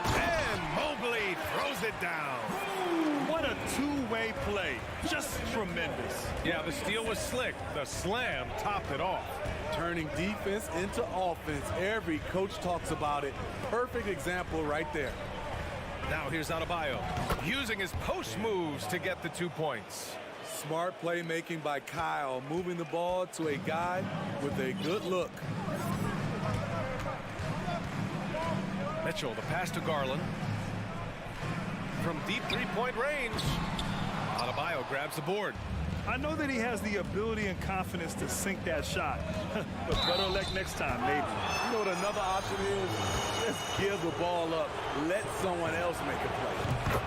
And Mobley throws it down. What a two-way play. Just tremendous. Yeah, the steal was slick. The slam topped it off. Turning defense into offense. Every coach talks about it. Perfect example right there. Now here's Adebayo, using his post moves to get the 2 points. Smart playmaking by Kyle, moving the ball to a guy with a good look. Mitchell, the pass to Garland. From deep 3-point range. Adebayo grabs the board. I know that he has the ability and confidence to sink that shot. But better luck next time, maybe. You know what another option is? Just give the ball up. Let someone else make a play.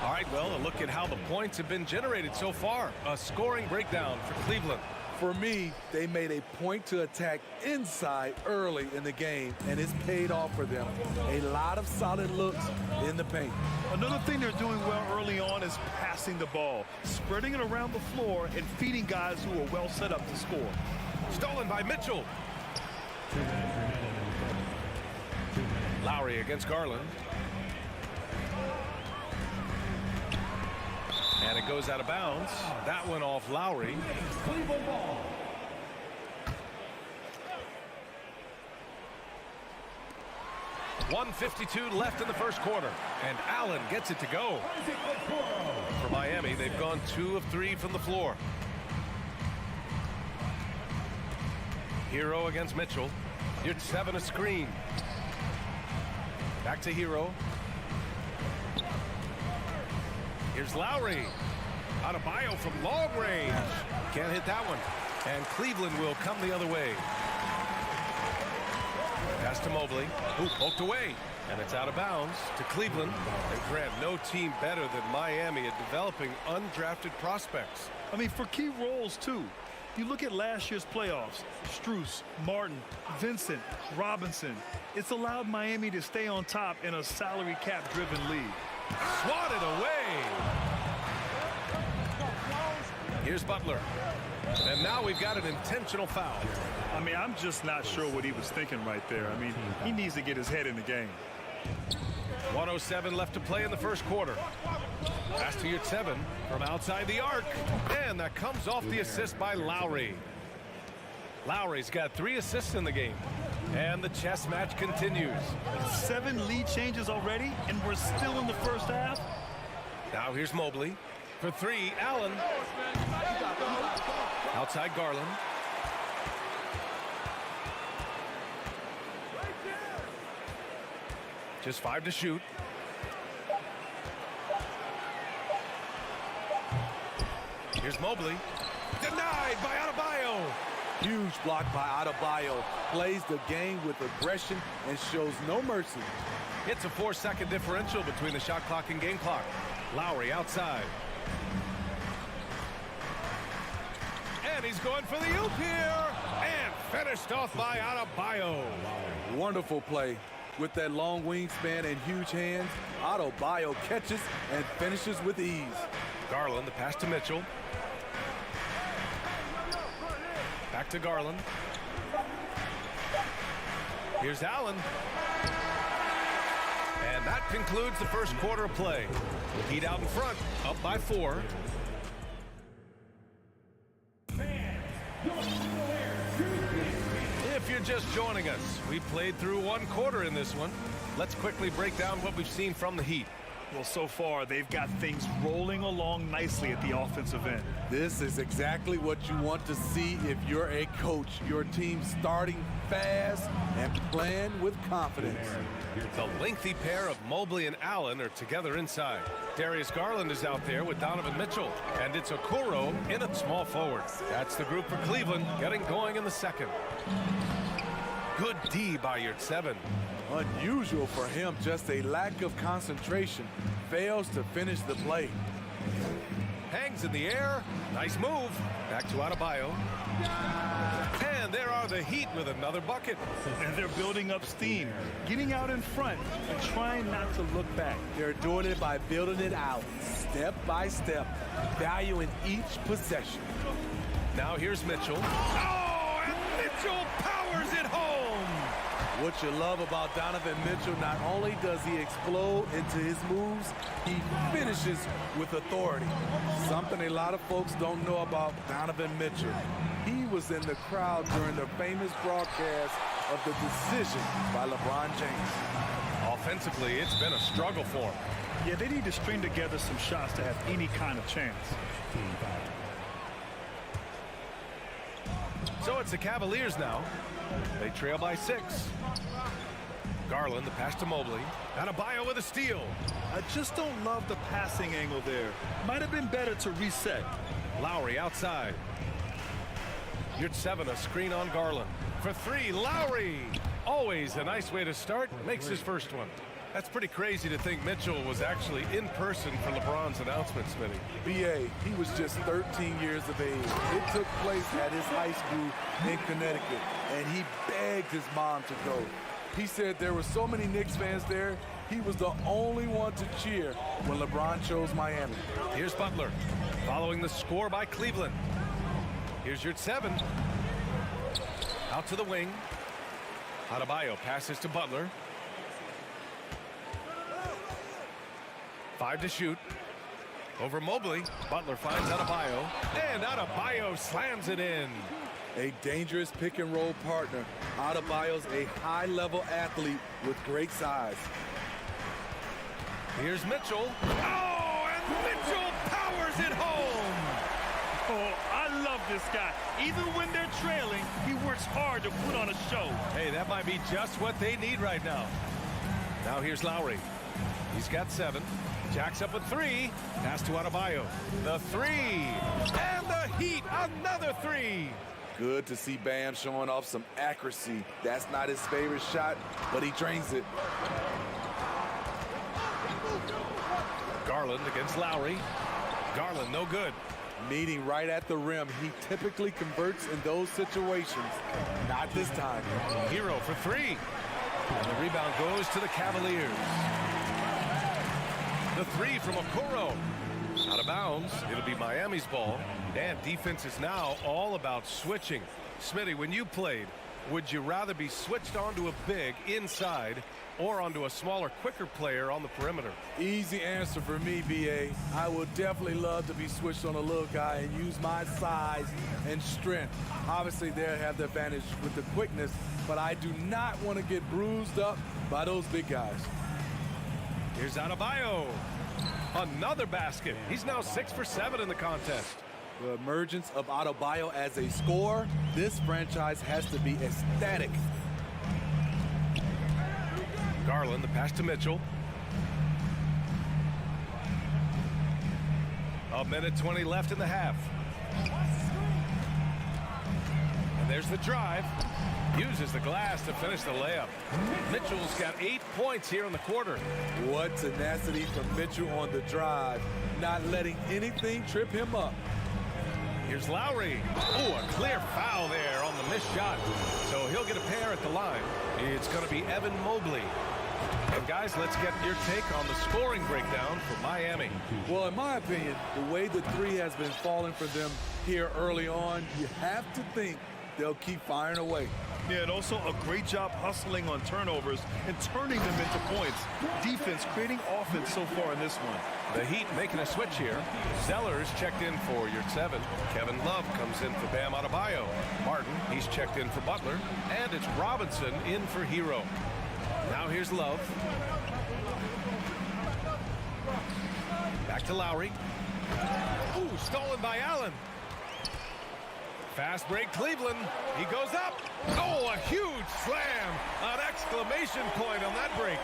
All right, well, a look at how the points have been generated so far. A scoring breakdown for Cleveland. For me, they made a point to attack inside early in the game, and it's paid off for them. A lot of solid looks in the paint. Another thing they're doing well early on is passing the ball, spreading it around the floor and feeding guys who are well set up to score. Stolen by Mitchell. Lowry against Garland. And it goes out of bounds. That one off Lowry. 1:52 left in the first quarter. And Allen gets it to go. For Miami, they've gone 2 of 3 from the floor. Hero against Mitchell. You're 7 a screen. Back to Hero. Here's Lowry. Adebayo from long range. Can't hit that one. And Cleveland will come the other way. Pass to Mobley, who poked away. And it's out of bounds to Cleveland. And Grant, no team better than Miami at developing undrafted prospects. I mean, for key roles, too. You look at last year's playoffs, Strus, Martin, Vincent, Robinson. It's allowed Miami to stay on top in a salary cap-driven league. Swatted away. Here's Butler. And now we've got an intentional foul. I mean, I'm just not sure what he was thinking right there. I mean, he needs to get his head in the game. 1:07 left to play in the first quarter. Pass to Yurtseven from outside the arc. And that comes off the assist by Lowry. Lowry's got 3 assists in the game. And the chess match continues. 7 lead changes already, and we're still in the first half. Now here's Mobley. For 3, Allen. Outside Garland. Just 5 to shoot. Here's Mobley. Denied by Adebayo. Huge block by Adebayo. Plays the game with aggression and shows no mercy. It's a 4-second differential between the shot clock and game clock. Lowry outside. And he's going for the oop here. And finished off by Adebayo. Wonderful play. With that long wingspan and huge hands, Adebayo catches and finishes with ease. Garland, the pass to Mitchell. Back to Garland. Here's Allen. And that concludes the first quarter of play. Heat out in front, up by 4. If you're just joining us, we played through 1 quarter in this one. Let's quickly break down what we've seen from the Heat. Well, so far, they've got things rolling along nicely at the offensive end. This is exactly what you want to see if you're a coach. Your team starting fast and playing with confidence. The lengthy pair of Mobley and Allen are together inside. Darius Garland is out there with Donovan Mitchell. And it's Okoro in at small forward. That's the group for Cleveland getting going in the second. Good D by Yurtseven. Unusual for him, just a lack of concentration. Fails to finish the play. Hangs in the air. Nice move. Back to Adebayo. And there are the Heat with another bucket. And they're building up steam, getting out in front and trying not to look back. They're doing it by building it out, step by step, valuing each possession. Now here's Mitchell. Oh, and Mitchell powers it home. What you love about Donovan Mitchell, not only does he explode into his moves, he finishes with authority. Something a lot of folks don't know about Donovan Mitchell. He was in the crowd during the famous broadcast of the decision by LeBron James. Offensively, it's been a struggle for him. Yeah, they need to string together some shots to have any kind of chance. So it's the Cavaliers now. They trail by 6. Garland, the pass to Mobley. Adebayo with a steal. I just don't love the passing angle there. Might have been better to reset. Lowry outside. Yurtseven, a screen on Garland. For 3, Lowry. Always a nice way to start. Makes his first one. That's pretty crazy to think Mitchell was actually in person for LeBron's announcement, Smitty. B.A., he was just 13 years of age. It took place at his high school in Connecticut, and he begged his mom to go. He said there were so many Knicks fans there, he was the only one to cheer when LeBron chose Miami. Here's Butler, following the score by Cleveland. Here's Yurtseven. Out to the wing. Adebayo passes to Butler. 5 to shoot. Over Mobley. Butler finds Adebayo. And Adebayo slams it in. A dangerous pick-and-roll partner. Adebayo's a high-level athlete with great size. Here's Mitchell. Oh, and Mitchell powers it home. Oh, I love this guy. Even when they're trailing, he works hard to put on a show. Hey, that might be just what they need right now. Now here's Lowry. He's got 7. Jacks up with 3. Pass to Adebayo. The 3. And the Heat, another 3. Good to see Bam showing off some accuracy. That's not his favorite shot, but he drains it. Garland against Lowry. Garland, no good. Meeting right at the rim. He typically converts in those situations. Not this time. Hero for three. And the rebound goes to the Cavaliers. The three from Okoro. Out of bounds. It'll be Miami's ball. And defense is now all about switching. Smitty, when you played, would you rather be switched onto a big inside or onto a smaller, quicker player on the perimeter? Easy answer for me, B.A. I would definitely love to be switched on a little guy and use my size and strength. Obviously, they'll have the advantage with the quickness, but I do not want to get bruised up by those big guys. Here's Adebayo. Another basket. He's now 6 for 7 in the contest. The emergence of Adebayo as a scorer, this franchise has to be ecstatic. Garland, the pass to Mitchell. A minute 20 left in the half. And there's the drive. Uses the glass to finish the layup. Mitchell's got 8 points here in the quarter. What tenacity from Mitchell on the drive, not letting anything trip him up. Here's Lowry. Oh, a clear foul there on the missed shot. So he'll get a pair at the line. It's going to be Evan Mobley. And guys, let's get your take on the scoring breakdown for Miami. Well, in my opinion, the way the three has been falling for them here early on, you have to think they'll keep firing away. Yeah, and also a great job hustling on turnovers and turning them into points. Defense creating offense so far in this one. The Heat making a switch here. Zellers checked in for your 7. Kevin Love comes in for Bam Adebayo. Martin, he's checked in for Butler. And it's Robinson in for Hero. Now here's Love. Back to Lowry. Ooh, stolen by Allen. Fast break, Cleveland. He goes up. Oh, a huge slam. An exclamation point on that break.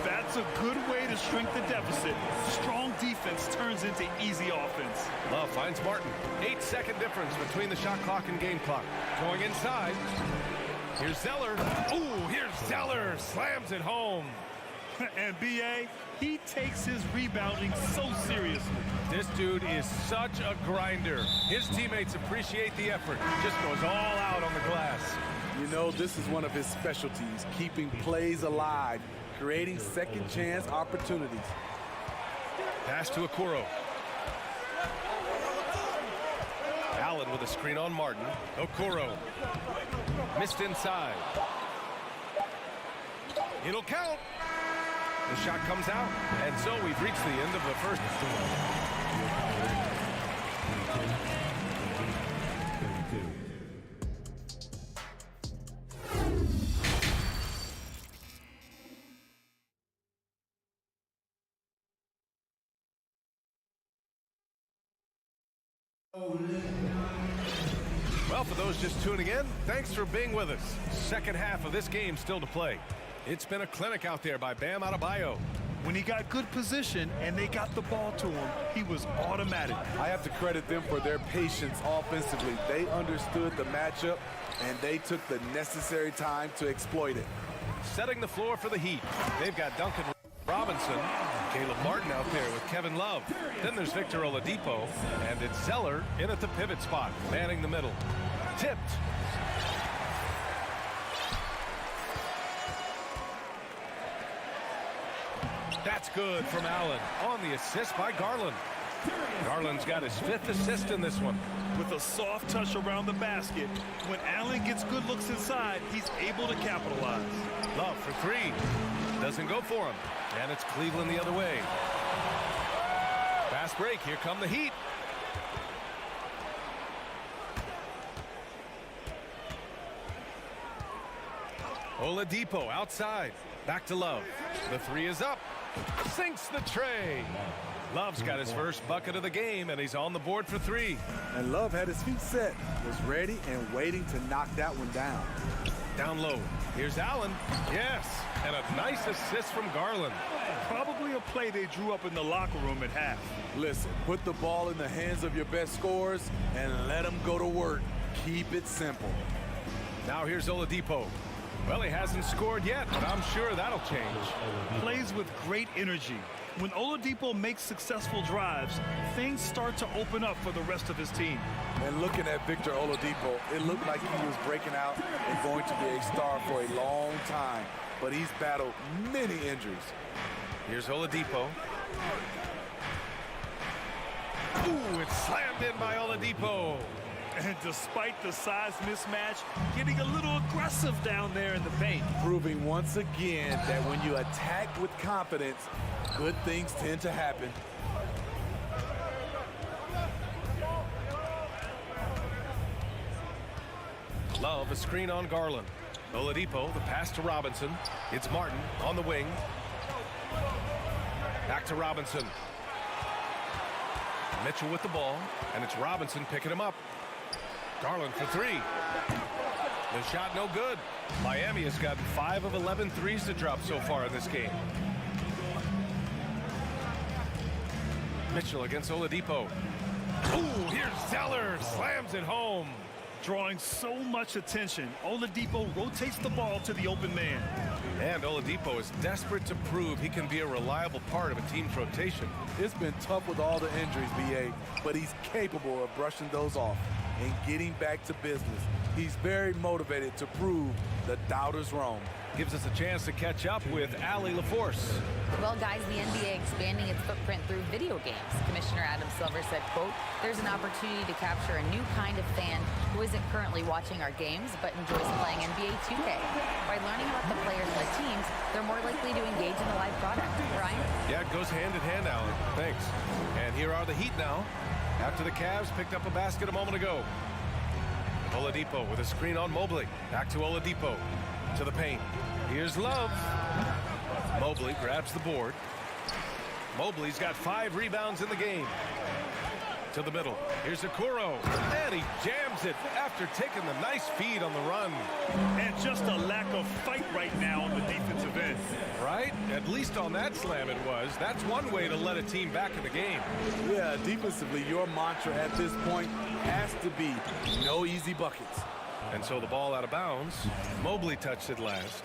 That's a good way to shrink the deficit. Strong defense turns into easy offense. Love finds Martin. 8-second difference between the shot clock and game clock. Going inside. Here's Zeller. Ooh, here's Zeller. Slams it home. And B.A., he takes his rebounding so seriously. This dude is such a grinder. His teammates appreciate the effort. Just goes all out on the glass. You know, this is one of his specialties, keeping plays alive, creating second chance opportunities. Pass to Okoro. Allen with a screen on Martin. Okoro. Missed inside. It'll count. The shot comes out, and so we've reached the end of the first. Well, for those just tuning in, thanks for being with us. Second half of this game still to play. It's been a clinic out there by Bam Adebayo. When he got good position and they got the ball to him, he was automatic. I have to credit them for their patience offensively. They understood the matchup, and they took the necessary time to exploit it. Setting the floor for the Heat. They've got Duncan Robinson, Caleb Martin out there with Kevin Love. Then there's Victor Oladipo, and it's Zeller in at the pivot spot, manning the middle. Tipped. That's good from Allen on the assist by Garland. Garland's got his 5th assist in this one. With a soft touch around the basket, when Allen gets good looks inside, he's able to capitalize. Love for 3. Doesn't go for him. And it's Cleveland the other way. Fast break. Here come the Heat. Oladipo outside. Back to Love. The 3 is up. Sinks the tray. Love's got his first bucket of the game, and he's on the board for 3. And Love had his feet set, was ready and waiting to knock that one down. Down low. Here's Allen. Yes. And a nice assist from Garland. Probably a play they drew up in the locker room at half. Listen, put the ball in the hands of your best scorers and let them go to work. Keep it simple. Now here's Oladipo. Well, he hasn't scored yet, but I'm sure that'll change. Plays with great energy. When Oladipo makes successful drives, things start to open up for the rest of his team. And looking at Victor Oladipo, it looked like he was breaking out and going to be a star for a long time. But he's battled many injuries. Here's Oladipo. Ooh, it's slammed in by Oladipo. And despite the size mismatch, getting a little aggressive down there in the paint. Proving once again that when you attack with confidence, good things tend to happen. Love a screen on Garland. Oladipo, the pass to Robinson. It's Martin on the wing. Back to Robinson. Mitchell with the ball, and it's Robinson picking him up. Garland for three. The shot no good. Miami has gotten 5 of 11 threes to drop so far in this game. Mitchell against Oladipo. Ooh, here's Zeller, slams it home. Drawing so much attention, Oladipo rotates the ball to the open man. And Oladipo is desperate to prove he can be a reliable part of a team's rotation. It's been tough with all the injuries, BA, but he's capable of brushing those off and getting back to business. He's very motivated to prove the doubters wrong. Gives us a chance to catch up with Allie LaForce. Well, guys, the NBA expanding its footprint through video games. Commissioner Adam Silver said, quote, "There's an opportunity to capture a new kind of fan who isn't currently watching our games but enjoys playing NBA2K. By learning about the players and the teams, they're more likely to engage in the live product." Ryan? Yeah, it goes hand in hand, Allie. Thanks. And here are the Heat now, after the Cavs picked up a basket a moment ago. Oladipo with a screen on Mobley. Back to Oladipo. To the paint. Here's Love. Mobley grabs the board. Mobley's got 5 rebounds in the game. To the middle. Here's Okoro. And he jams it after taking the nice feed on the run. And just a lack of fight right now on the defensive end. Right? At least on that slam it was. That's one way to let a team back in the game. Yeah, defensively, your mantra at this point has to be no easy buckets. And so the ball out of bounds. Mobley touched it last.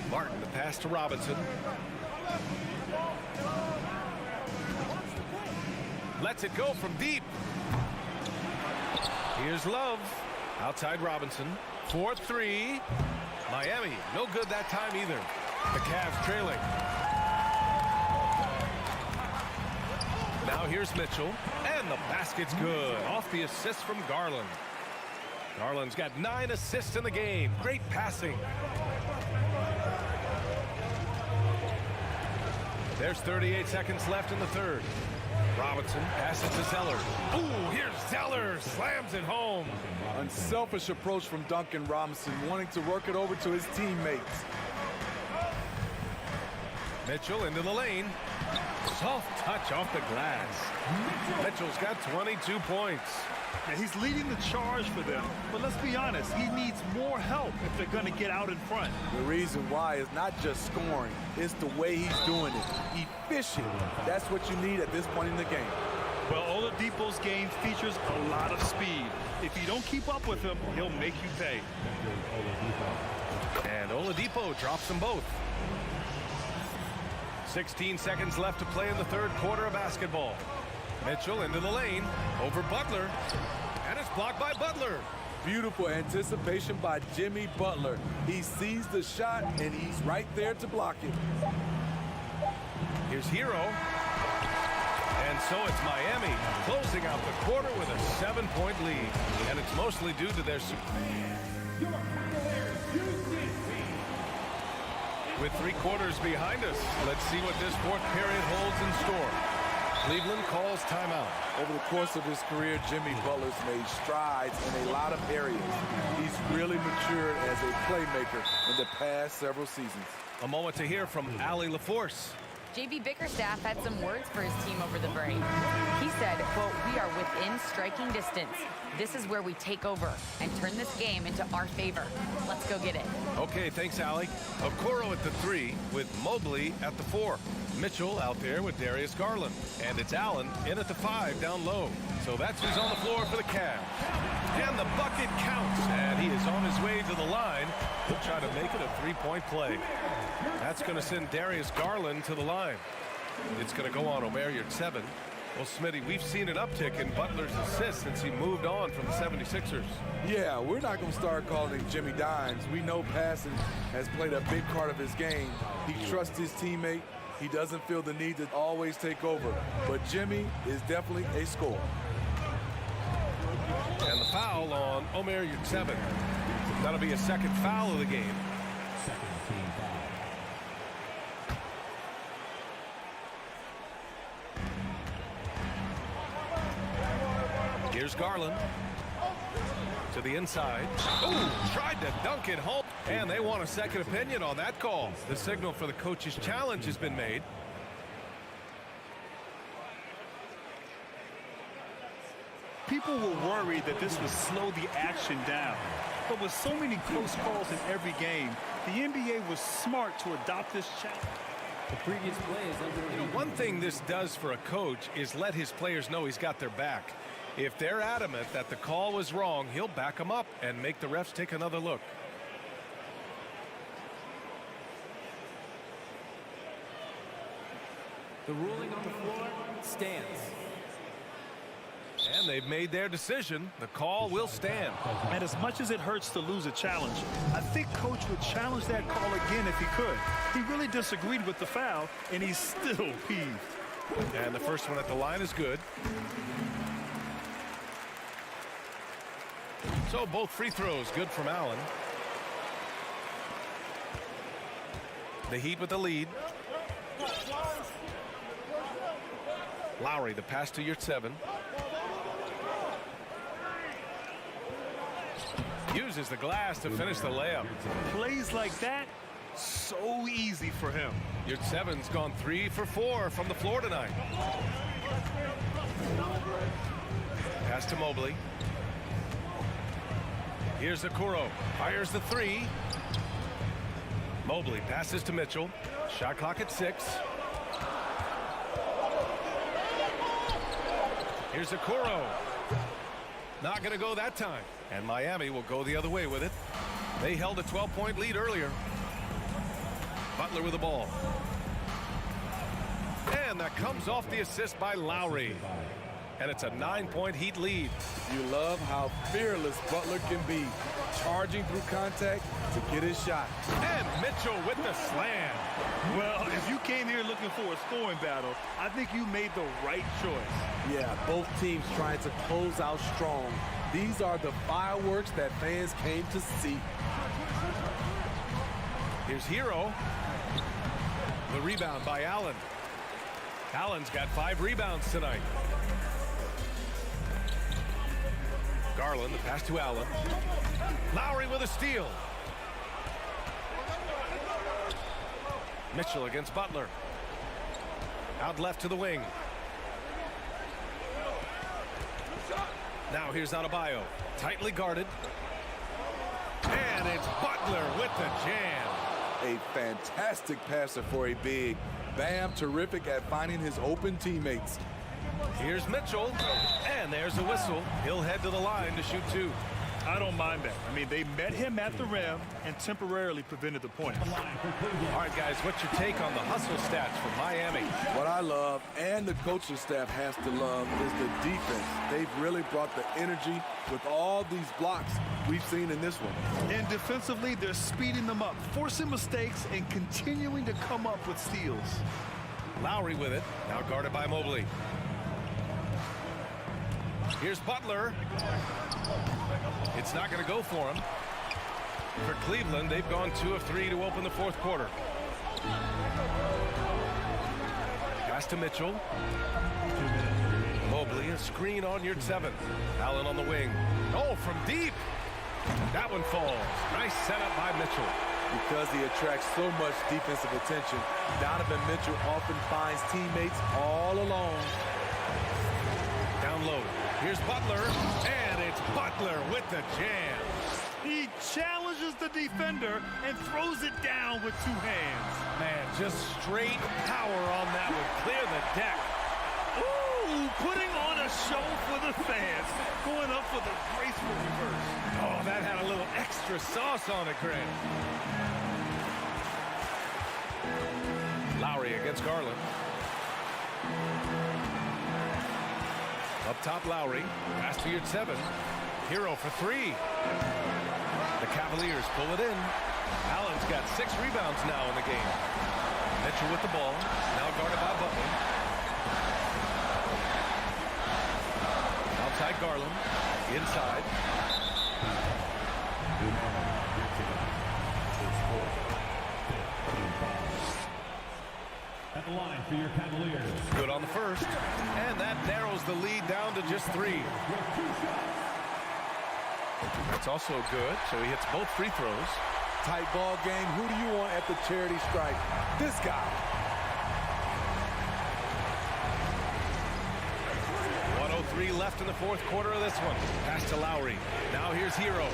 Martin, the pass to Robinson. Lets it go from deep. Here's Love. Outside Robinson. 4-3. Miami, no good that time either. The Cavs trailing. Now here's Mitchell. And the basket's good. Off the assist from Garland. Garland's got 9 assists in the game. Great passing. There's 38 seconds left in the third. Robinson passes to Zeller. Ooh, here's Zeller. Slams it home. Unselfish approach from Duncan Robinson, wanting to work it over to his teammates. Mitchell into the lane. Soft touch off the glass. Mitchell's got 22 points. Now he's leading the charge for them, but let's be honest, he needs more help if they're going to get out in front. The reason why is not just scoring, it's the way he's doing it. Efficient. That's what you need at this point in the game. Well, Oladipo's game features a lot of speed. If you don't keep up with him, he'll make you pay. And Oladipo drops them both. 16 seconds left to play in the third quarter of basketball. Mitchell into the lane, over Butler, and it's blocked by Butler. Beautiful anticipation by Jimmy Butler. He sees the shot, and he's right there to block it. Here's Hero. And so it's Miami closing out the quarter with a 7-point lead. And it's mostly due to their... With 3 quarters behind us, let's see what this fourth period holds in store. Cleveland calls timeout. Over the course of his career, Jimmy Butler's made strides in a lot of areas. He's really matured as a playmaker in the past several seasons. A moment to hear from Allie LaForce. JB Bickerstaff had some words for his team over the break. He said, quote, "We are within striking distance. This is where we take over and turn this game into our favor. Let's go get it." Okay, thanks, Allie. Okoro at the 3 with Mobley at the 4. Mitchell out there with Darius Garland. And it's Allen in at the 5 down low. So that's who's on the floor for the Cavs. And the bucket counts. And he is on his way to the line. He'll try to make it a three-point play. That's going to send Darius Garland to the line. It's going to go on Omer Yurtseven. Well, Smitty, we've seen an uptick in Butler's assists since he moved on from the 76ers. Yeah, we're not going to start calling him Jimmy Dimes. We know passing has played a big part of his game. He trusts his teammate. He doesn't feel the need to always take over. But Jimmy is definitely a scorer. And the foul on Omer Yurtseven. That'll be a second foul of the game. Second team foul. Here's Garland to the inside. Ooh, tried to dunk it home. And they want a second opinion on that call. The signal for the coach's challenge has been made. People were worried that this would slow the action down. But with so many close calls in every game, the NBA was smart to adopt this challenge. The previous play is under. One thing this does for a coach is let his players know he's got their back. If they're adamant that the call was wrong, he'll back them up and make the refs take another look. The ruling on the floor stands. And they've made their decision. The call will stand. And as much as it hurts to lose a challenge, I think Coach would challenge that call again if he could. He really disagreed with the foul, and he's still peeved. And the first one at the line is good. So both free throws good from Allen. The Heat with the lead. Lowry, the pass to Yurtseven. Uses the glass to finish the layup. Plays like that, so easy for him. Yurtseven's gone 3 for 4 from the floor tonight. Pass to Mobley. Here's Okoro. Fires the 3. Mobley passes to Mitchell. Shot clock at 6. Here's Okoro. Not going to go that time. And Miami will go the other way with it. They held a 12-point lead earlier. Butler with the ball. And that comes off the assist by Lowry. And it's a 9-point Heat lead. You love how fearless Butler can be, charging through contact to get his shot. And Mitchell with the slam. Well, if you came here looking for a scoring battle, I think you made the right choice. Yeah, both teams trying to close out strong. These are the fireworks that fans came to see. Here's Hero. The rebound by Allen. Allen's got 5 rebounds tonight. Garland, the pass to Allen. Lowry with a steal. Mitchell against Butler. Out left to the wing. Now here's Adebayo. Tightly guarded. And it's Butler with the jam. A fantastic passer for a big. Bam, terrific at finding his open teammates. Here's Mitchell, and there's a whistle. He'll head to the line to shoot 2. I don't mind that. I mean, they met him at the rim and temporarily prevented the point. All right, guys, what's your take on the hustle stats from Miami? What I love, and the coaching staff has to love, is the defense. They've really brought the energy with all these blocks we've seen in this one. And defensively, they're speeding them up, forcing mistakes, and continuing to come up with steals. Lowry with it, now guarded by Mobley. Here's Butler. It's not going to go for him. For Cleveland, they've gone 2 of 3 to open the 4th quarter. Pass to Mitchell. Mobley, a screen on Yurtseven. Allen on the wing. Oh, from deep. That one falls. Nice setup by Mitchell. Because he attracts so much defensive attention, Donovan Mitchell often finds teammates all alone. Down low. Here's Butler, and it's Butler with the jam. He challenges the defender and throws it down with 2 hands. Man, just straight power on that one. Clear the deck. Ooh, putting on a show for the fans. Going up for the graceful reverse. Oh, that had a little extra sauce on it, Grant. Lowry against Garland. Up top, Lowry. Pass to your 7. Hero for 3. The Cavaliers pull it in. Allen's got 6 rebounds now in the game. Mitchell with the ball. Now guarded by Butler. Outside Garland. Inside. At the line for your Cavaliers. Good on the first. And that narrows the lead down to just 3. That's also good, so he hits both free throws. Tight ball game. Who do you want at the charity stripe? This guy. 1:03 left in the fourth quarter of this one. Pass to Lowry. Now here's Hero.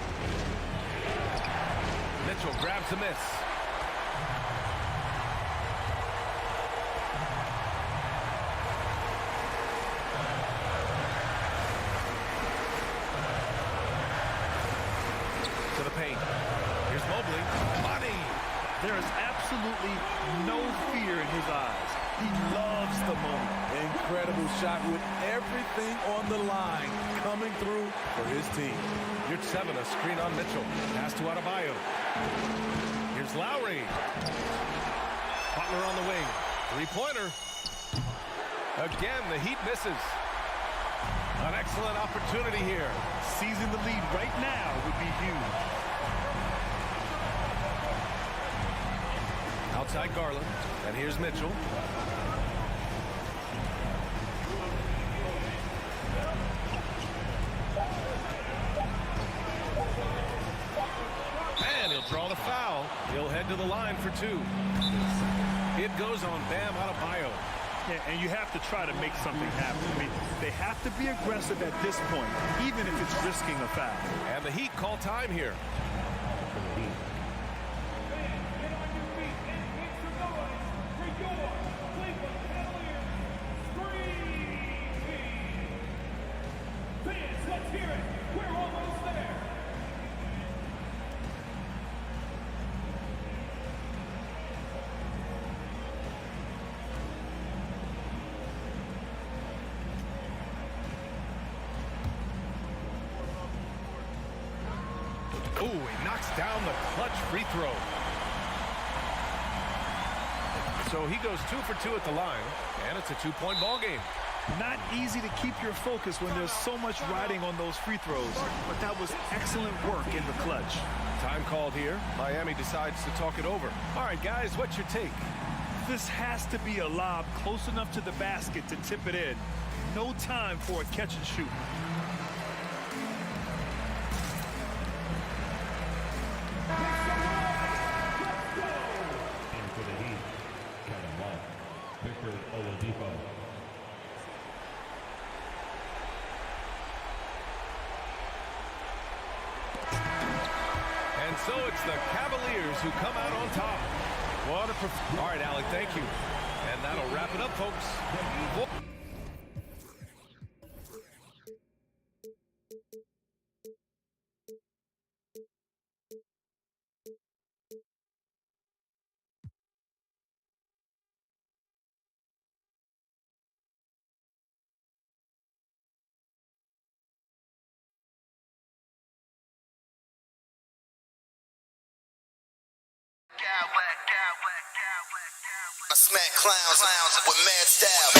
Mitchell grabs the miss. To the paint. Here's Mobley. Money. There is absolutely no fear in his eyes. He loves the moment. Incredible shot with everything on the line coming through for his team. You're 7, a screen on Mitchell. Pass to Adebayo. Here's Lowry. Butler on the wing. 3-pointer. Again, the Heat misses. An excellent opportunity here. Seizing the lead right now would be huge. Outside Garland. And here's Mitchell. And he'll draw the foul. He'll head to the line for 2. It goes on Bam Adebayo. Yeah, and you have to try to make something happen. I mean, they have to be aggressive at this point, even if it's risking a foul. And the Heat call time here. Ooh, he knocks down the clutch free throw. So he goes 2 for 2 at the line, and it's a 2-point ball game. Not easy to keep your focus when there's so much riding on those free throws, but that was excellent work in the clutch. Time called here. Miami decides to talk it over. All right, guys, what's your take? This has to be a lob close enough to the basket to tip it in. No time for a catch and shoot. And so it's the Cavaliers who come out on top. What a all right, Alec, thank you. And that'll wrap it up, folks. I smack clowns with mad style.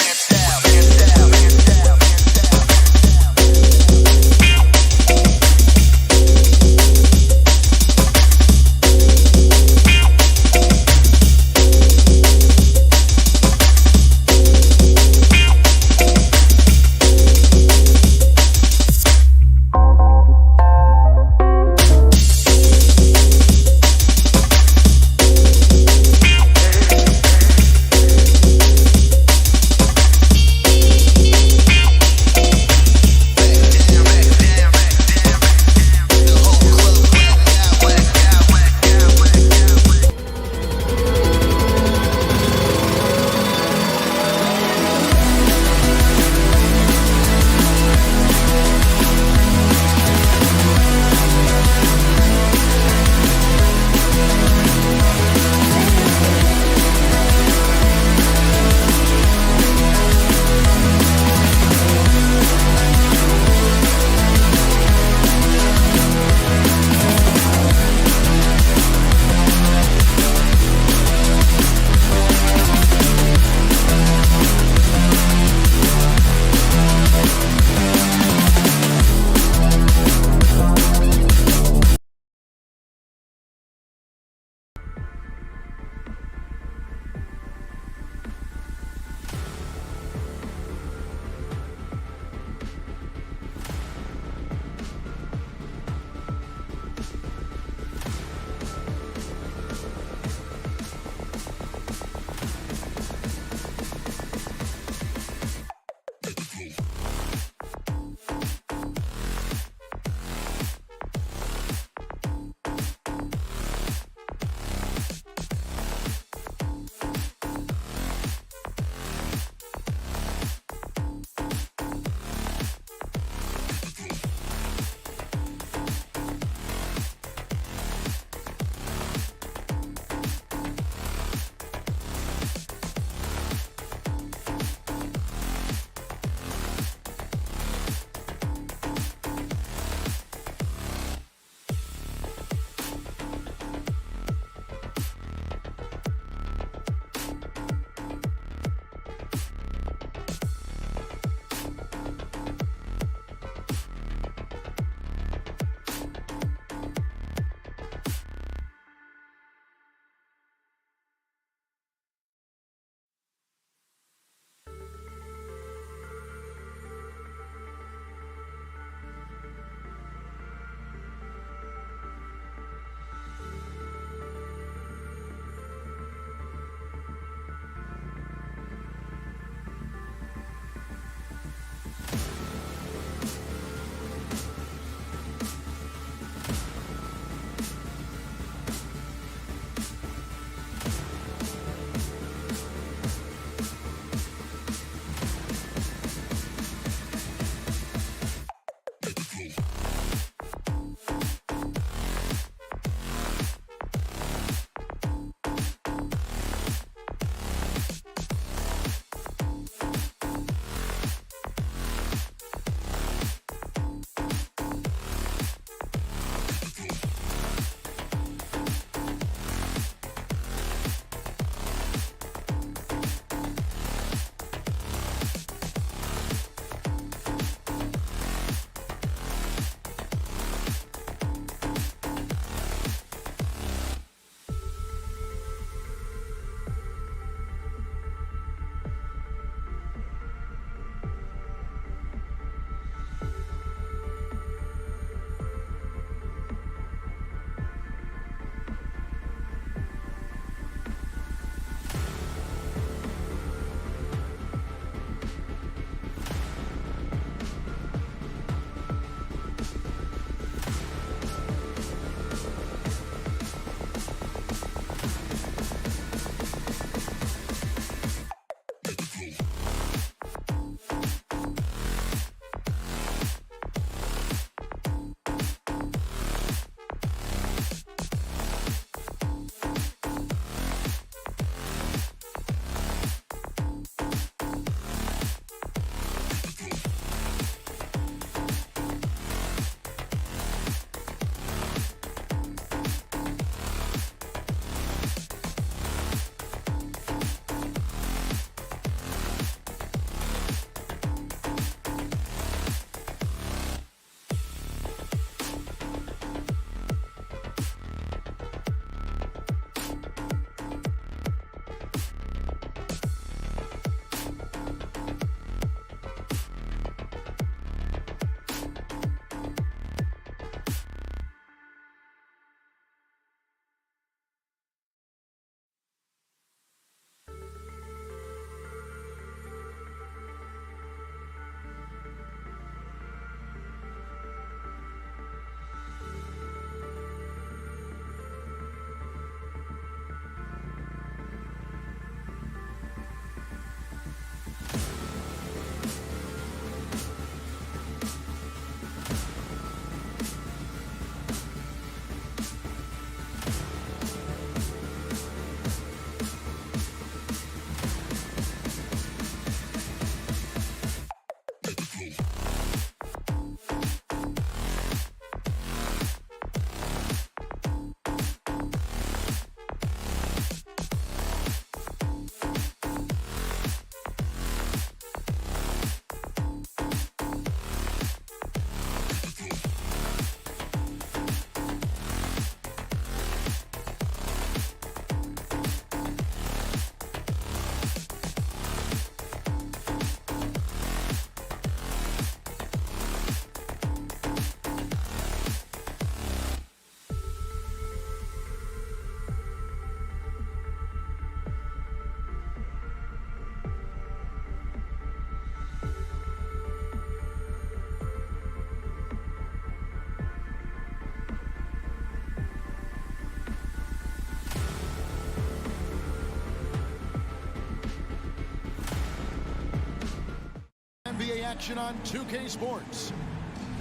action on 2K Sports.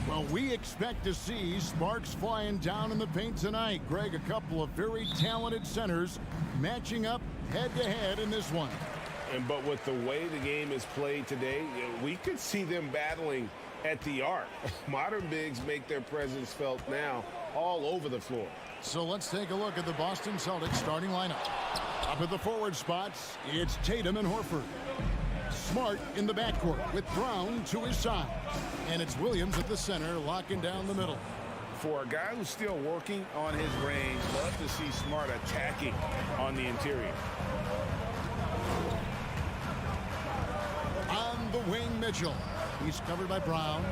Well, we expect to see sparks flying down in the paint tonight. Greg, a couple of very talented centers matching up head-to-head in this one. But with the way the game is played today, we could see them battling at the arc. Modern bigs make their presence felt now all over the floor. So let's take a look at the Boston Celtics starting lineup. Up at the forward spots, it's Tatum and Horford. Smart in the backcourt with Brown to his side. And it's Williams at the center, locking down the middle. For a guy who's still working on his range, love to see Smart attacking on the interior. On the wing, Mitchell. He's covered by Brown.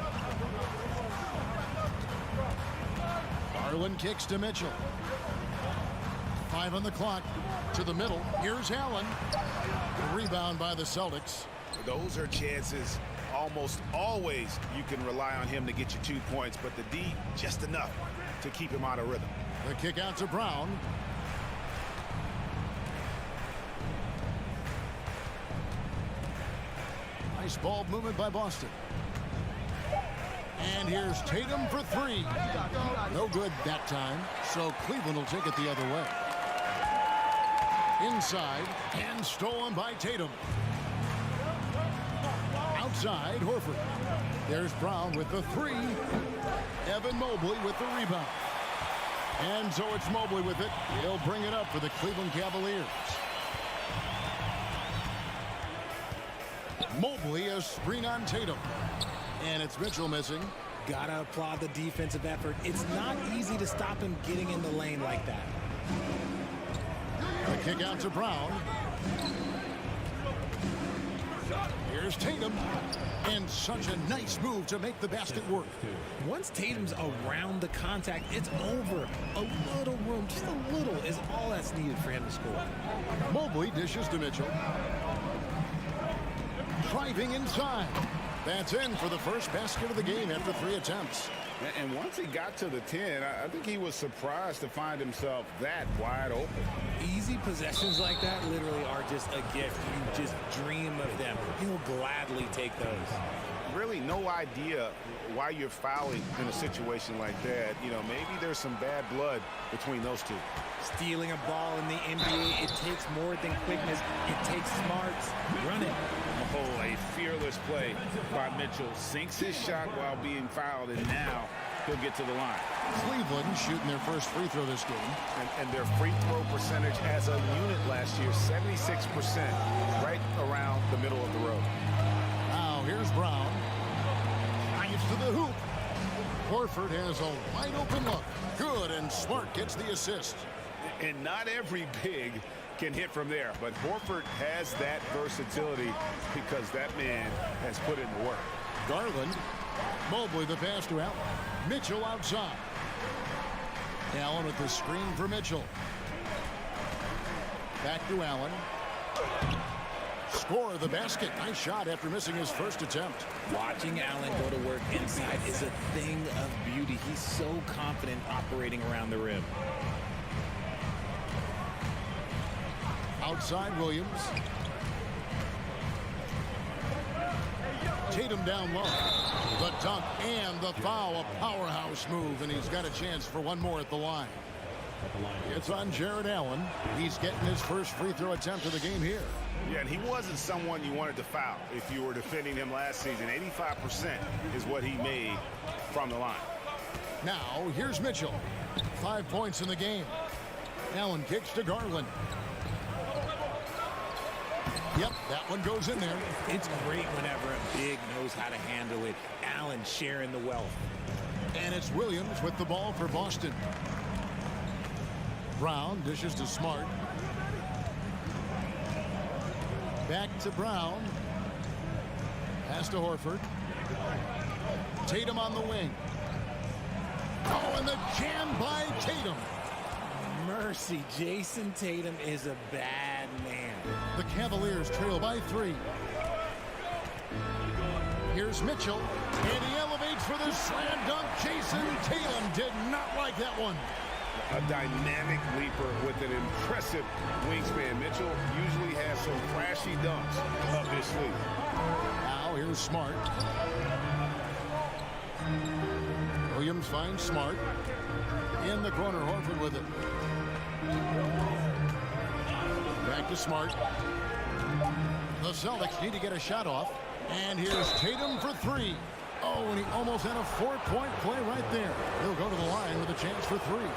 Garland kicks to Mitchell. 5 on the clock. To the middle. Here's Allen. Rebound by the Celtics. Those are chances almost always you can rely on him to get you 2 points, but the D just enough to keep him out of rhythm. The kick out to Brown. Nice ball movement by Boston. And here's Tatum for 3. No good that time, so Cleveland will take it the other way. Inside, and stolen by Tatum. Outside, Horford. There's Brown with the 3. Evan Mobley with the rebound. And so it's Mobley with it. He'll bring it up for the Cleveland Cavaliers. Mobley, a screen on Tatum. And it's Mitchell missing. Gotta applaud the defensive effort. It's not easy to stop him getting in the lane like that. The kick out to Brown. Here's Tatum. And such a nice move to make the basket work. Once Tatum's around the contact, it's over. A little room, just a little, is all that's needed for him to score. Mobley dishes to Mitchell. Driving inside. That's in for the first basket of the game after 3 attempts. And once he got to the 10, I think he was surprised to find himself that wide open. Easy possessions like that literally are just a gift. You just dream of them. He'll gladly take those. Really no idea why you're fouling in a situation like that. You know, maybe there's some bad blood between those two. Stealing a ball in the NBA, it takes more than quickness. It takes smarts. Run it. Oh, a fearless play by Mitchell. Sinks his shot while being fouled, and now he'll get to the line. Cleveland shooting their first free throw this game. And their free throw percentage as a unit last year, 76%, right around the middle of the road. Now here's Brown. Drives to the hoop. Horford has a wide open look. Good, and Smart gets the assist. And not every big can hit from there, but Horford has that versatility because that man has put in the work. Garland. Mobley the pass to Allen. Mitchell outside. Allen with the screen for Mitchell. Back to Allen. Score the basket. Nice shot after missing his first attempt. Watching Allen go to work inside is a thing of beauty. He's so confident operating around the rim. Outside Williams. Tatum down low. The dunk and the foul. A powerhouse move, and he's got a chance for one more at the line. It's on Jared Allen. He's getting his first free throw attempt of the game here. Yeah, and he wasn't someone you wanted to foul if you were defending him last season. 85% is what he made from the line. Now, here's Mitchell. 5 points in the game. Allen kicks to Garland. Yep, that one goes in there. It's great whenever a big knows how to handle it. Allen sharing the wealth. And it's Williams with the ball for Boston. Brown dishes to Smart. Back to Brown. Pass to Horford. Tatum on the wing. Oh, and the jam by Tatum. Mercy, Jason Tatum is a bad man. The Cavaliers trail by 3. Here's Mitchell, and he elevates for the slam dunk. Jason Tatum did not like that one. A dynamic leaper with an impressive wingspan. Mitchell usually has some flashy dunks up his sleeve. Now ball. Here's Smart. Williams finds Smart. In the corner, Horford with it. Back to Smart. The Celtics need to get a shot off. And here's Tatum for three. Oh, and he almost had a 4-point play right there. He'll go to the line with a chance for three.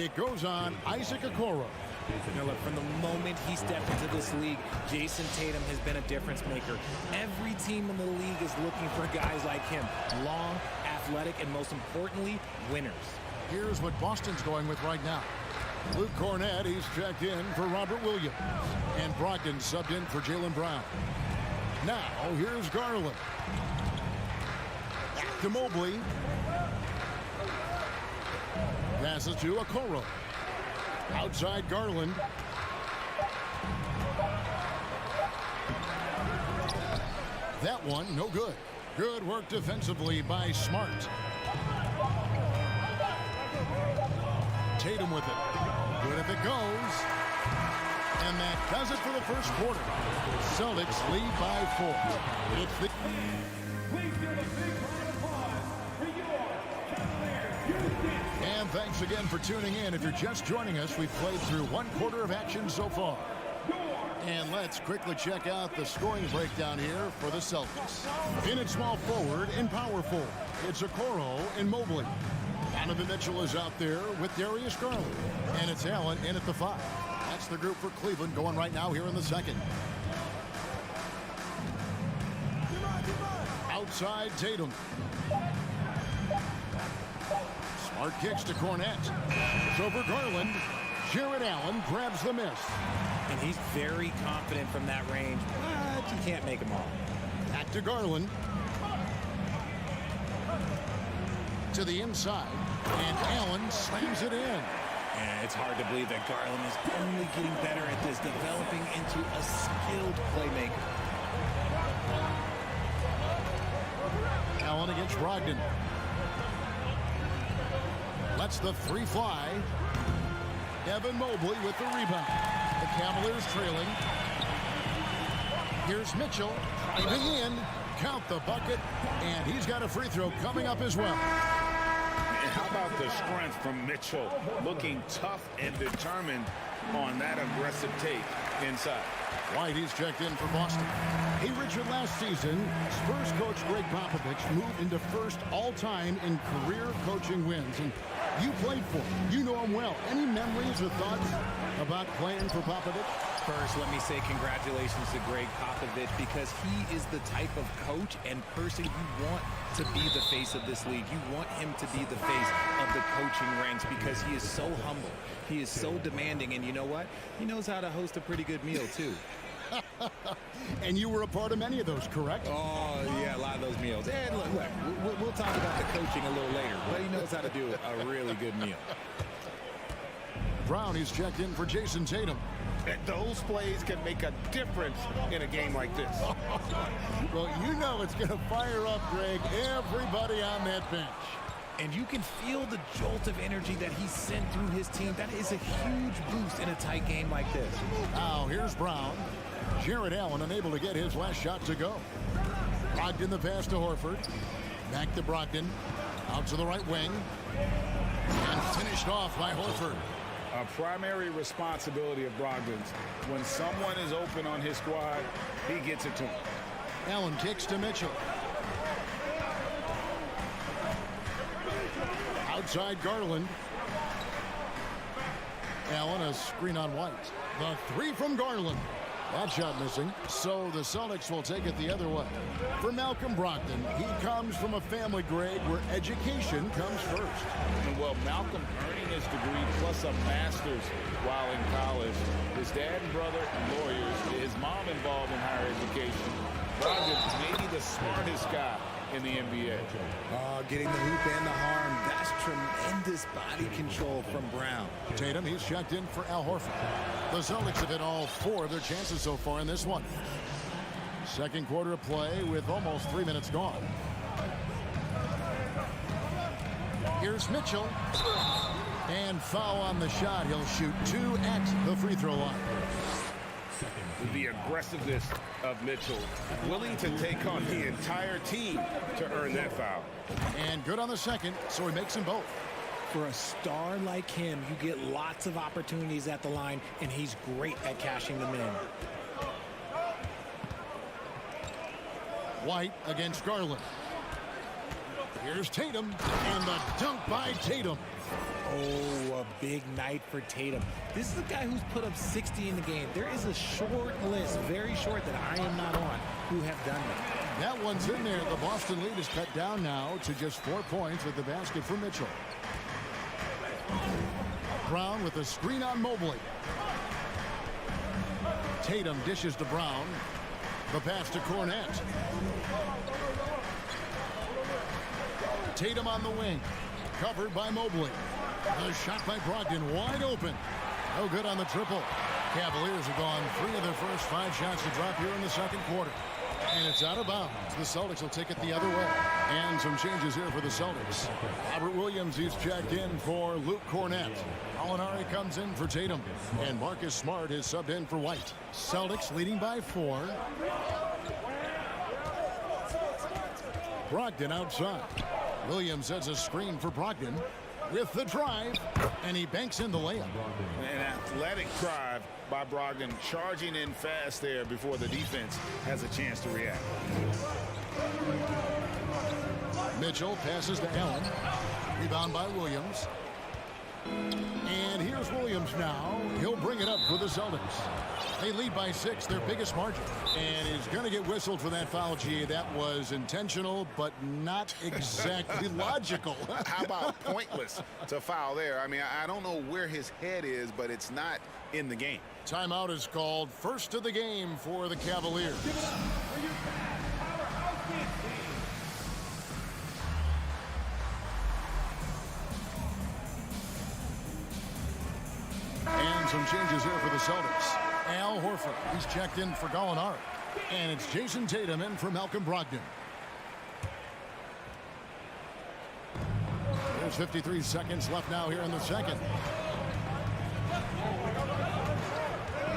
It goes on Isaac Okoro. You know, look, from the moment he stepped into this league, Jason Tatum has been a difference maker. Every team in the league is looking for guys like him. Long, athletic, and most importantly, winners. Here's what Boston's going with right now. Luke Cornett, he's checked in for Robert Williams. And Brogdon subbed in for Jaylen Brown. Now, here's Garland. Back to Mobley. Passes to Okoro. Outside Garland. That one, no good. Good work defensively by Smart. Tatum with it. Good if it goes. And that does it for the first quarter. Celtics lead by 4. It's the... And thanks again for tuning in. If you're just joining us, we've played through one quarter of action so far. And let's quickly check out the scoring breakdown here for the Celtics. In at small forward and power forward, it's Okoro and Mobley. Donovan Mitchell is out there with Darius Garland. And it's Allen in at the 5. That's the group for Cleveland going right now here in the second. Outside Tatum. Smart kicks to Cornett. It's over Garland. Jared Allen grabs the miss. And he's very confident from that range, but you can't make them all. Back to Garland. To the inside. And Allen slams it in. And it's hard to believe that Garland is only getting better at this, developing into a skilled playmaker. Allen against Brogdon. Lets the three fly. Evan Mobley with the rebound. The Cavaliers trailing. Here's Mitchell driving in. Count the bucket. And he's got a free throw coming up as well. And how about the strength from Mitchell? Looking tough and determined on that aggressive take inside. White, he's checked in for Boston. Hey, Richard, last season, Spurs coach Greg Popovich moved into first all-time in career coaching wins. And you played for him. You know him well. Any memories or thoughts about playing for Popovich? First, let me say congratulations to Greg Popovich, because he is the type of coach and person you want to be the face of this league. You want him to be the face of the coaching ranks, because he is so humble. He is so demanding, and you know what? He knows how to host a pretty good meal, too. And you were a part of many of those, correct? Oh, yeah, a lot of those meals. And look, we'll talk about the coaching a little later, but he knows how to do a really good meal. Brown, he's checked in for Jason Tatum. And those plays can make a difference in a game like this. Well, you know it's going to fire up, Greg, everybody on that bench. And you can feel the jolt of energy that he sent through his team. That is a huge boost in a tight game like this. Now, here's Brown. Jared Allen unable to get his last shot to go. Brogdon the pass to Horford. Back to Brogdon. Out to the right wing. And finished off by Horford. A primary responsibility of Brogdon's. When someone is open on his squad, he gets it to him. Allen kicks to Mitchell. Outside Garland. Allen, a screen on White. The three from Garland. That shot missing. So the Celtics will take it the other way. For Malcolm Brogdon, he comes from a family, Greg, where education comes first. And well, Malcolm earning his degree plus a master's while in college. His dad and brother lawyers. His mom involved in higher education. Brogdon maybe the smartest guy in the NBA. Getting the hoop and the harm. That's tremendous body control from Brown. Tatum, he's checked in for Al Horford. The Celtics have hit all four of their chances so far in this one. Second quarter of play with almost 3 minutes gone. Here's Mitchell. And foul on the shot. He'll shoot two at the free throw line. Second the aggressiveness of Mitchell, willing to take on the entire team to earn that foul. And good on the second, so he makes them both. For a star like him, you get lots of opportunities at the line, and he's great at cashing them in. White against Garland. Here's Tatum, and the dunk by Tatum. Oh, a big night for Tatum. This is a guy who's put up 60 in the game. There is a short list, very short, that I am not on, who have done that. That one's in there. The Boston lead is cut down now to just 4 points at the basket for Mitchell. Brown with a screen on Mobley. Tatum dishes to Brown. The pass to Cornette. Tatum on the wing. Covered by Mobley. The shot by Brogdon wide open. No good on the triple. Cavaliers have gone 3 of their first 5 shots to drop here in the second quarter. And it's out of bounds. The Celtics will take it the other way. And some changes here for the Celtics. Robert Williams is checked in for Luke Cornette. Alinari comes in for Tatum. And Marcus Smart is subbed in for White. Celtics leading by 4. Brogdon outside. Williams sets a screen for Brogdon with the drive, and he banks in the layup. An athletic drive by Brogdon, charging in fast there before the defense has a chance to react. Mitchell passes to Allen. Rebound by Williams. And here's Williams now. He'll bring it up for the Celtics. They lead by 6, their biggest margin. And he's going to get whistled for that foul, G. That was intentional, but not exactly logical. How about pointless to foul there? I mean, I don't know where his head is, but it's not in the game. Timeout is called. First of the game for the Cavaliers. And some changes here for the Celtics. Al Horford, he's checked in for Gallinari. And it's Jason Tatum in for Malcolm Brogdon. There's 53 seconds left now here in the second.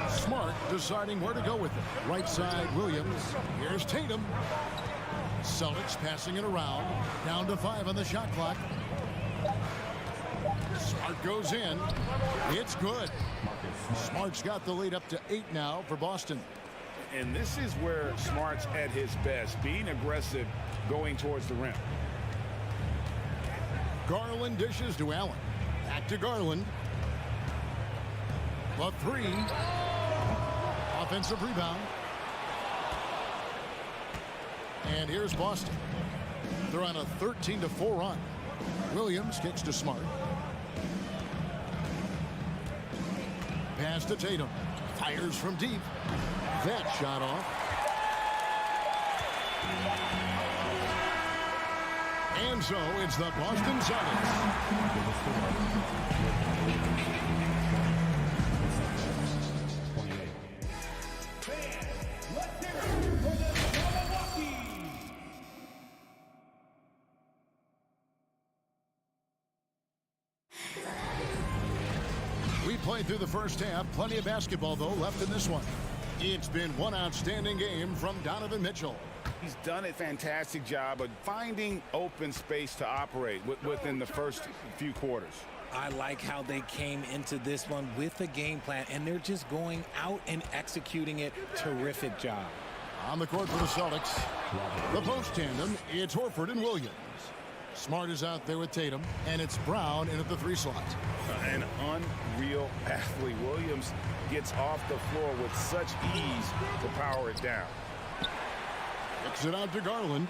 Smart deciding where to go with it. Right side, Williams. Here's Tatum. Celtics passing it around. Down to 5 on the shot clock. Smart goes in. It's good. Smart's got the lead up to 8 now for Boston. And this is where Smart's at his best, being aggressive, going towards the rim. Garland dishes to Allen. Back to Garland. The 3. Offensive rebound. And here's Boston. They're on a 13-4 run. Williams kicks to Smart. Pass to Tatum. Fires from deep. That shot off. And so it's the Boston Celtics. Played through the first half. Plenty of basketball, though, left in this one. It's been one outstanding game from Donovan Mitchell. He's done a fantastic job of finding open space to operate within the first few quarters. I like how they came into this one with a game plan, and they're just going out and executing it. Terrific job. On the court for the Celtics, the post tandem, it's Horford and Williams. Smart is out there with Tatum, and it's Brown in at the 3 slot. An unreal athlete. Williams gets off the floor with such ease to power it down. Kicks it out to Garland.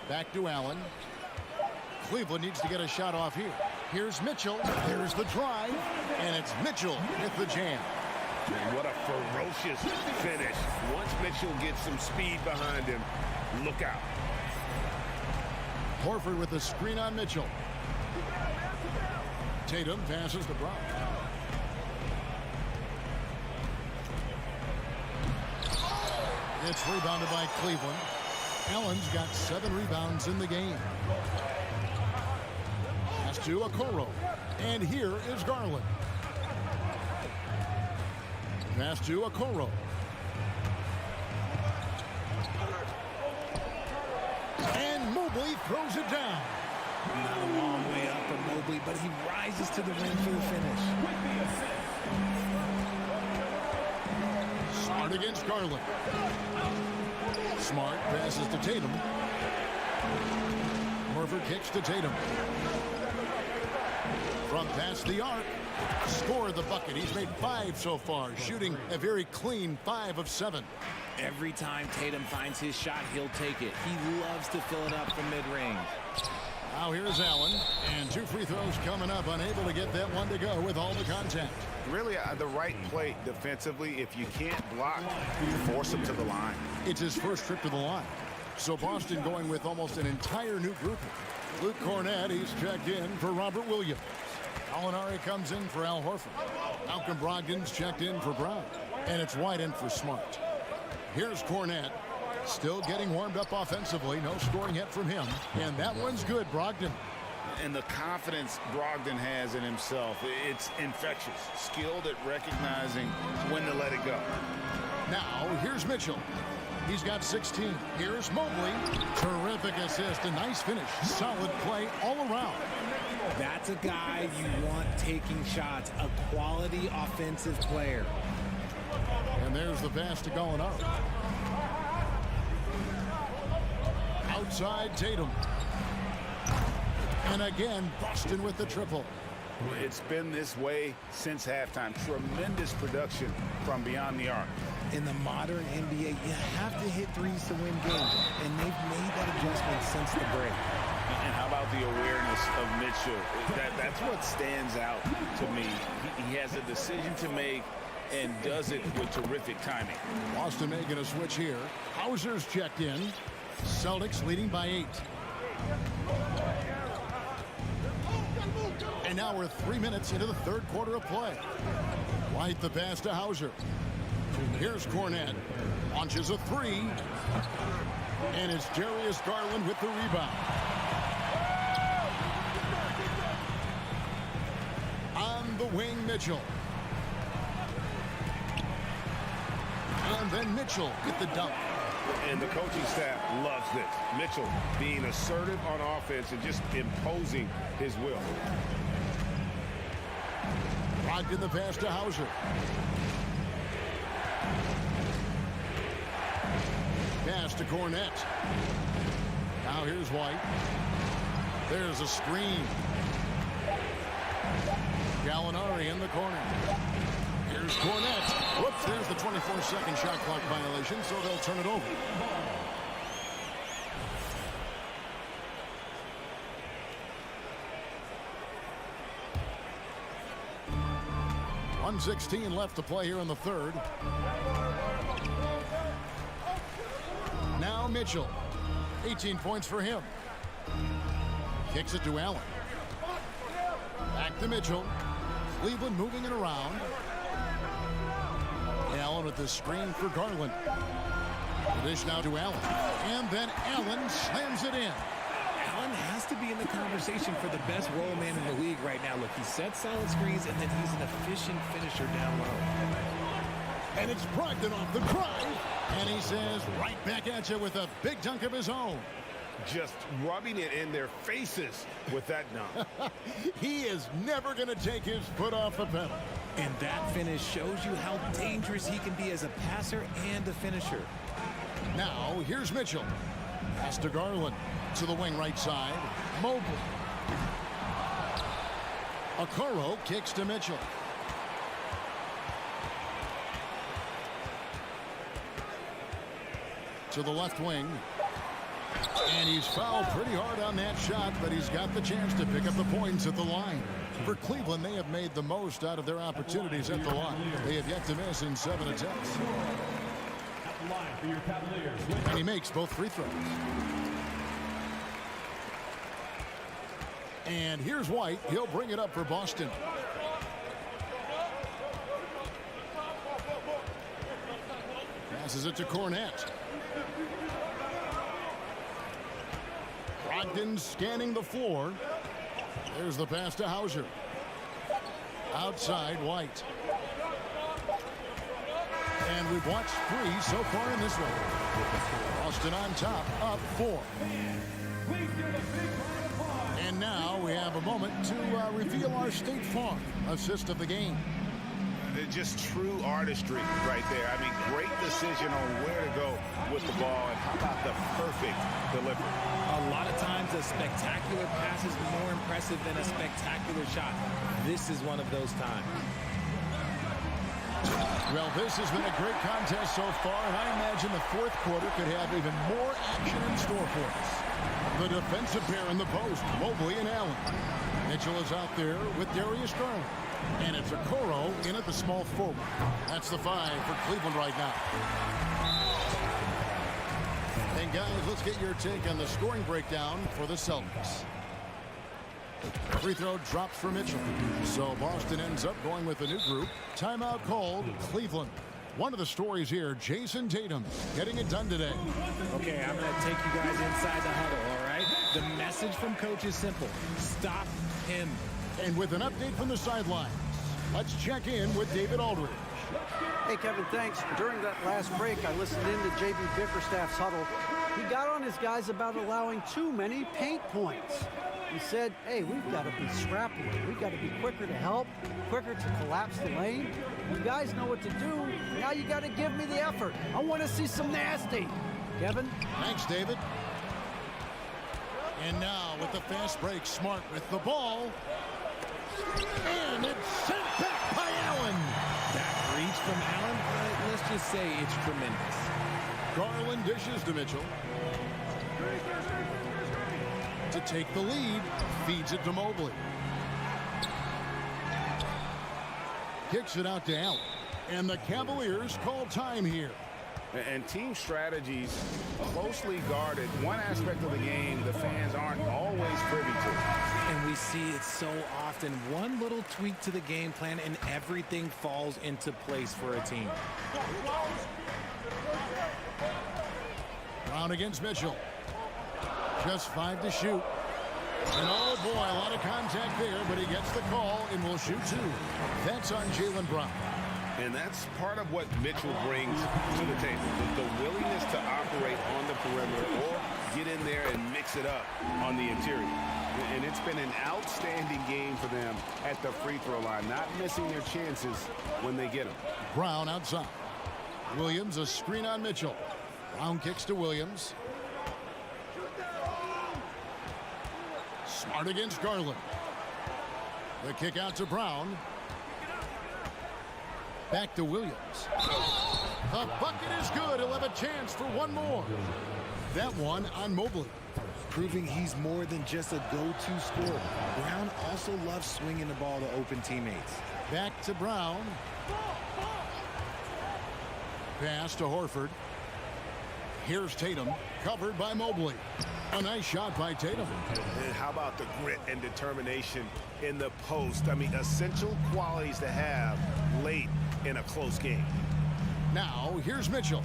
Back to Allen. Cleveland needs to get a shot off here. Here's Mitchell. There's the drive, and it's Mitchell with the jam. And what a ferocious finish. Once Mitchell gets some speed behind him, look out. Horford with the screen on Mitchell. Tatum passes to Brown. It's rebounded by Cleveland. Allen's got 7 rebounds in the game. Pass to Okoro. And here is Garland. Pass to Okoro. And Mobley throws it down. Not a long way up for Mobley, but he rises to the rim for the finish. Smart against Garland. Smart passes to Tatum. Horford kicks to Tatum. From past the arc, scored the bucket. He's made 5 so far, shooting a very clean 5 of 7. Every time Tatum finds his shot, he'll take it. He loves to fill it up from mid-range. Now here's Allen, and 2 free throws coming up, unable to get that one to go with all the contact. Really the right play defensively. If you can't block, you force him to the line. It's his first trip to the line. So Boston going with almost an entire new group. Luke Cornett, he's checked in for Robert Williams. Gallinari comes in for Al Horford. Malcolm Brogdon's checked in for Brown. And it's White in for Smart. Here's Cornett. Still getting warmed up offensively. No scoring yet from him. And that one's good, Brogdon. And the confidence Brogdon has in himself, it's infectious. Skilled at recognizing when to let it go. Now, here's Mitchell. He's got 16. Here's Mobley. Terrific assist. A nice finish. Solid play all around. That's a guy you want taking shots. A quality offensive player. And there's the pass to Gallinari. Outside Tatum. And again, Boston with the triple. It's been this way since halftime. Tremendous production from beyond the arc. In the modern NBA, you have to hit threes to win games, and they've made that adjustment since the break. And how about the awareness of Mitchell? That's what stands out to me. He has a decision to make and does it with terrific timing. Boston making a switch here. Hauser's checked in. Celtics leading by 8. And now we're 3 minutes into the third quarter of play. White the pass to Hauser. Here's Cornett. Launches a 3. And it's Darius Garland with the rebound. On the wing, Mitchell. And then Mitchell with the dunk. And the coaching staff loves this. Mitchell being assertive on offense and just imposing his will. Brogdon the pass to Hauser. Pass to Cornett. Now here's White. There's a screen. Gallinari in the corner. Here's Cornett. Whoops, there's the 24-second shot clock violation, so they'll turn it over. .116 left to play here in the third. Now Mitchell. 18 points for him. Kicks it to Allen. Back to Mitchell. Cleveland moving it around. Allen with the screen for Garland. The dish now to Allen. And then Allen slams it in. Allen has to be in the conversation for the best roll man in the league right now. Look, he sets solid screens, and then he's an efficient finisher down low. And it's Brogdon off the drive. And he says, right back at you with a big dunk of his own. Just rubbing it in their faces with that dunk. He is never going to take his foot off the pedal. And that finish shows you how dangerous he can be as a passer and a finisher. Now, here's Mitchell. Pass to Garland. To the wing right side. Mobley. Okoro kicks to Mitchell. To the left wing. And he's fouled pretty hard on that shot, but he's got the chance to pick up the points at the line. For Cleveland, they have made the most out of their opportunities at the line. They have yet to miss in 7 attempts. And he makes both free throws. And here's White. He'll bring it up for Boston. Passes it to Cornett. Brogdon scanning the floor. There's the pass to Hauser. Outside, White. And we've watched 3 so far in this one. Boston on top, up 4. And now we have a moment to reveal our State Farm assist of the game. They're just true artistry right there. I mean, great decision on where to go with the ball, and how about the perfect delivery? A lot of times a spectacular pass is more impressive than a spectacular shot. This is one of those times. Well, this has been a great contest so far, and I imagine the fourth quarter could have even more action in store for us. The defensive pair in the post, Mobley and Allen. Mitchell is out there with Darius Garland. And it's Okoro in at the small forward. That's the 5 for Cleveland right now. And guys, let's get your take on the scoring breakdown for the Celtics. Free throw drops for Mitchell. So Boston ends up going with a new group. Timeout called Cleveland. One of the stories here, Jason Tatum getting it done today. Okay, I'm going to take you guys inside the huddle, all right? The message from coach is simple. Stop him. And with an update from the sidelines, let's check in with David Aldridge. Hey, Kevin, thanks. During that last break, I listened in to J.B. Bickerstaff's huddle. He got on his guys about allowing too many paint points. He said, hey, we've got to be scrappier. We've got to be quicker to help, quicker to collapse the lane. You guys know what to do. Now you got to give me the effort. I want to see some nasty. Kevin? Thanks, David. And now with the fast break, Smart with the ball. And it's sent back by Allen. That reach from Allen, let's just say it's tremendous. Garland dishes to Mitchell. To take the lead, feeds it to Mobley. Kicks it out to Allen. And the Cavaliers call time here. And team strategies closely guarded. One aspect of the game the fans aren't always privy to. And we see it so often. One little tweak to the game plan and everything falls into place for a team. Brown against Mitchell. Just 5 to shoot. And oh boy, a lot of contact there, but he gets the call and will shoot 2. That's on Jaylen Brown. And that's part of what Mitchell brings to the table. The willingness to operate on the perimeter or get in there and mix it up on the interior. And it's been an outstanding game for them at the free throw line, not missing their chances when they get them. Brown outside. Williams, a screen on Mitchell. Brown kicks to Williams. Smart against Garland. The kick out to Brown. Back to Williams. The bucket is good. He'll have a chance for one more. That one on Mobley. Proving he's more than just a go-to scorer. Brown also loves swinging the ball to open teammates. Back to Brown. Pass to Horford. Here's Tatum, covered by Mobley. A nice shot by Tatum. And how about the grit and determination in the post? I mean, essential qualities to have late in a close game. Now, here's Mitchell.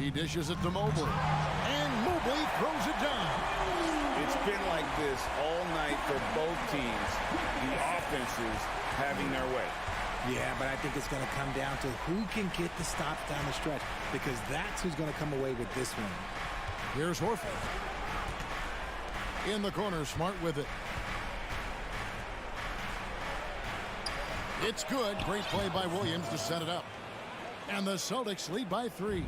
He dishes it to Mobley. And Mobley throws it down. It's been like this all night for both teams. The offenses having their way. Yeah, but I think it's going to come down to who can get the stops down the stretch, because that's who's going to come away with this one. Here's Horford. In the corner, Smart with it. It's good. Great play by Williams to set it up. And the Celtics lead by 3.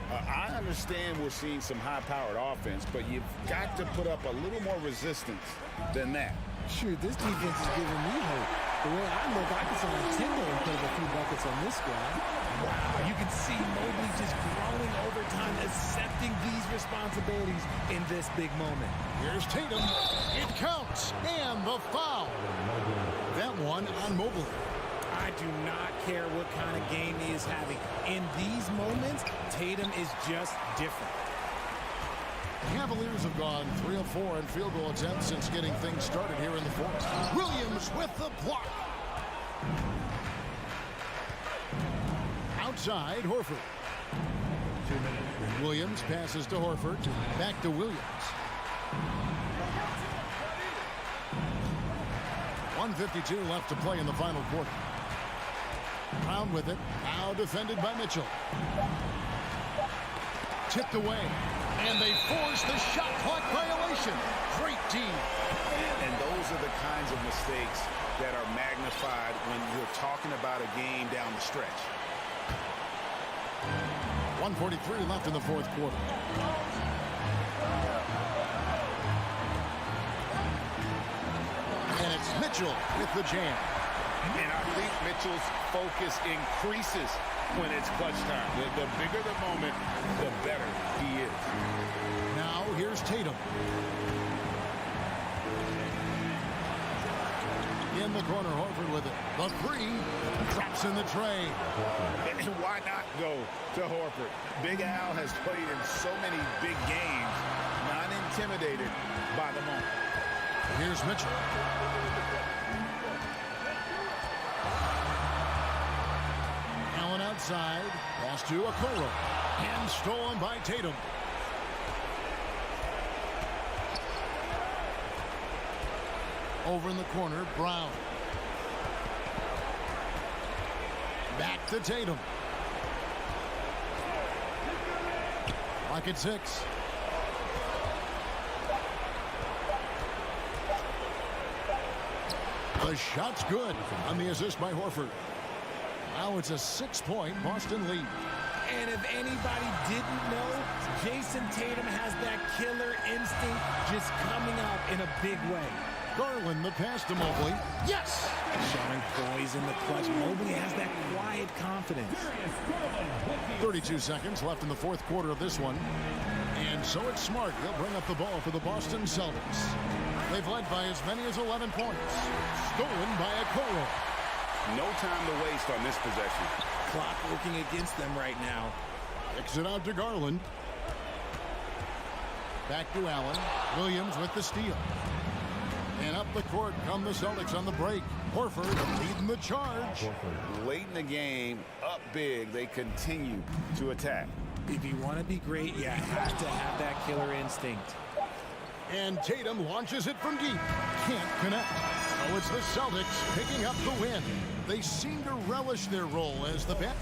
I understand we're seeing some high-powered offense, but you've got to put up a little more resistance than that. Sure, this defense is giving me hope. The way I look, I can sign a Timber and put up a few buckets on this squad. Wow, you can see Mobley just growing over time, accepting these responsibilities in this big moment. Here's Tatum. It counts. And the foul. That one on Mobley. I do not care what kind of game he is having. In these moments, Tatum is just different. Cavaliers have gone 3 of 4 in field goal attempts since getting things started here in the fourth. Williams with the block. Outside, Horford. 2 minutes. Williams passes to Horford. Back to Williams. 1:52 left to play in the final quarter. Brown with it. Now defended by Mitchell. Tipped away. And they force the shot clock violation. Great team. And those are the kinds of mistakes that are magnified when you're talking about a game down the stretch. 1:43 left in the fourth quarter. And it's Mitchell with the jam. And I think Mitchell's focus increases when it's clutch time. The bigger the moment, the better he is. Now here's Tatum. In the corner, Horford with it. The three drops in the tray. And why not go to Horford? Big Al has played in so many big games, not intimidated by the moment. Here's Mitchell. Allen outside. Pass to Okoro. And stolen by Tatum. Over in the corner, Brown. Back to Tatum. Clock at 6. The shot's good on the assist by Horford. Now it's a 6-point Boston lead. And if anybody didn't know, Jason Tatum has that killer instinct just coming out in a big way. Garland, the pass to Mobley. Yes! Showing poise in the clutch. Mobley has that quiet confidence. 32 seconds left in the fourth quarter of this one. And so it's Smart. He'll bring up the ball for the Boston Celtics. They've led by as many as 11 points. Stolen by Okoro. No time to waste on this possession. Clock working against them right now. Kicks it out to Garland. Back to Allen. Williams with the steal. And up the court come the Celtics on the break. Horford leading the charge. Late in the game, up big, they continue to attack. If you want to be great, you have to have that killer instinct. And Tatum launches it from deep. Can't connect. So it's the Celtics picking up the win. They seem to relish their role as the best.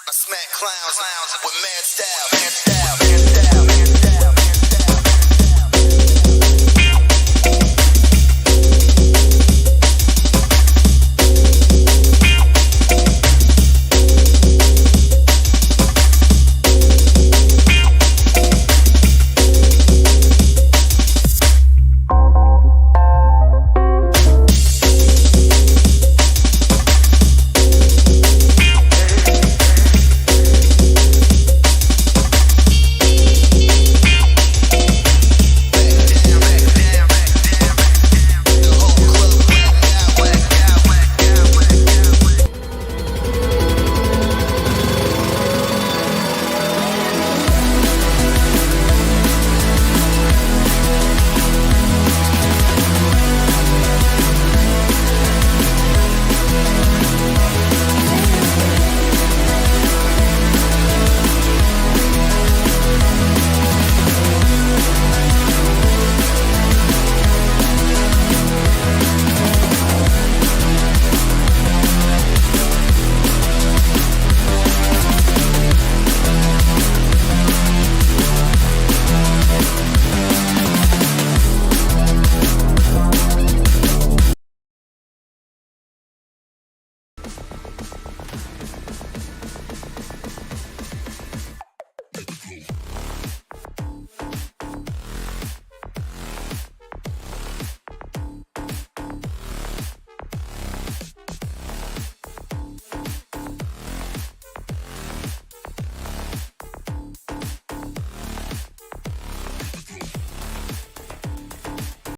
I smack clowns with mad style.